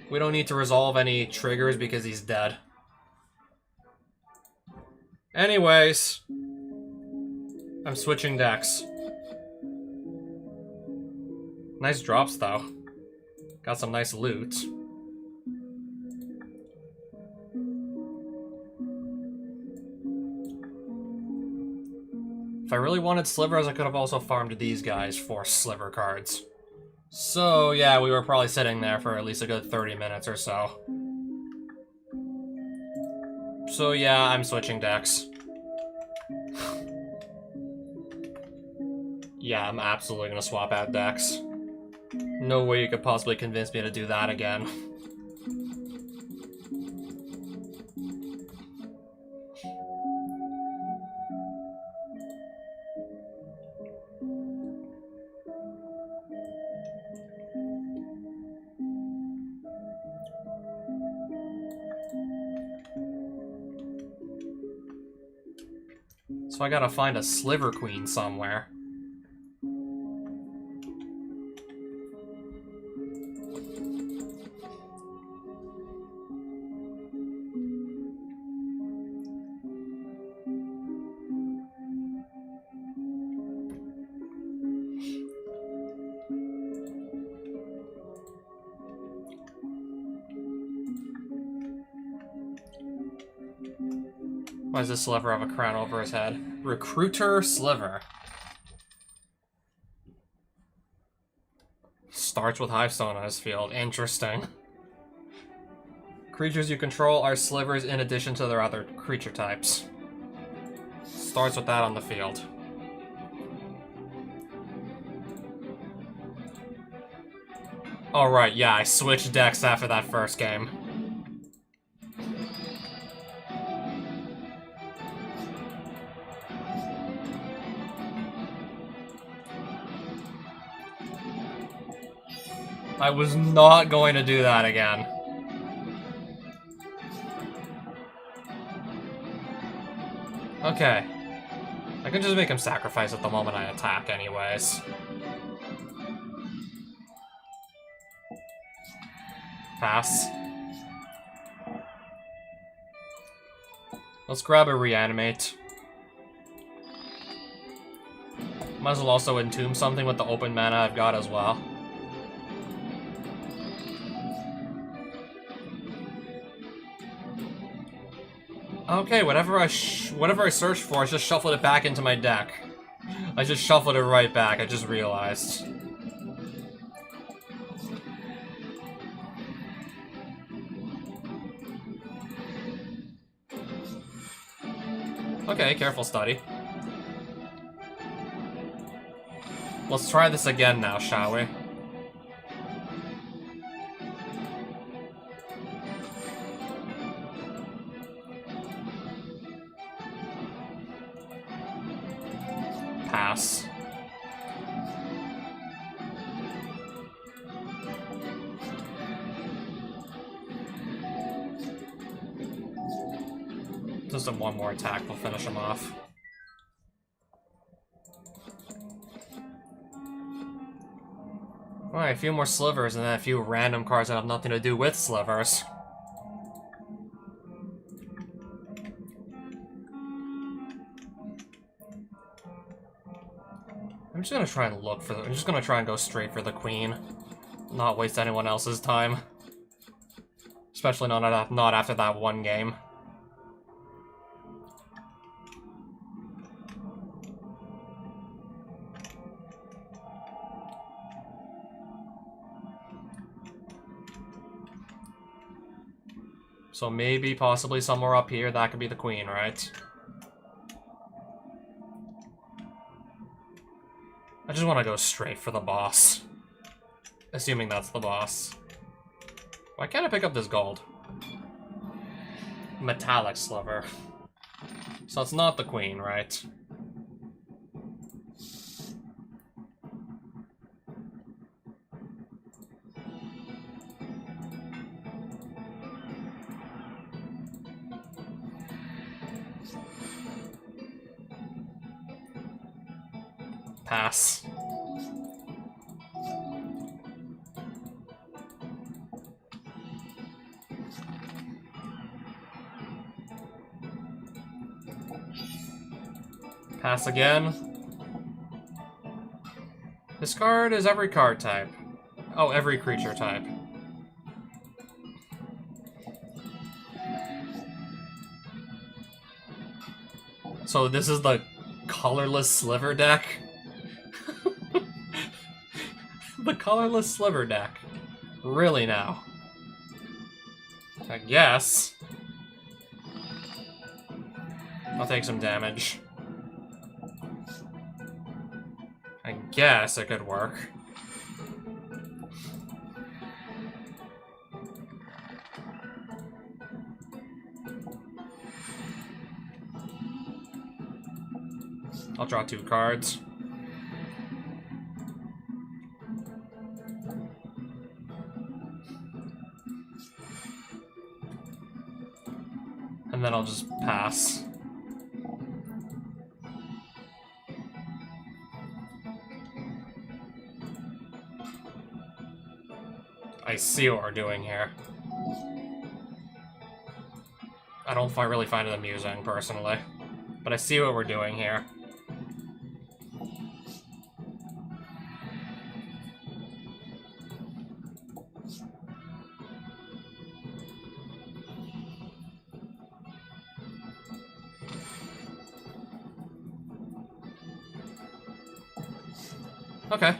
A: We don't need to resolve any triggers because he's dead. Anyways, I'm switching decks. Nice drops, though. Got some nice loot. If I really wanted slivers, I could have also farmed these guys for sliver cards. So, yeah, we were probably sitting there for at least a good 30 minutes or so. So, yeah, I'm switching decks. Yeah, I'm absolutely gonna swap out decks. No way you could possibly convince me to do that again. So I gotta find a Sliver Queen somewhere. Why does this Sliver have a crown over his head? Recruiter Sliver. Starts with Hivestone on his field. Interesting. Creatures you control are slivers in addition to their other creature types. Starts with that on the field. Alright, yeah, I switched decks after that first game. I was not going to do that again. Okay. I can just make him sacrifice at the moment I attack anyways. Pass. Let's grab a reanimate. Might as well also entomb something with the open mana I've got as well. Okay, whatever I searched for, I just shuffled it back into my deck. I just shuffled it right back, I just realized. Okay, careful study. Let's try this again now, shall we? Pass. Just one more attack, we'll finish him off. Alright, a few more slivers and then a few random cards that have nothing to do with slivers. I'm just gonna try and look for I'm just gonna try and go straight for the queen. Not waste anyone else's time. Especially not after that one game. So maybe, possibly somewhere up here, that could be the queen, right? I just want to go straight for the boss. Assuming that's the boss. Why can't I pick up this gold? Metallic sliver. So it's not the queen, right? Pass. Pass again. This card is every card type. Oh, every creature type. So this is the colorless sliver deck? The colorless sliver deck. Really now? I guess. I'll take some damage. I guess it could work. I'll draw 2 cards. And then I'll just pass. I see what we're doing here. I don't really find it amusing, personally. But I see what we're doing here. Okay.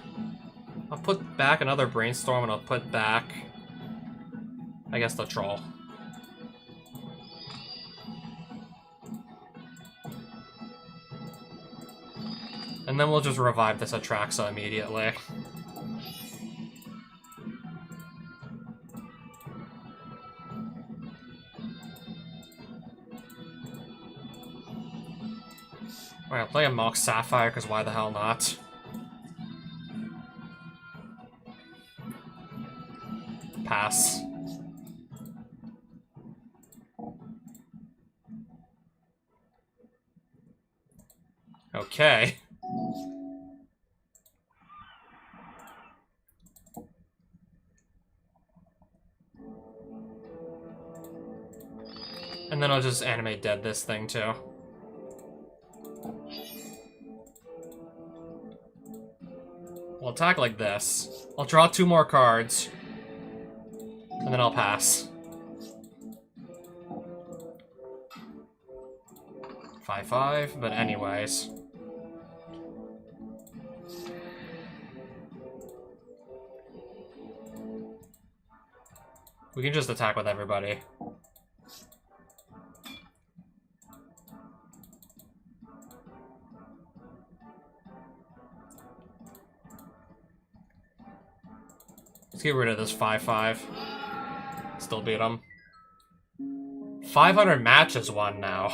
A: I'll put back another brainstorm and I'll put back, I guess, the troll. And then we'll just revive this Atraxa immediately. Alright, I'll play a Mox Sapphire, because why the hell not? Pass. Okay. And then I'll just animate dead this thing too. We'll attack like this. I'll draw 2 more cards. And then I'll pass. 5/5, but anyways. We can just attack with everybody. Let's get rid of this 5/5. Still beat him. 500 matches won now.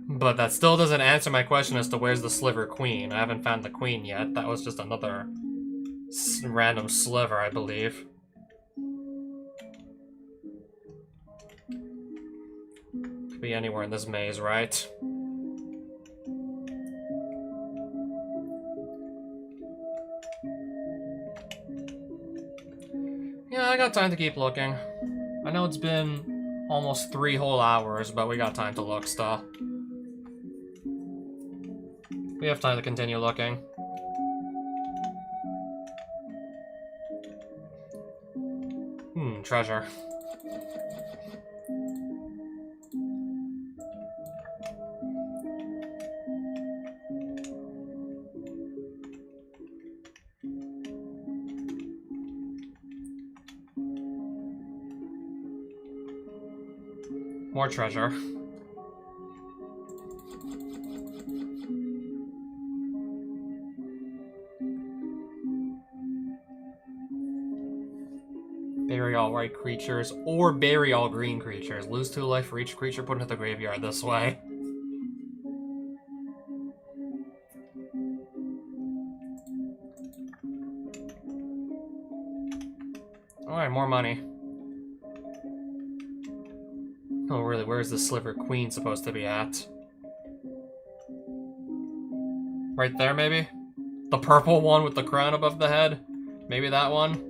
A: But that still doesn't answer my question as to where's the Sliver Queen. I haven't found the Queen yet. That was just another random sliver, I believe. Could be anywhere in this maze, right? Yeah, I got time to keep looking. I know it's been almost 3 whole hours, but we got time to look still. We have time to continue looking. Treasure. More treasure. Bury all white creatures, or bury all green creatures. Lose 2 life for each creature put into the graveyard this way. Alright, more money. Oh, really, where's the Sliver Queen supposed to be at? Right there, maybe? The purple one with the crown above the head? Maybe that one?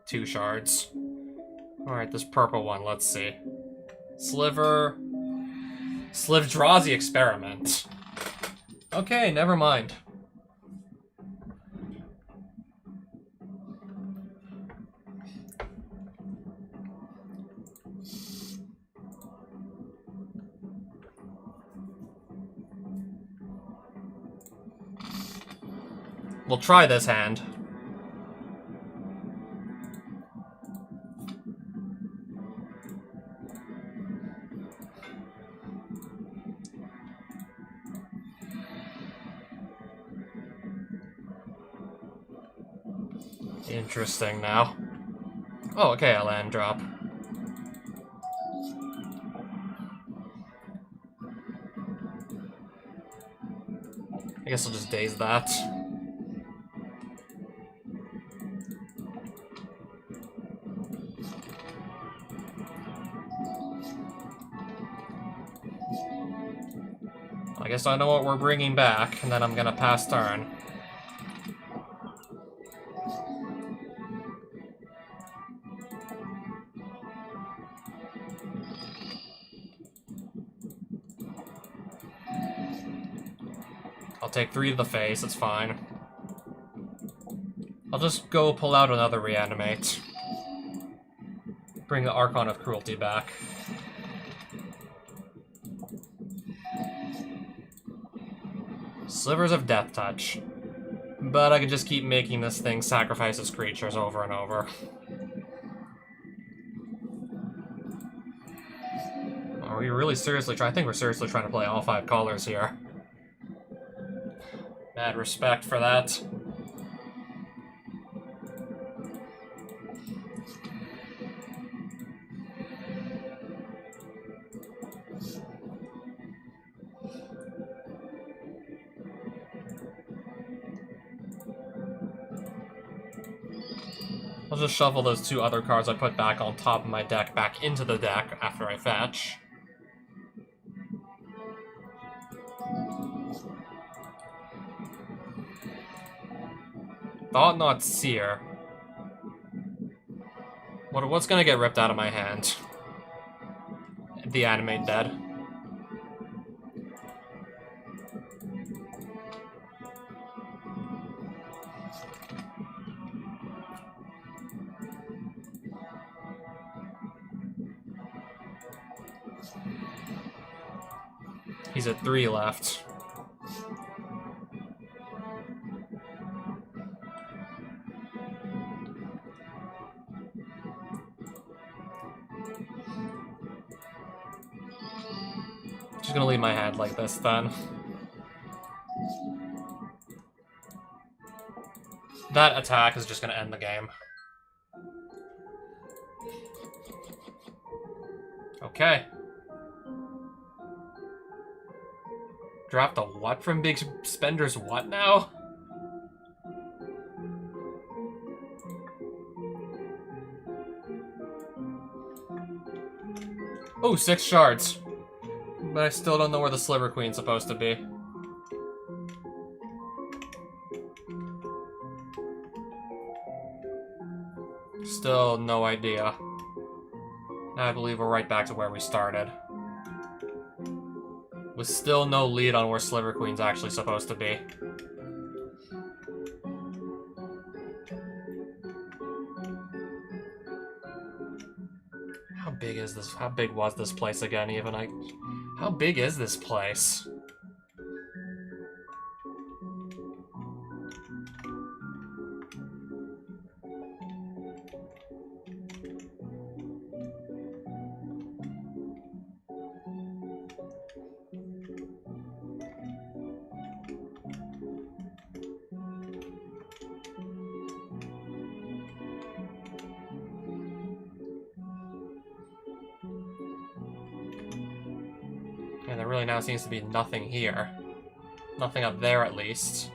A: 2 shards. Alright, this purple one, let's see. Slivdrazi Experiment. Okay, never mind. We'll try this hand. Interesting now. Oh, okay, a land drop. I guess I'll just daze that. I guess I know what we're bringing back, and then I'm gonna pass turn. I'll take 3 to the face, it's fine. I'll just go pull out another reanimate. Bring the Archon of Cruelty back. Slivers of Death Touch. But I could just keep making this thing sacrifice its creatures over and over. Are we really seriously trying? I think we're seriously trying to play all 5 colors here. Mad respect for that. I'll just shuffle those 2 other cards I put back on top of my deck back into the deck after I fetch. Thought-Knot Seer. What's gonna get ripped out of my hand? The Animate Dead. He's at 3 left. Just gonna leave my hand like this then. That attack is just gonna end the game. Okay. Dropped a what from Big Spender's what now? Oh, 6 shards. But I still don't know where the Sliver Queen's supposed to be. Still no idea. Now I believe we're right back to where we started. With still no lead on where Sliver Queen's actually supposed to be. How big is this? How big was this place again, even? How big is this place? And there really now seems to be nothing here. Nothing up there, at least.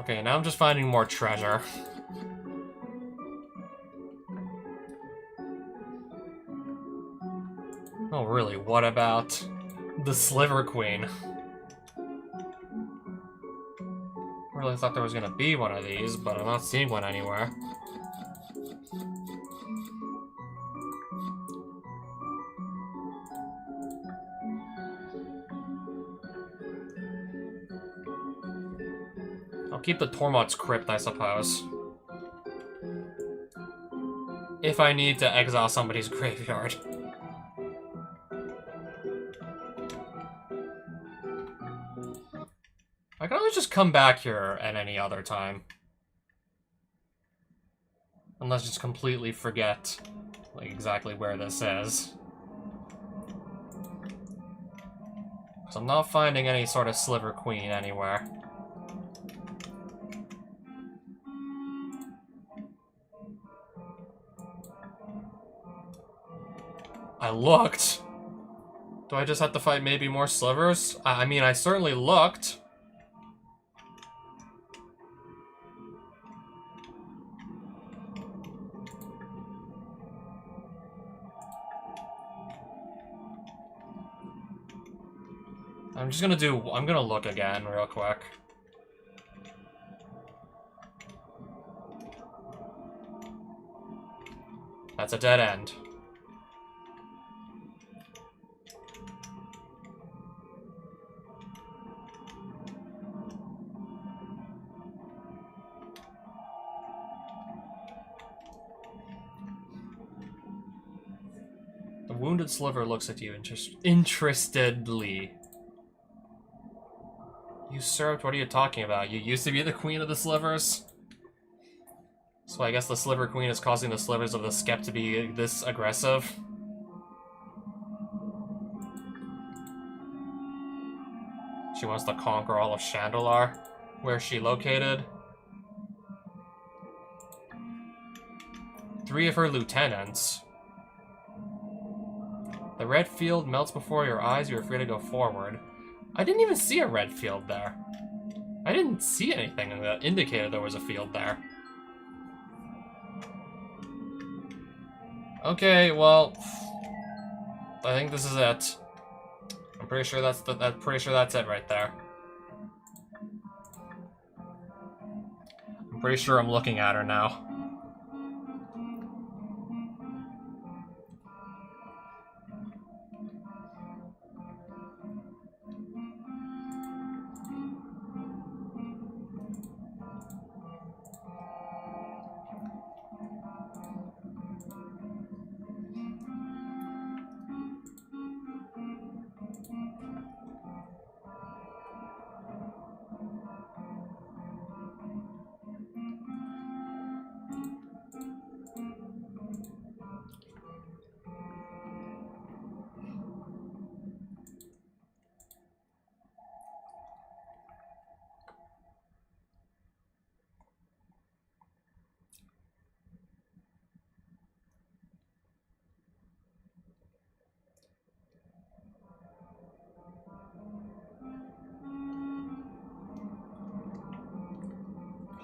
A: Okay, now I'm just finding more treasure. Oh, really? What about the Sliver Queen? I really thought there was gonna be one of these, but I'm not seeing one anywhere. I'll keep the Tormod's Crypt, I suppose. If I need to exile somebody's graveyard. I can always just come back here at any other time. Unless just completely forget, like, exactly where this is. Because I'm not finding any sort of Sliver Queen anywhere. I looked! Do I just have to fight maybe more slivers? I mean, I certainly looked. I'm gonna look again real quick. That's a dead end. The wounded sliver looks at you interestedly. Usurped? What are you talking about? You used to be the queen of the slivers? So I guess the Sliver Queen is causing the slivers of the Skept to be this aggressive? She wants to conquer all of Chandelar. Where is she located? 3 of her lieutenants. The red field melts before your eyes. You are free to go forward. I didn't even see a red field there. I didn't see anything that indicated there was a field there. Okay, well, I think this is it. I'm pretty sure that's it right there. I'm pretty sure I'm looking at her now.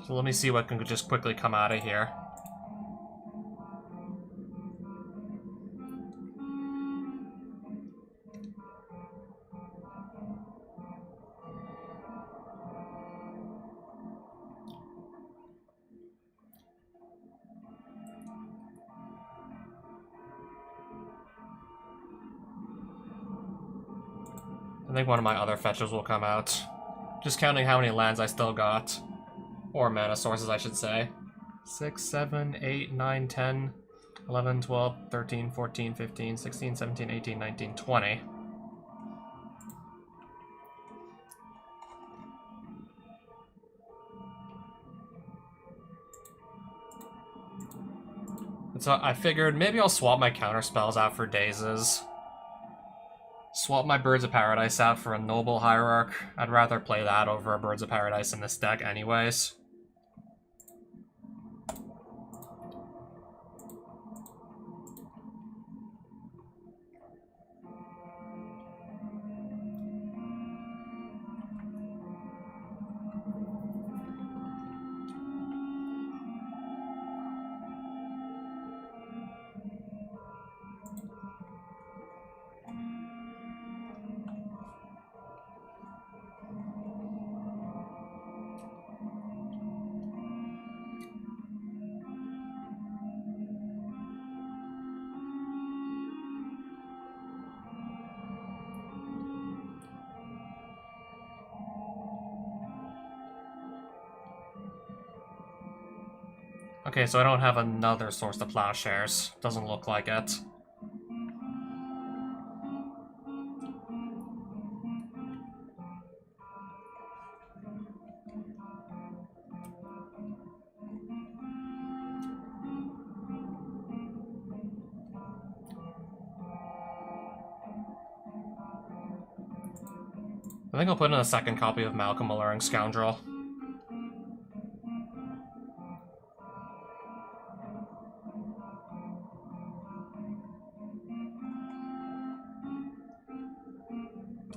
A: So let me see what can just quickly come out of here. I think one of my other fetches will come out. Just counting how many lands I still got. Or mana sources, I should say. 6, 7, 8, 9, 10, 11, 12, 13, 14, 15, 16, 17, 18, 19, 20. And so I figured maybe I'll swap my counter spells out for Dazes. Swap my Birds of Paradise out for a Noble Hierarch. I'd rather play that over a Birds of Paradise in this deck anyways. Okay, so I don't have another source to Plowshares. Doesn't look like it. I think I'll put in a second copy of Malcolm Alluring Scoundrel.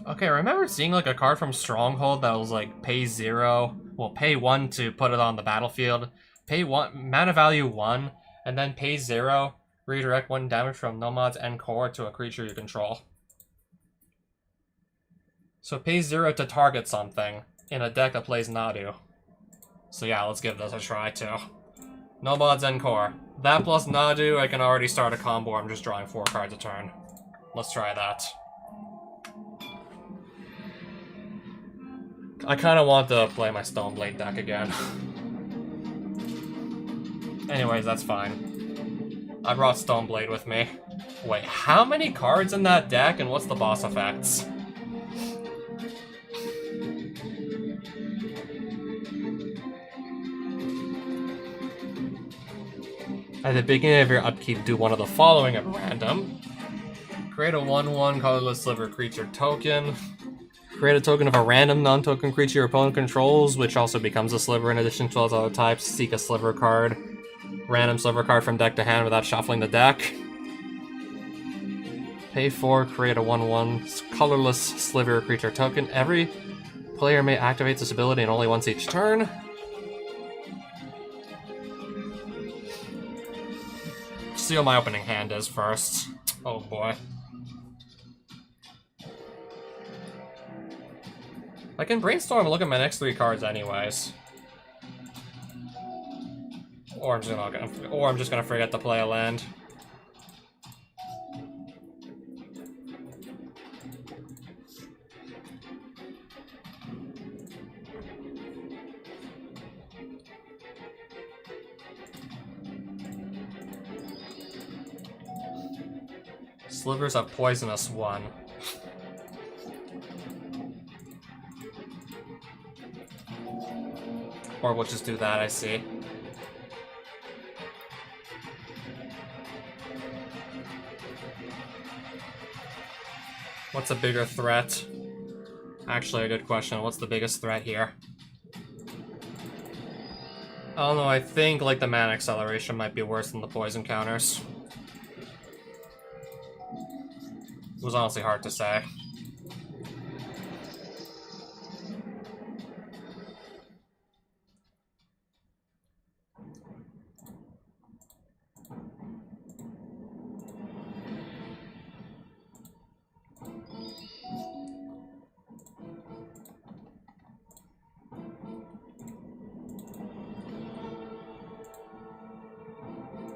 A: Okay, I remember seeing like a card from Stronghold that was like pay 0, well pay 1 to put it on the battlefield, pay 1, mana value 1, and then pay 0, redirect 1 damage from Nomad's End Core to a creature you control. So pay 0 to target something in a deck that plays Nadu. So yeah, let's give this a try too. Nomad's End Core. That plus Nadu, I can already start a combo. I'm just drawing 4 cards a turn. Let's try that. I kind of want to play my Stoneblade deck again. Anyways, that's fine. I brought Stoneblade with me. Wait, how many cards in that deck and what's the boss effects? At the beginning of your upkeep, do one of the following at random. Create a 1/1 colorless sliver creature token. Create a token of a random non-token creature your opponent controls, which also becomes a sliver in addition to all other types. Seek a sliver card. Random sliver card from deck to hand without shuffling the deck. Pay 4, create a 1/1 colorless sliver creature token. Every player may activate this ability and only once each turn. See what my opening hand is first. Oh boy. I can brainstorm and look at my next 3 cards anyways. Or I'm just gonna forget to play a land. Slivers of Poisonous 1. Or we'll just do that, I see. What's a bigger threat? Actually, a good question. What's the biggest threat here? I don't know, I think like the mana acceleration might be worse than the poison counters. It was honestly hard to say.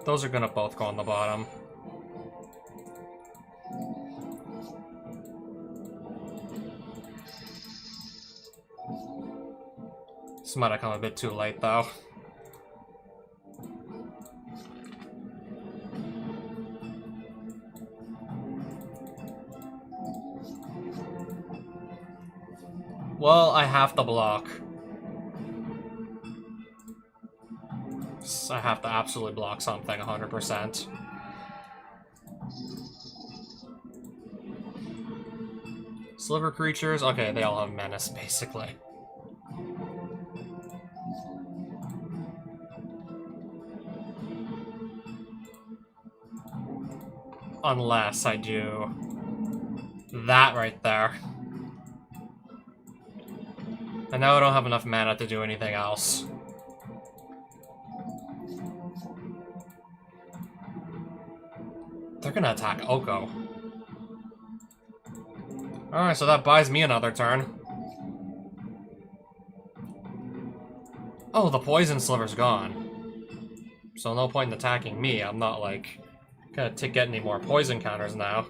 A: Those are gonna both go on the bottom. This might have come a bit too late, though. Well, I have to block. I have to absolutely block something, 100%. Sliver creatures? Okay, they all have menace, basically. Unless I do that right there. And now I don't have enough mana to do anything else. They're gonna attack Oko. Alright, so that buys me another turn. Oh, the poison sliver's gone. So no point in attacking me. I'm not, like, gonna get any more poison counters now.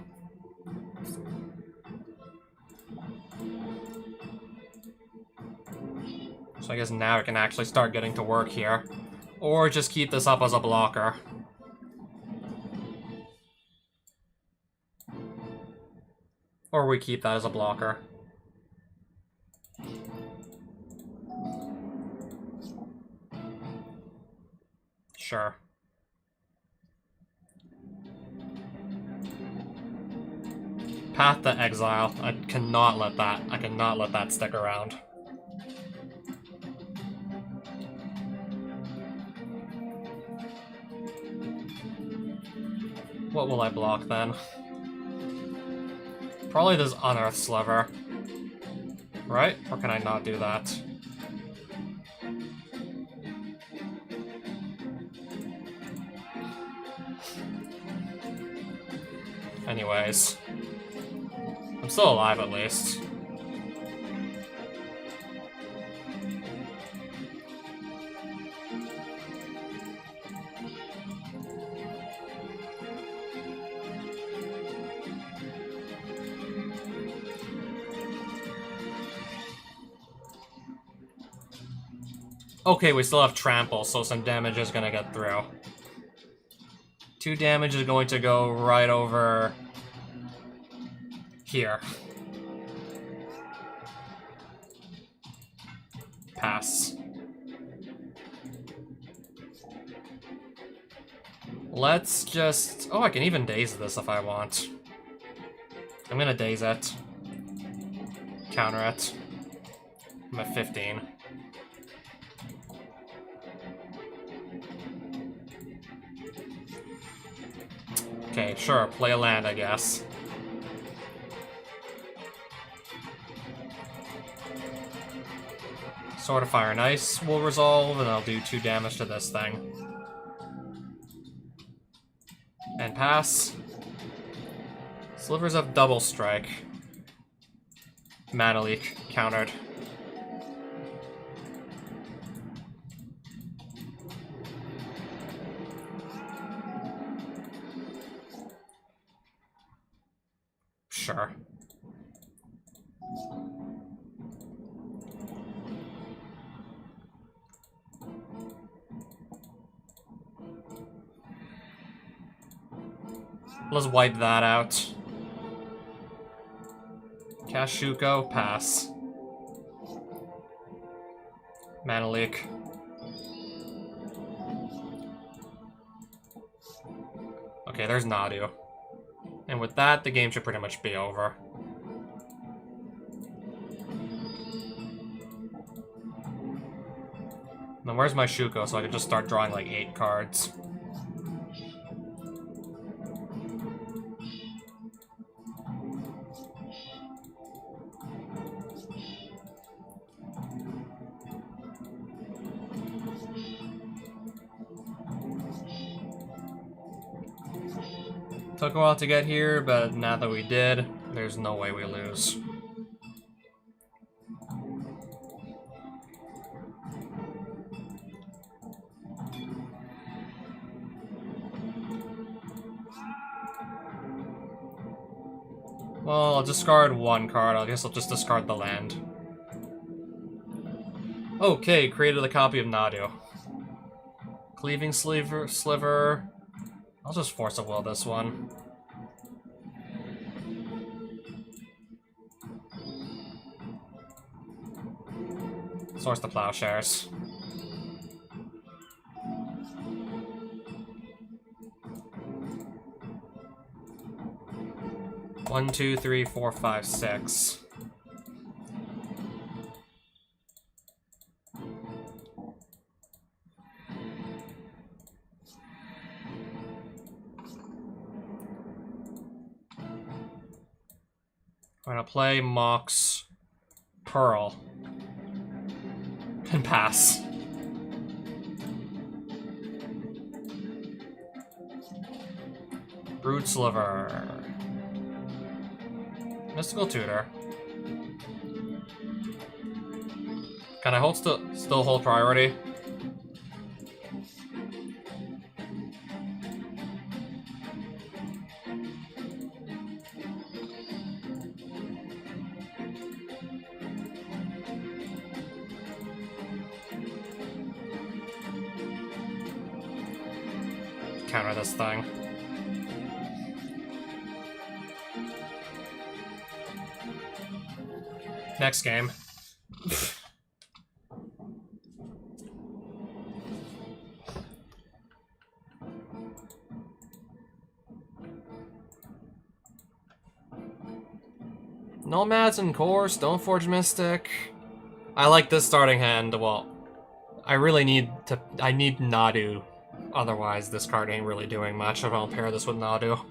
A: So I guess now I can actually start getting to work here. Or just keep this up as a blocker. Or we keep that as a blocker. Sure. Path to Exile. I cannot let that stick around. What will I block then? Probably this Unearth Sliver. Right? Or can I not do that? Anyways. I'm still alive at least. Okay, we still have Trample, so some damage is gonna get through. 2 damage is going to go right over here. Pass. Let's just... Oh, I can even daze this if I want. I'm gonna daze it. Counter it. I'm at 15. Okay, sure, play a land, I guess. Sword of Fire and Ice will resolve, and I'll do 2 damage to this thing. And pass. Slivers of Double Strike. Mana Leak, countered. Sure. Let's wipe that out. Cast Shuko, pass. Mana Leak. Okay, there's Nadu. And with that, the game should pretty much be over. Then where's my Shuko so I can just start drawing like 8 cards? Took a while to get here, but now that we did, there's no way we lose. Well, I'll discard one card. I guess I'll just discard the land. Okay, created a copy of Nadu. Cleaving Sliver. I'll just Force of Will this one. Source the Plowshares. One, two, three, four, five, six. I'm gonna play Mox Pearl. And pass. Root Sliver. Mystical Tutor. Can I still hold priority? Counter this thing. Next game. Nomads and Core, Stoneforge Mystic. I like this starting hand. Well, I need Nadu. Otherwise, this card ain't really doing much if I don't pair this with Nadu.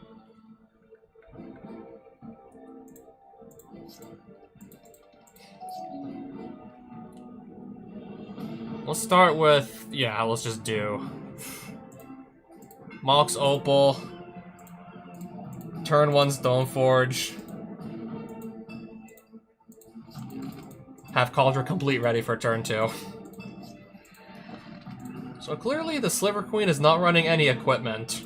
A: Let's start with, yeah, let's just do Mox Opal, turn 1 Stoneforge, have Cauldron Complete ready for turn 2. So clearly the Sliver Queen is not running any equipment.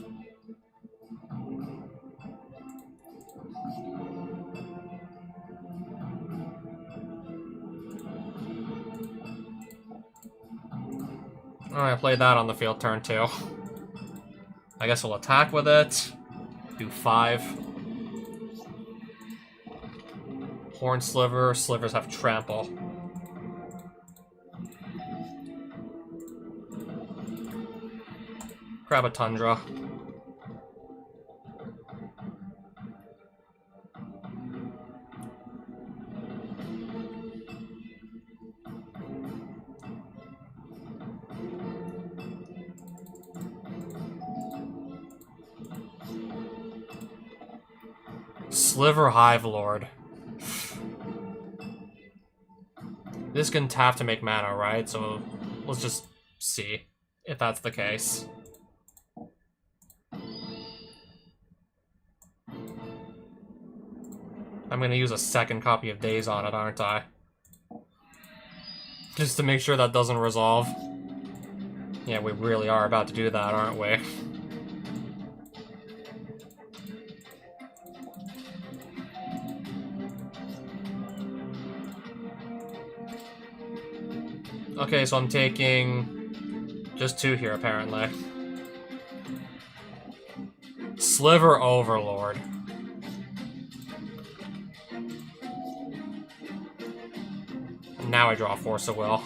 A: Alright, play that on the field turn 2. I guess we'll attack with it. Do 5. Horn Sliver. Slivers have Trample. Grab a Tundra. Sliver Hive Lord. This can tap to make mana, right? So let's just see if that's the case. I'm gonna use a second copy of Daze on it, aren't I? Just to make sure that doesn't resolve. Yeah, we really are about to do that, aren't we? Okay, so I'm taking just 2 here, apparently. Sliver Overlord. Now I draw Force of Will.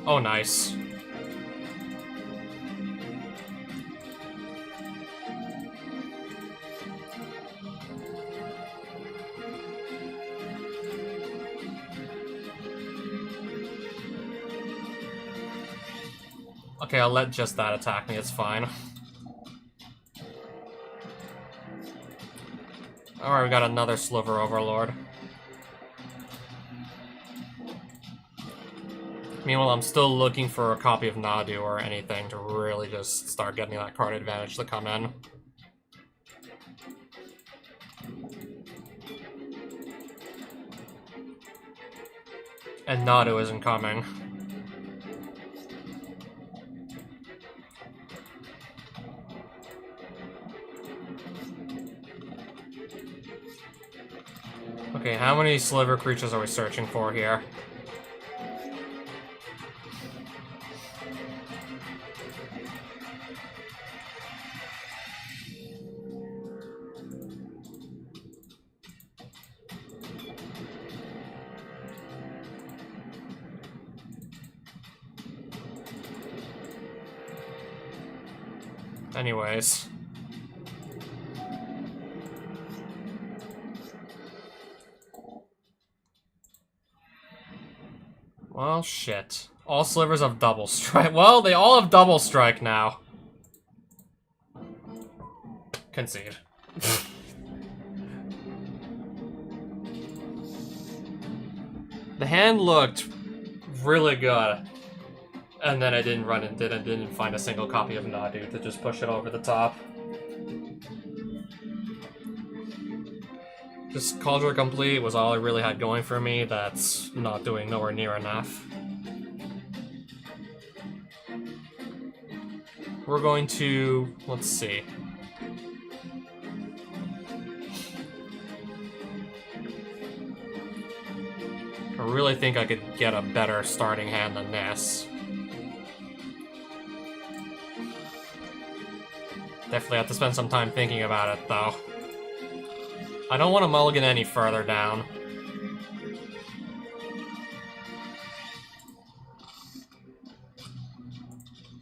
A: Oh, nice. Okay, I'll let just that attack me, it's fine. Alright, we got another Sliver Overlord. Meanwhile, I'm still looking for a copy of Nadu or anything to really just start getting that card advantage to come in. And Nadu isn't coming. Okay, how many sliver creatures are we searching for here? Anyways. Well, shit. All slivers have double strike. Well, they all have double strike now. Concede. The hand looked really good. And then I didn't run and didn't find a single copy of Nadu to just push it over the top. Just Cauldron Complete was all I really had going for me. That's not doing nowhere near enough. We're going to... let's see. I really think I could get a better starting hand than this. Definitely have to spend some time thinking about it, though. I don't want to mulligan any further down.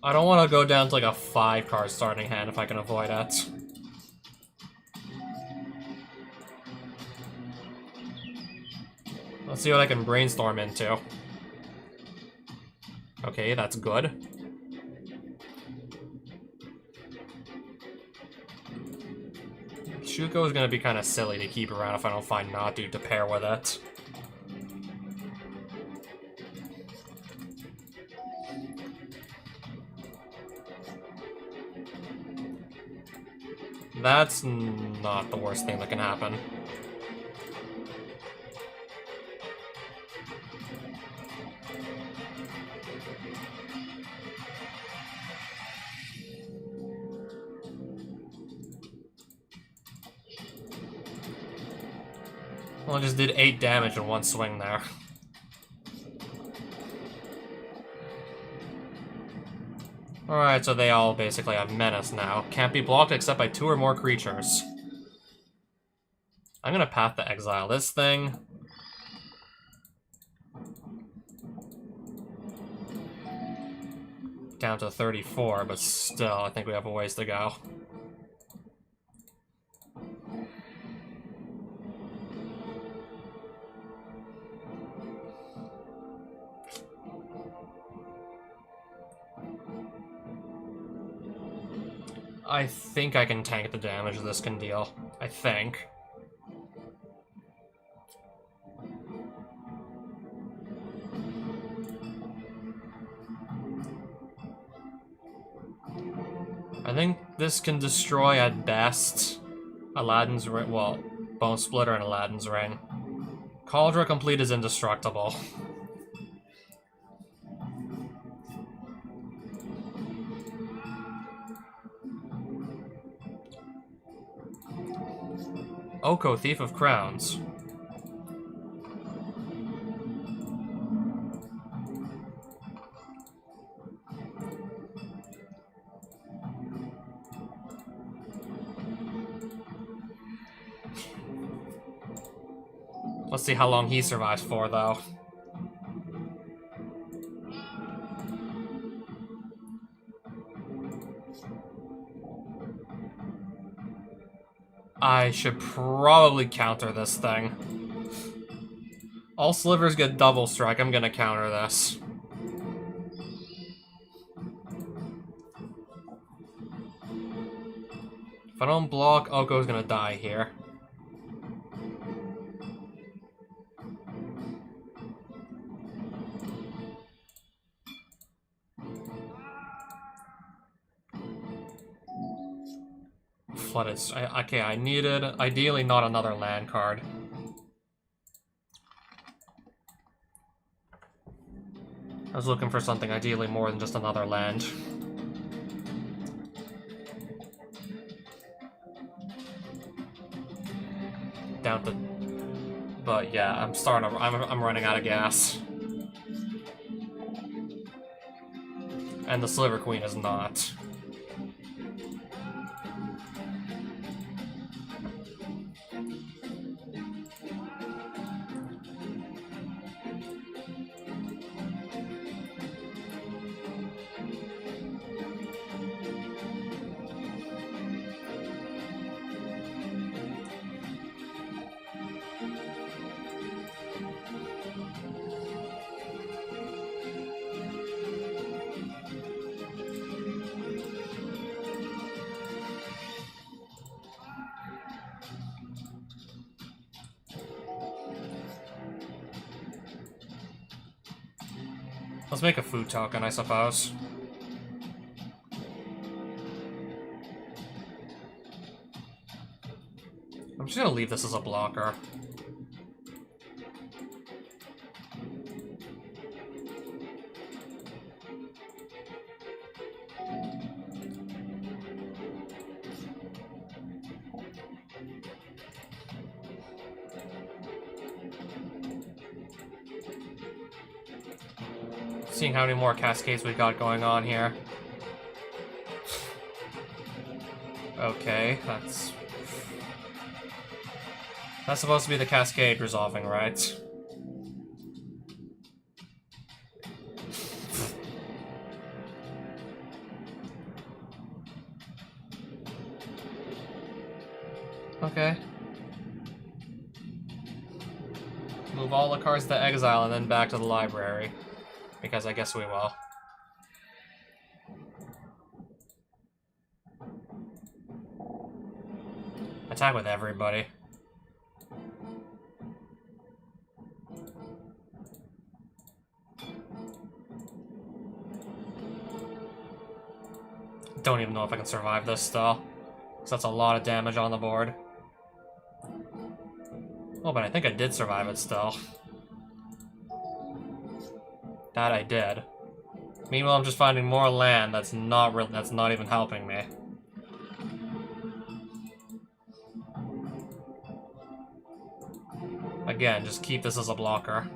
A: I don't want to go down to like a 5-card starting hand if I can avoid it. Let's see what I can brainstorm into. Okay, that's good. Shuko is going to be kind of silly to keep around if I don't find Nadu to pair with it. That's not the worst thing that can happen. Well, I just did 8 damage in one swing there. Alright, so they all basically have Menace now. Can't be blocked except by 2 or more creatures. I'm gonna Path to Exile this thing. Down to 34, but still, I think we have a ways to go. I think I can tank the damage this can deal. I think. I think this can destroy at best Aladdin's Ring, well, Bone Splitter and Aladdin's Ring. Cauldron Complete is indestructible. Oko, Thief of Crowns. Let's see how long he survives for, though. I should probably counter this thing. All slivers get double strike. I'm gonna counter this. If I don't block, Oko's gonna die here. Flooded. Okay, I needed, ideally, not another land card. I was looking for something ideally more than just another land. Down to But yeah, I'm running out of gas. And the Sliver Queen is not. Let's make a food token, I suppose. I'm just gonna leave this as a blocker. Seeing how many more cascades we got going on here. Okay, that's supposed to be the cascade resolving, right? Okay. Move all the cards to exile and then back to the library. Because I guess we will. Attack with everybody. Don't even know if I can survive this still. Because that's a lot of damage on the board. Oh, but I think I did survive it still. That I did. Meanwhile, I'm just finding more land that's not even helping me. Again, just keep this as a blocker.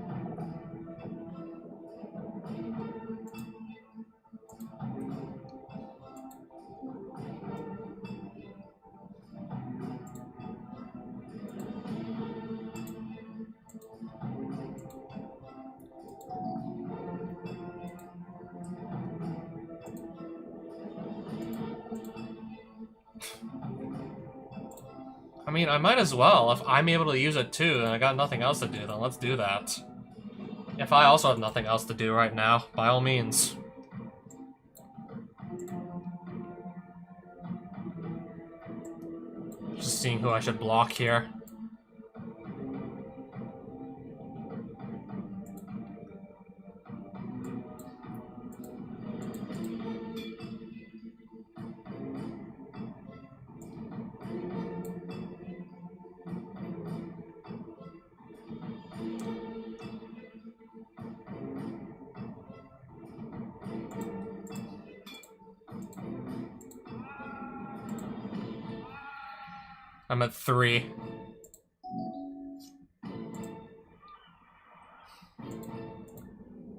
A: I mean, I might as well. If I'm able to use it too, and I got nothing else to do, then let's do that. If I also have nothing else to do right now, by all means. Just seeing who I should block here. I'm at 3.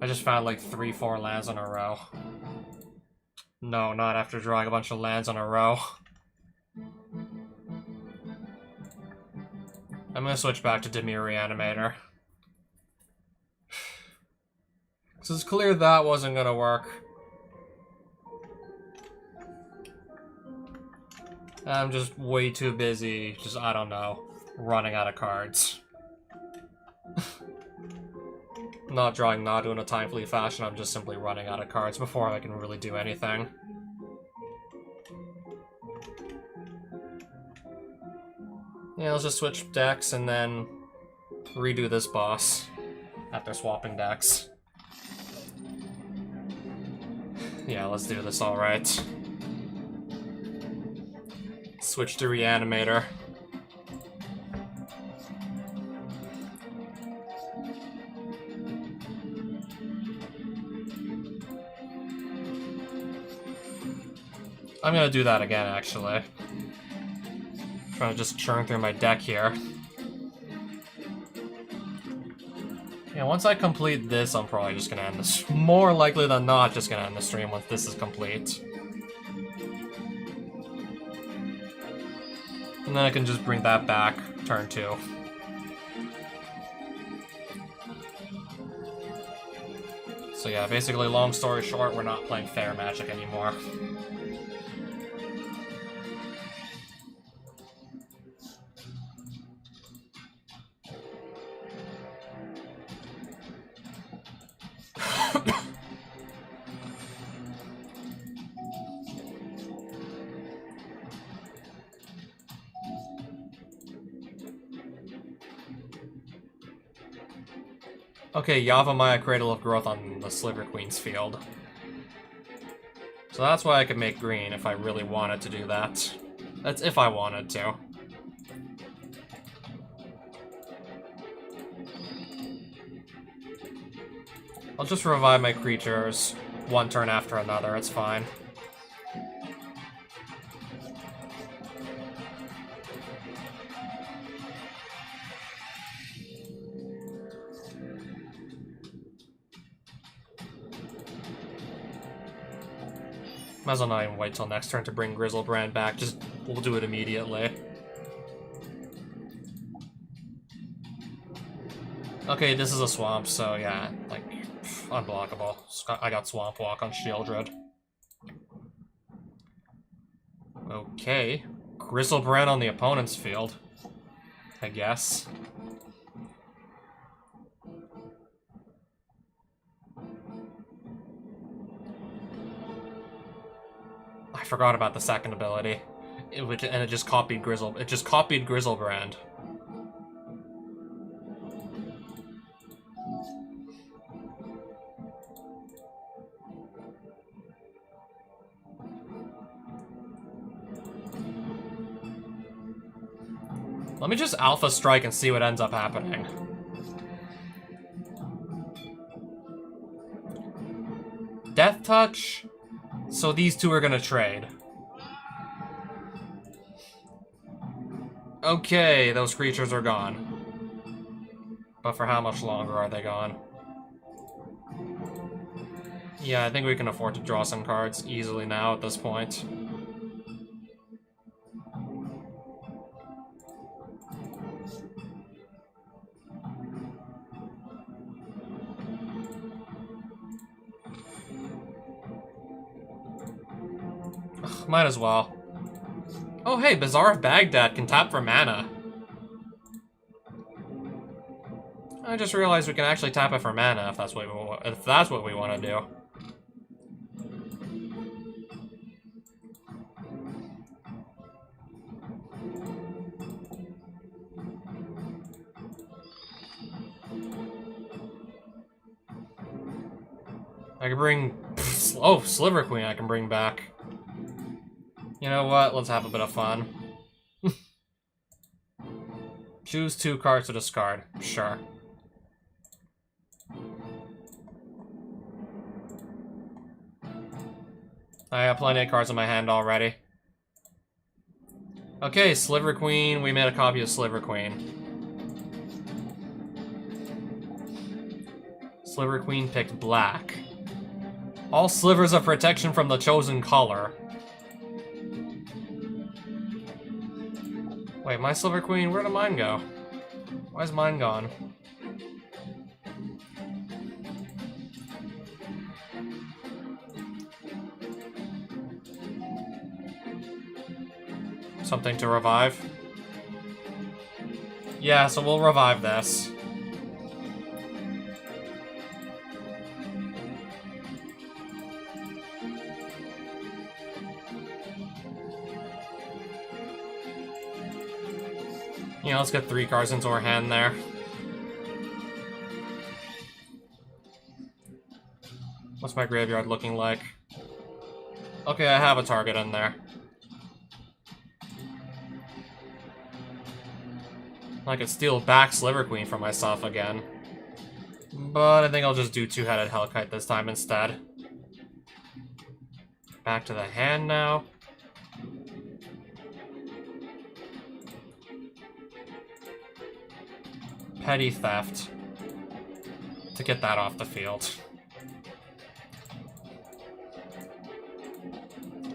A: I just found like 3-4 lands in a row. No, not after drawing a bunch of lands in a row. I'm gonna switch back to Dimir Reanimator. So it's clear that wasn't gonna work. I'm just way too busy, just, I don't know, running out of cards. Not drawing Nadu in a timely fashion, I'm just simply running out of cards before I can really do anything. Yeah, let's just switch decks and then redo this boss after swapping decks. Yeah, let's do this alright. Switch to Reanimator. I'm gonna do that again, actually. Trying to just churn through my deck here. Yeah, once I complete this, I'm probably just gonna end this. More likely than not, just gonna end the stream once this is complete. And then I can just bring that back, turn 2. So yeah, basically, long story short, we're not playing Fair Magic anymore. Okay, Yavimaya Cradle of Growth on the Sliver Queen's field. So that's why I could make green if I really wanted to do that. That's if I wanted to. I'll just revive my creatures one turn after another, it's fine. Might as well not even wait till next turn to bring Grizzlebrand back, just we'll do it immediately. Okay, this is a swamp, so yeah, like, unblockable. I got Swamp Walk on Shieldred. Okay. Grizzlebrand on the opponent's field, I guess. I forgot about the second ability. It just copied Grizzlebrand. Let me just Alpha Strike and see what ends up happening. Death Touch? So these two are gonna trade. Okay, those creatures are gone. But for how much longer are they gone? Yeah, I think we can afford to draw some cards easily now at this point. Ugh, might as well. Oh hey, Bazaar of Baghdad can tap for mana. I just realized we can actually tap it for mana if that's what we want to do. I can bring... Oh, Sliver Queen I can bring back. You know what? Let's have a bit of fun. Choose 2 cards to discard. Sure. I have plenty of cards in my hand already. Okay, Sliver Queen. We made a copy of Sliver Queen. Sliver Queen picked black. All slivers of protection from the chosen color. Wait, my Sliver Queen, where did mine go? Why's mine gone? Something to revive? Yeah, so we'll revive this. Yeah, let's get 3 cards into our hand there. What's my graveyard looking like? Okay, I have a target in there. I could steal back Sliver Queen for myself again. But I think I'll just do 2-headed Hellkite this time instead. Back to the hand now. Petty Theft. to get that off the field.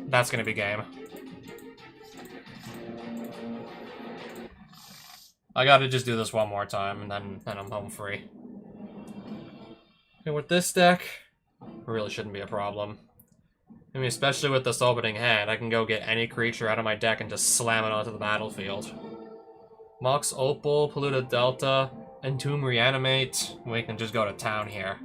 A: That's gonna be game. I gotta just do this one more time, and then I'm home free. And with this deck, it really shouldn't be a problem. I mean, especially with this opening hand, I can go get any creature out of my deck and just slam it onto the battlefield. Mox Opal, Polluted Delta, Entomb Reanimate. We can just go to town here.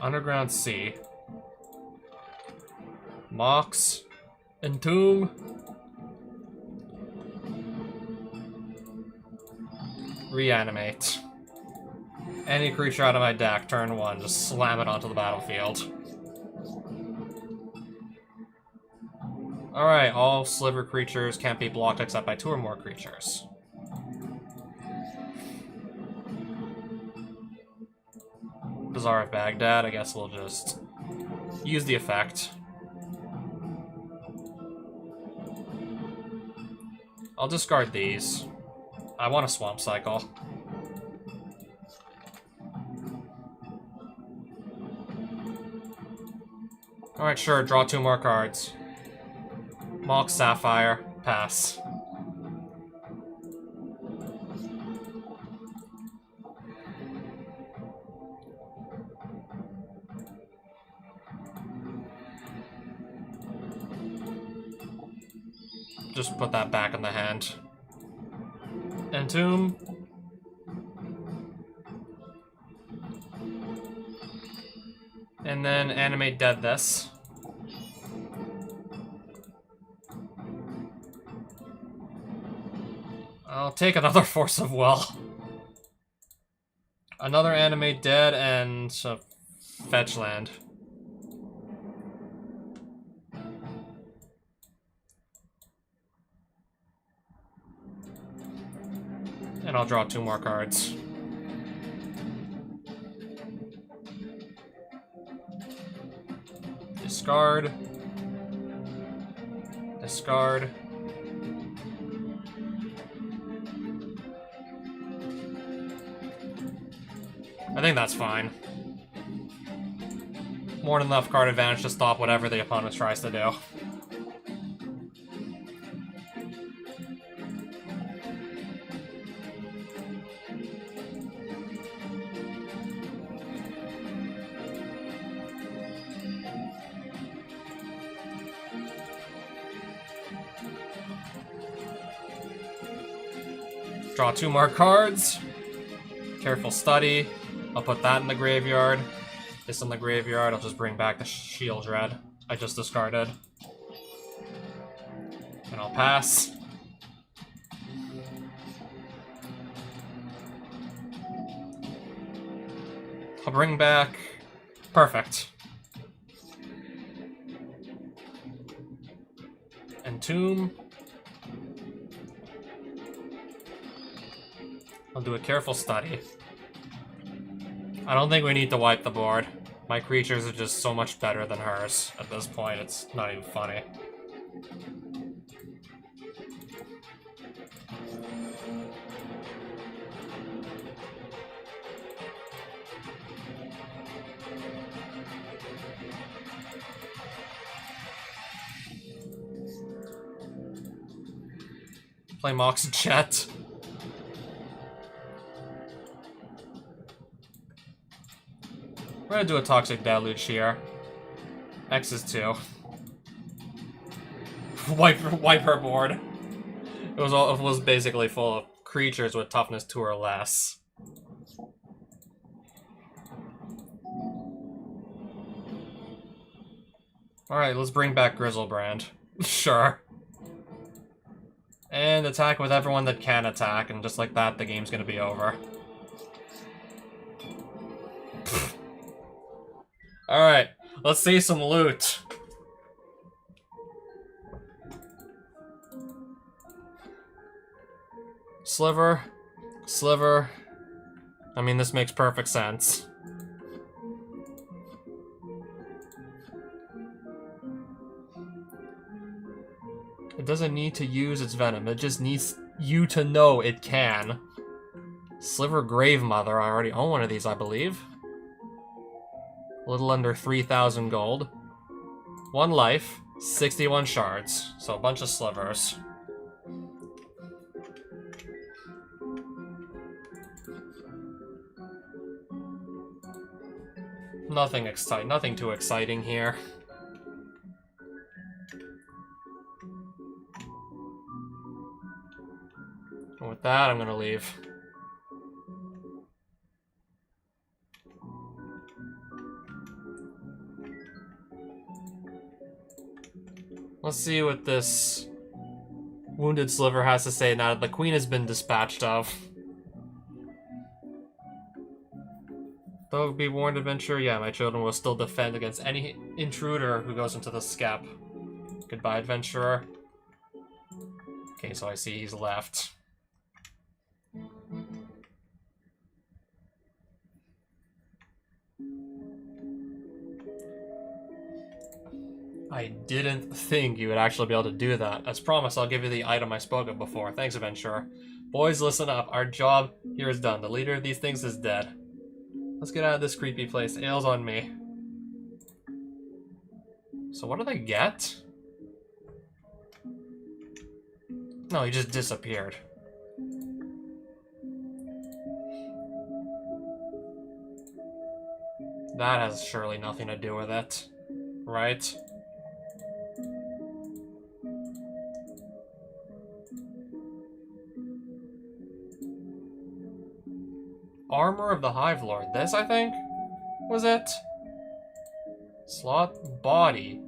A: Underground Sea. Mox. Entomb. Reanimate. Any creature out of my deck, turn 1, just slam it onto the battlefield. Alright, all sliver creatures can't be blocked except by 2 or more creatures. Bazaar of Baghdad, I guess we'll just use the effect. I'll discard these. I want a Swamp Cycle. Alright, sure, draw 2 more cards. Mox Sapphire, pass. Just put that back in the hand. Entomb. And then animate dead this. I'll take another Force of Will. Another animate dead and a fetch land. And I'll draw 2 more cards. Discard. Discard. I think that's fine. More than enough card advantage to stop whatever the opponent tries to do. Draw 2 more cards. Careful Study. I'll put that in the graveyard. This in the graveyard. I'll just bring back the Shield Dread I just discarded. And I'll pass. I'll bring back... Perfect. Entomb. I'll do a Careful Study. I don't think we need to wipe the board. My creatures are just so much better than hers. At this point, it's not even funny. Play Mox Jet. We're gonna do a Toxic Deluge here. X is 2. wipe her board. It was basically full of creatures with toughness 2 or less. Alright, let's bring back Grizzlebrand. Sure. And attack with everyone that can attack, and just like that, the game's gonna be over. Alright, let's see some loot. Sliver. Sliver. I mean, this makes perfect sense. It doesn't need to use its venom, it just needs you to know it can. Sliver Grave Mother, I already own one of these, I believe. A little under 3,000 gold. 1 life, 61 shards, so a bunch of slivers. Nothing too exciting here. And with that, I'm gonna leave. Let's see what this Wounded Sliver has to say now that the Queen has been dispatched of. Though be warned, adventurer, yeah, my children will still defend against any intruder who goes into the skep. Goodbye, adventurer. Okay, so I see he's left. I didn't think you would actually be able to do that. As promised, I'll give you the item I spoke of before. Thanks, adventurer. Boys, listen up. Our job here is done. The leader of these things is dead. Let's get out of this creepy place. Ale's on me. So what do they get? No, he just disappeared. That has surely nothing to do with it, right? Armor of the Hive Lord. This, I think, was it? Slot body.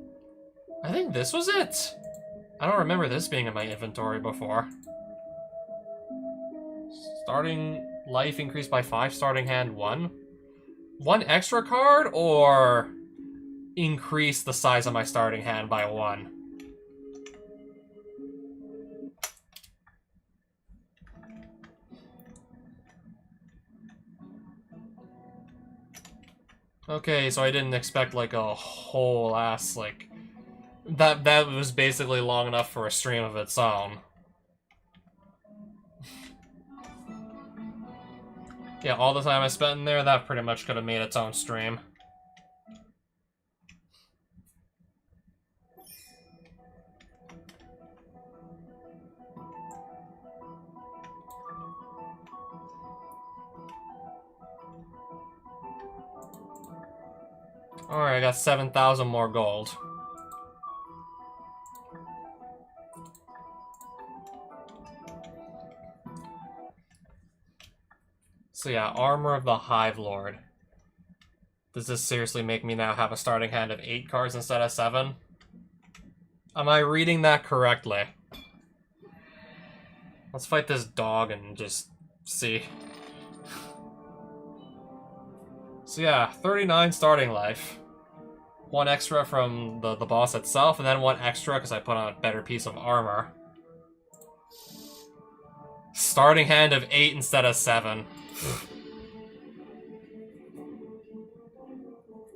A: I think this was it. I don't remember this being in my inventory before. Starting life increased by 5, starting hand 1. 1 extra card, or increase the size of my starting hand by 1? Okay, so I didn't expect like a whole ass like that was basically long enough for a stream of its own. Yeah, all the time I spent in there, that pretty much could have made its own stream. Alright, I got 7,000 more gold. So yeah, Armor of the Hive Lord. Does this seriously make me now have a starting hand of 8 cards instead of 7? Am I reading that correctly? Let's fight this dog and just see. So yeah, 39 starting life. 1 extra from the boss itself, and then 1 extra because I put on a better piece of armor. Starting hand of 8 instead of 7.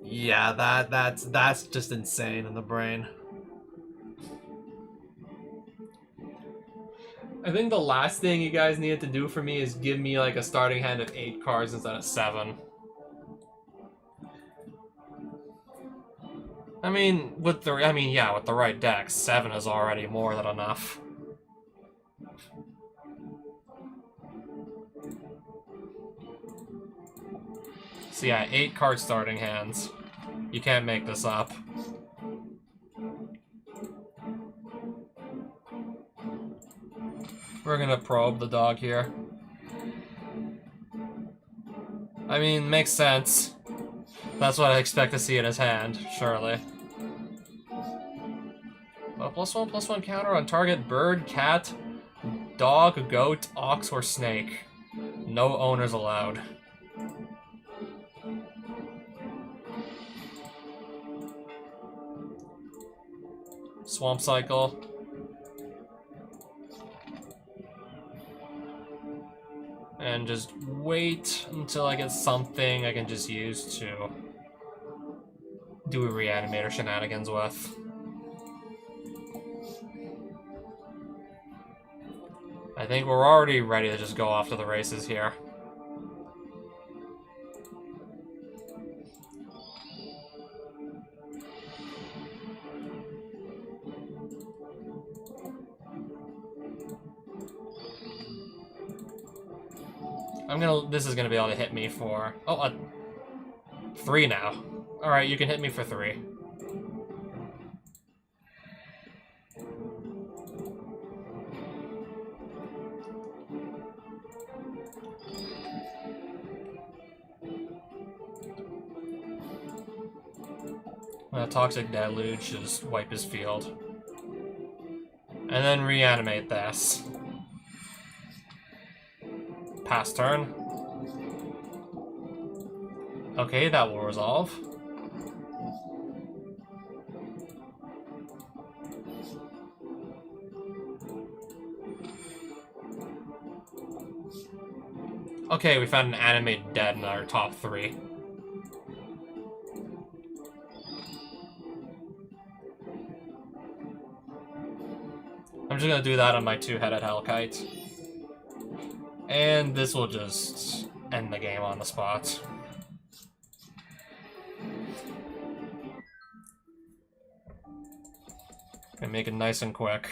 A: Yeah, that's just insane in the brain. I think the last thing you guys needed to do for me is give me like a starting hand of 8 cards instead of 7. I mean, with the right deck, 7 is already more than enough. So yeah, 8 card starting hands. You can't make this up. We're gonna probe the dog here. I mean, makes sense. That's what I expect to see in his hand, surely. But +1/+1 counter on target bird, cat, dog, goat, ox, or snake. No owners allowed. Swamp Cycle. And just wait until I get something I can just use to do a reanimator shenanigans with. I think we're already ready to just go off to the races here. This is gonna be able to hit me for, 3 now. Alright, you can hit me for 3. Toxic Deluge, just wipe his field. And then reanimate this. Pass turn. Okay, that will resolve. Okay, we found an animated dead in our top 3. I'm just gonna do that on my 2-headed Hellkite. And this will just end the game on the spot. And make it nice and quick.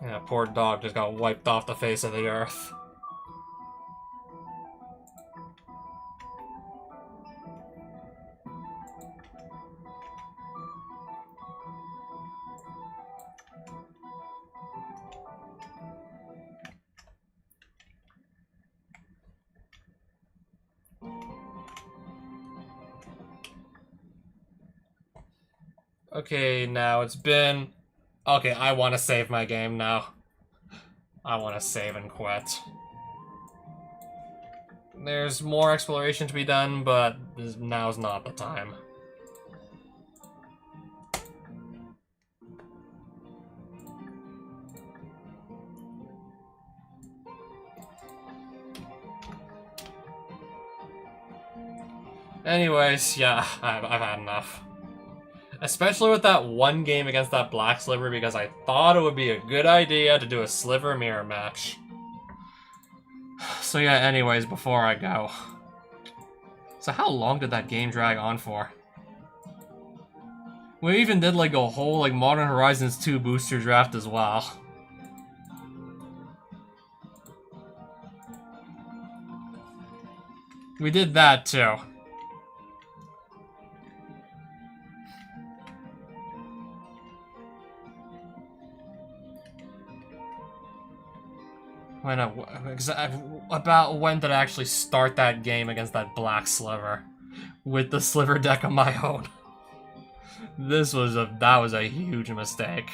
A: Yeah, poor dog just got wiped off the face of the earth. Okay, now it's been... Okay, I want to save my game now. I want to save and quit. There's more exploration to be done, but now's not the time. Anyways, yeah, I've had enough. Especially with that one game against that Black Sliver, because I thought it would be a good idea to do a Sliver mirror match. So yeah, anyways, before I go. So how long did that game drag on for? We even did like a whole like Modern Horizons 2 booster draft as well. We did that too. About when did I actually start that game against that Black Sliver? With the Sliver deck of my own. That was a huge mistake.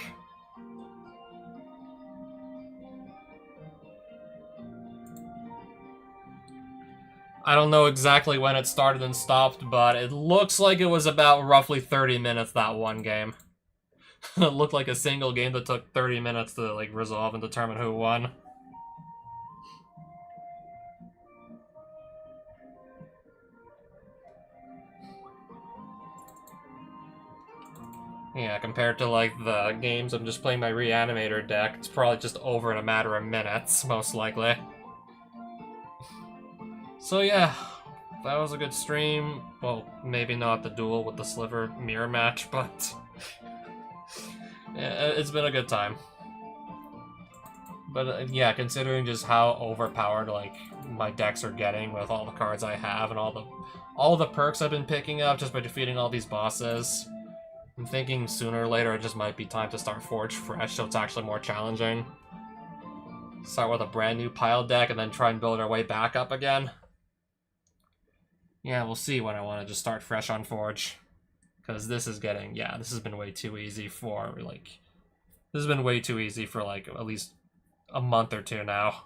A: I don't know exactly when it started and stopped, but it looks like it was about roughly 30 minutes that one game. It looked like a single game that took 30 minutes to like resolve and determine who won. Yeah, compared to like the games I'm just playing my Reanimator deck, it's probably just over in a matter of minutes, most likely. So yeah, that was a good stream. Well, maybe not the duel with the Sliver mirror match, but yeah, it's been a good time. But yeah, considering just how overpowered like my decks are getting with all the cards I have and all the perks I've been picking up just by defeating all these bosses, I'm thinking sooner or later it just might be time to start Forge fresh, so it's actually more challenging. Start with a brand new pile deck and then try and build our way back up again. Yeah, we'll see when I want to just start fresh on Forge. Because this is getting, yeah, this has been way too easy for, like, this has been way too easy for, like, at least a month or two now.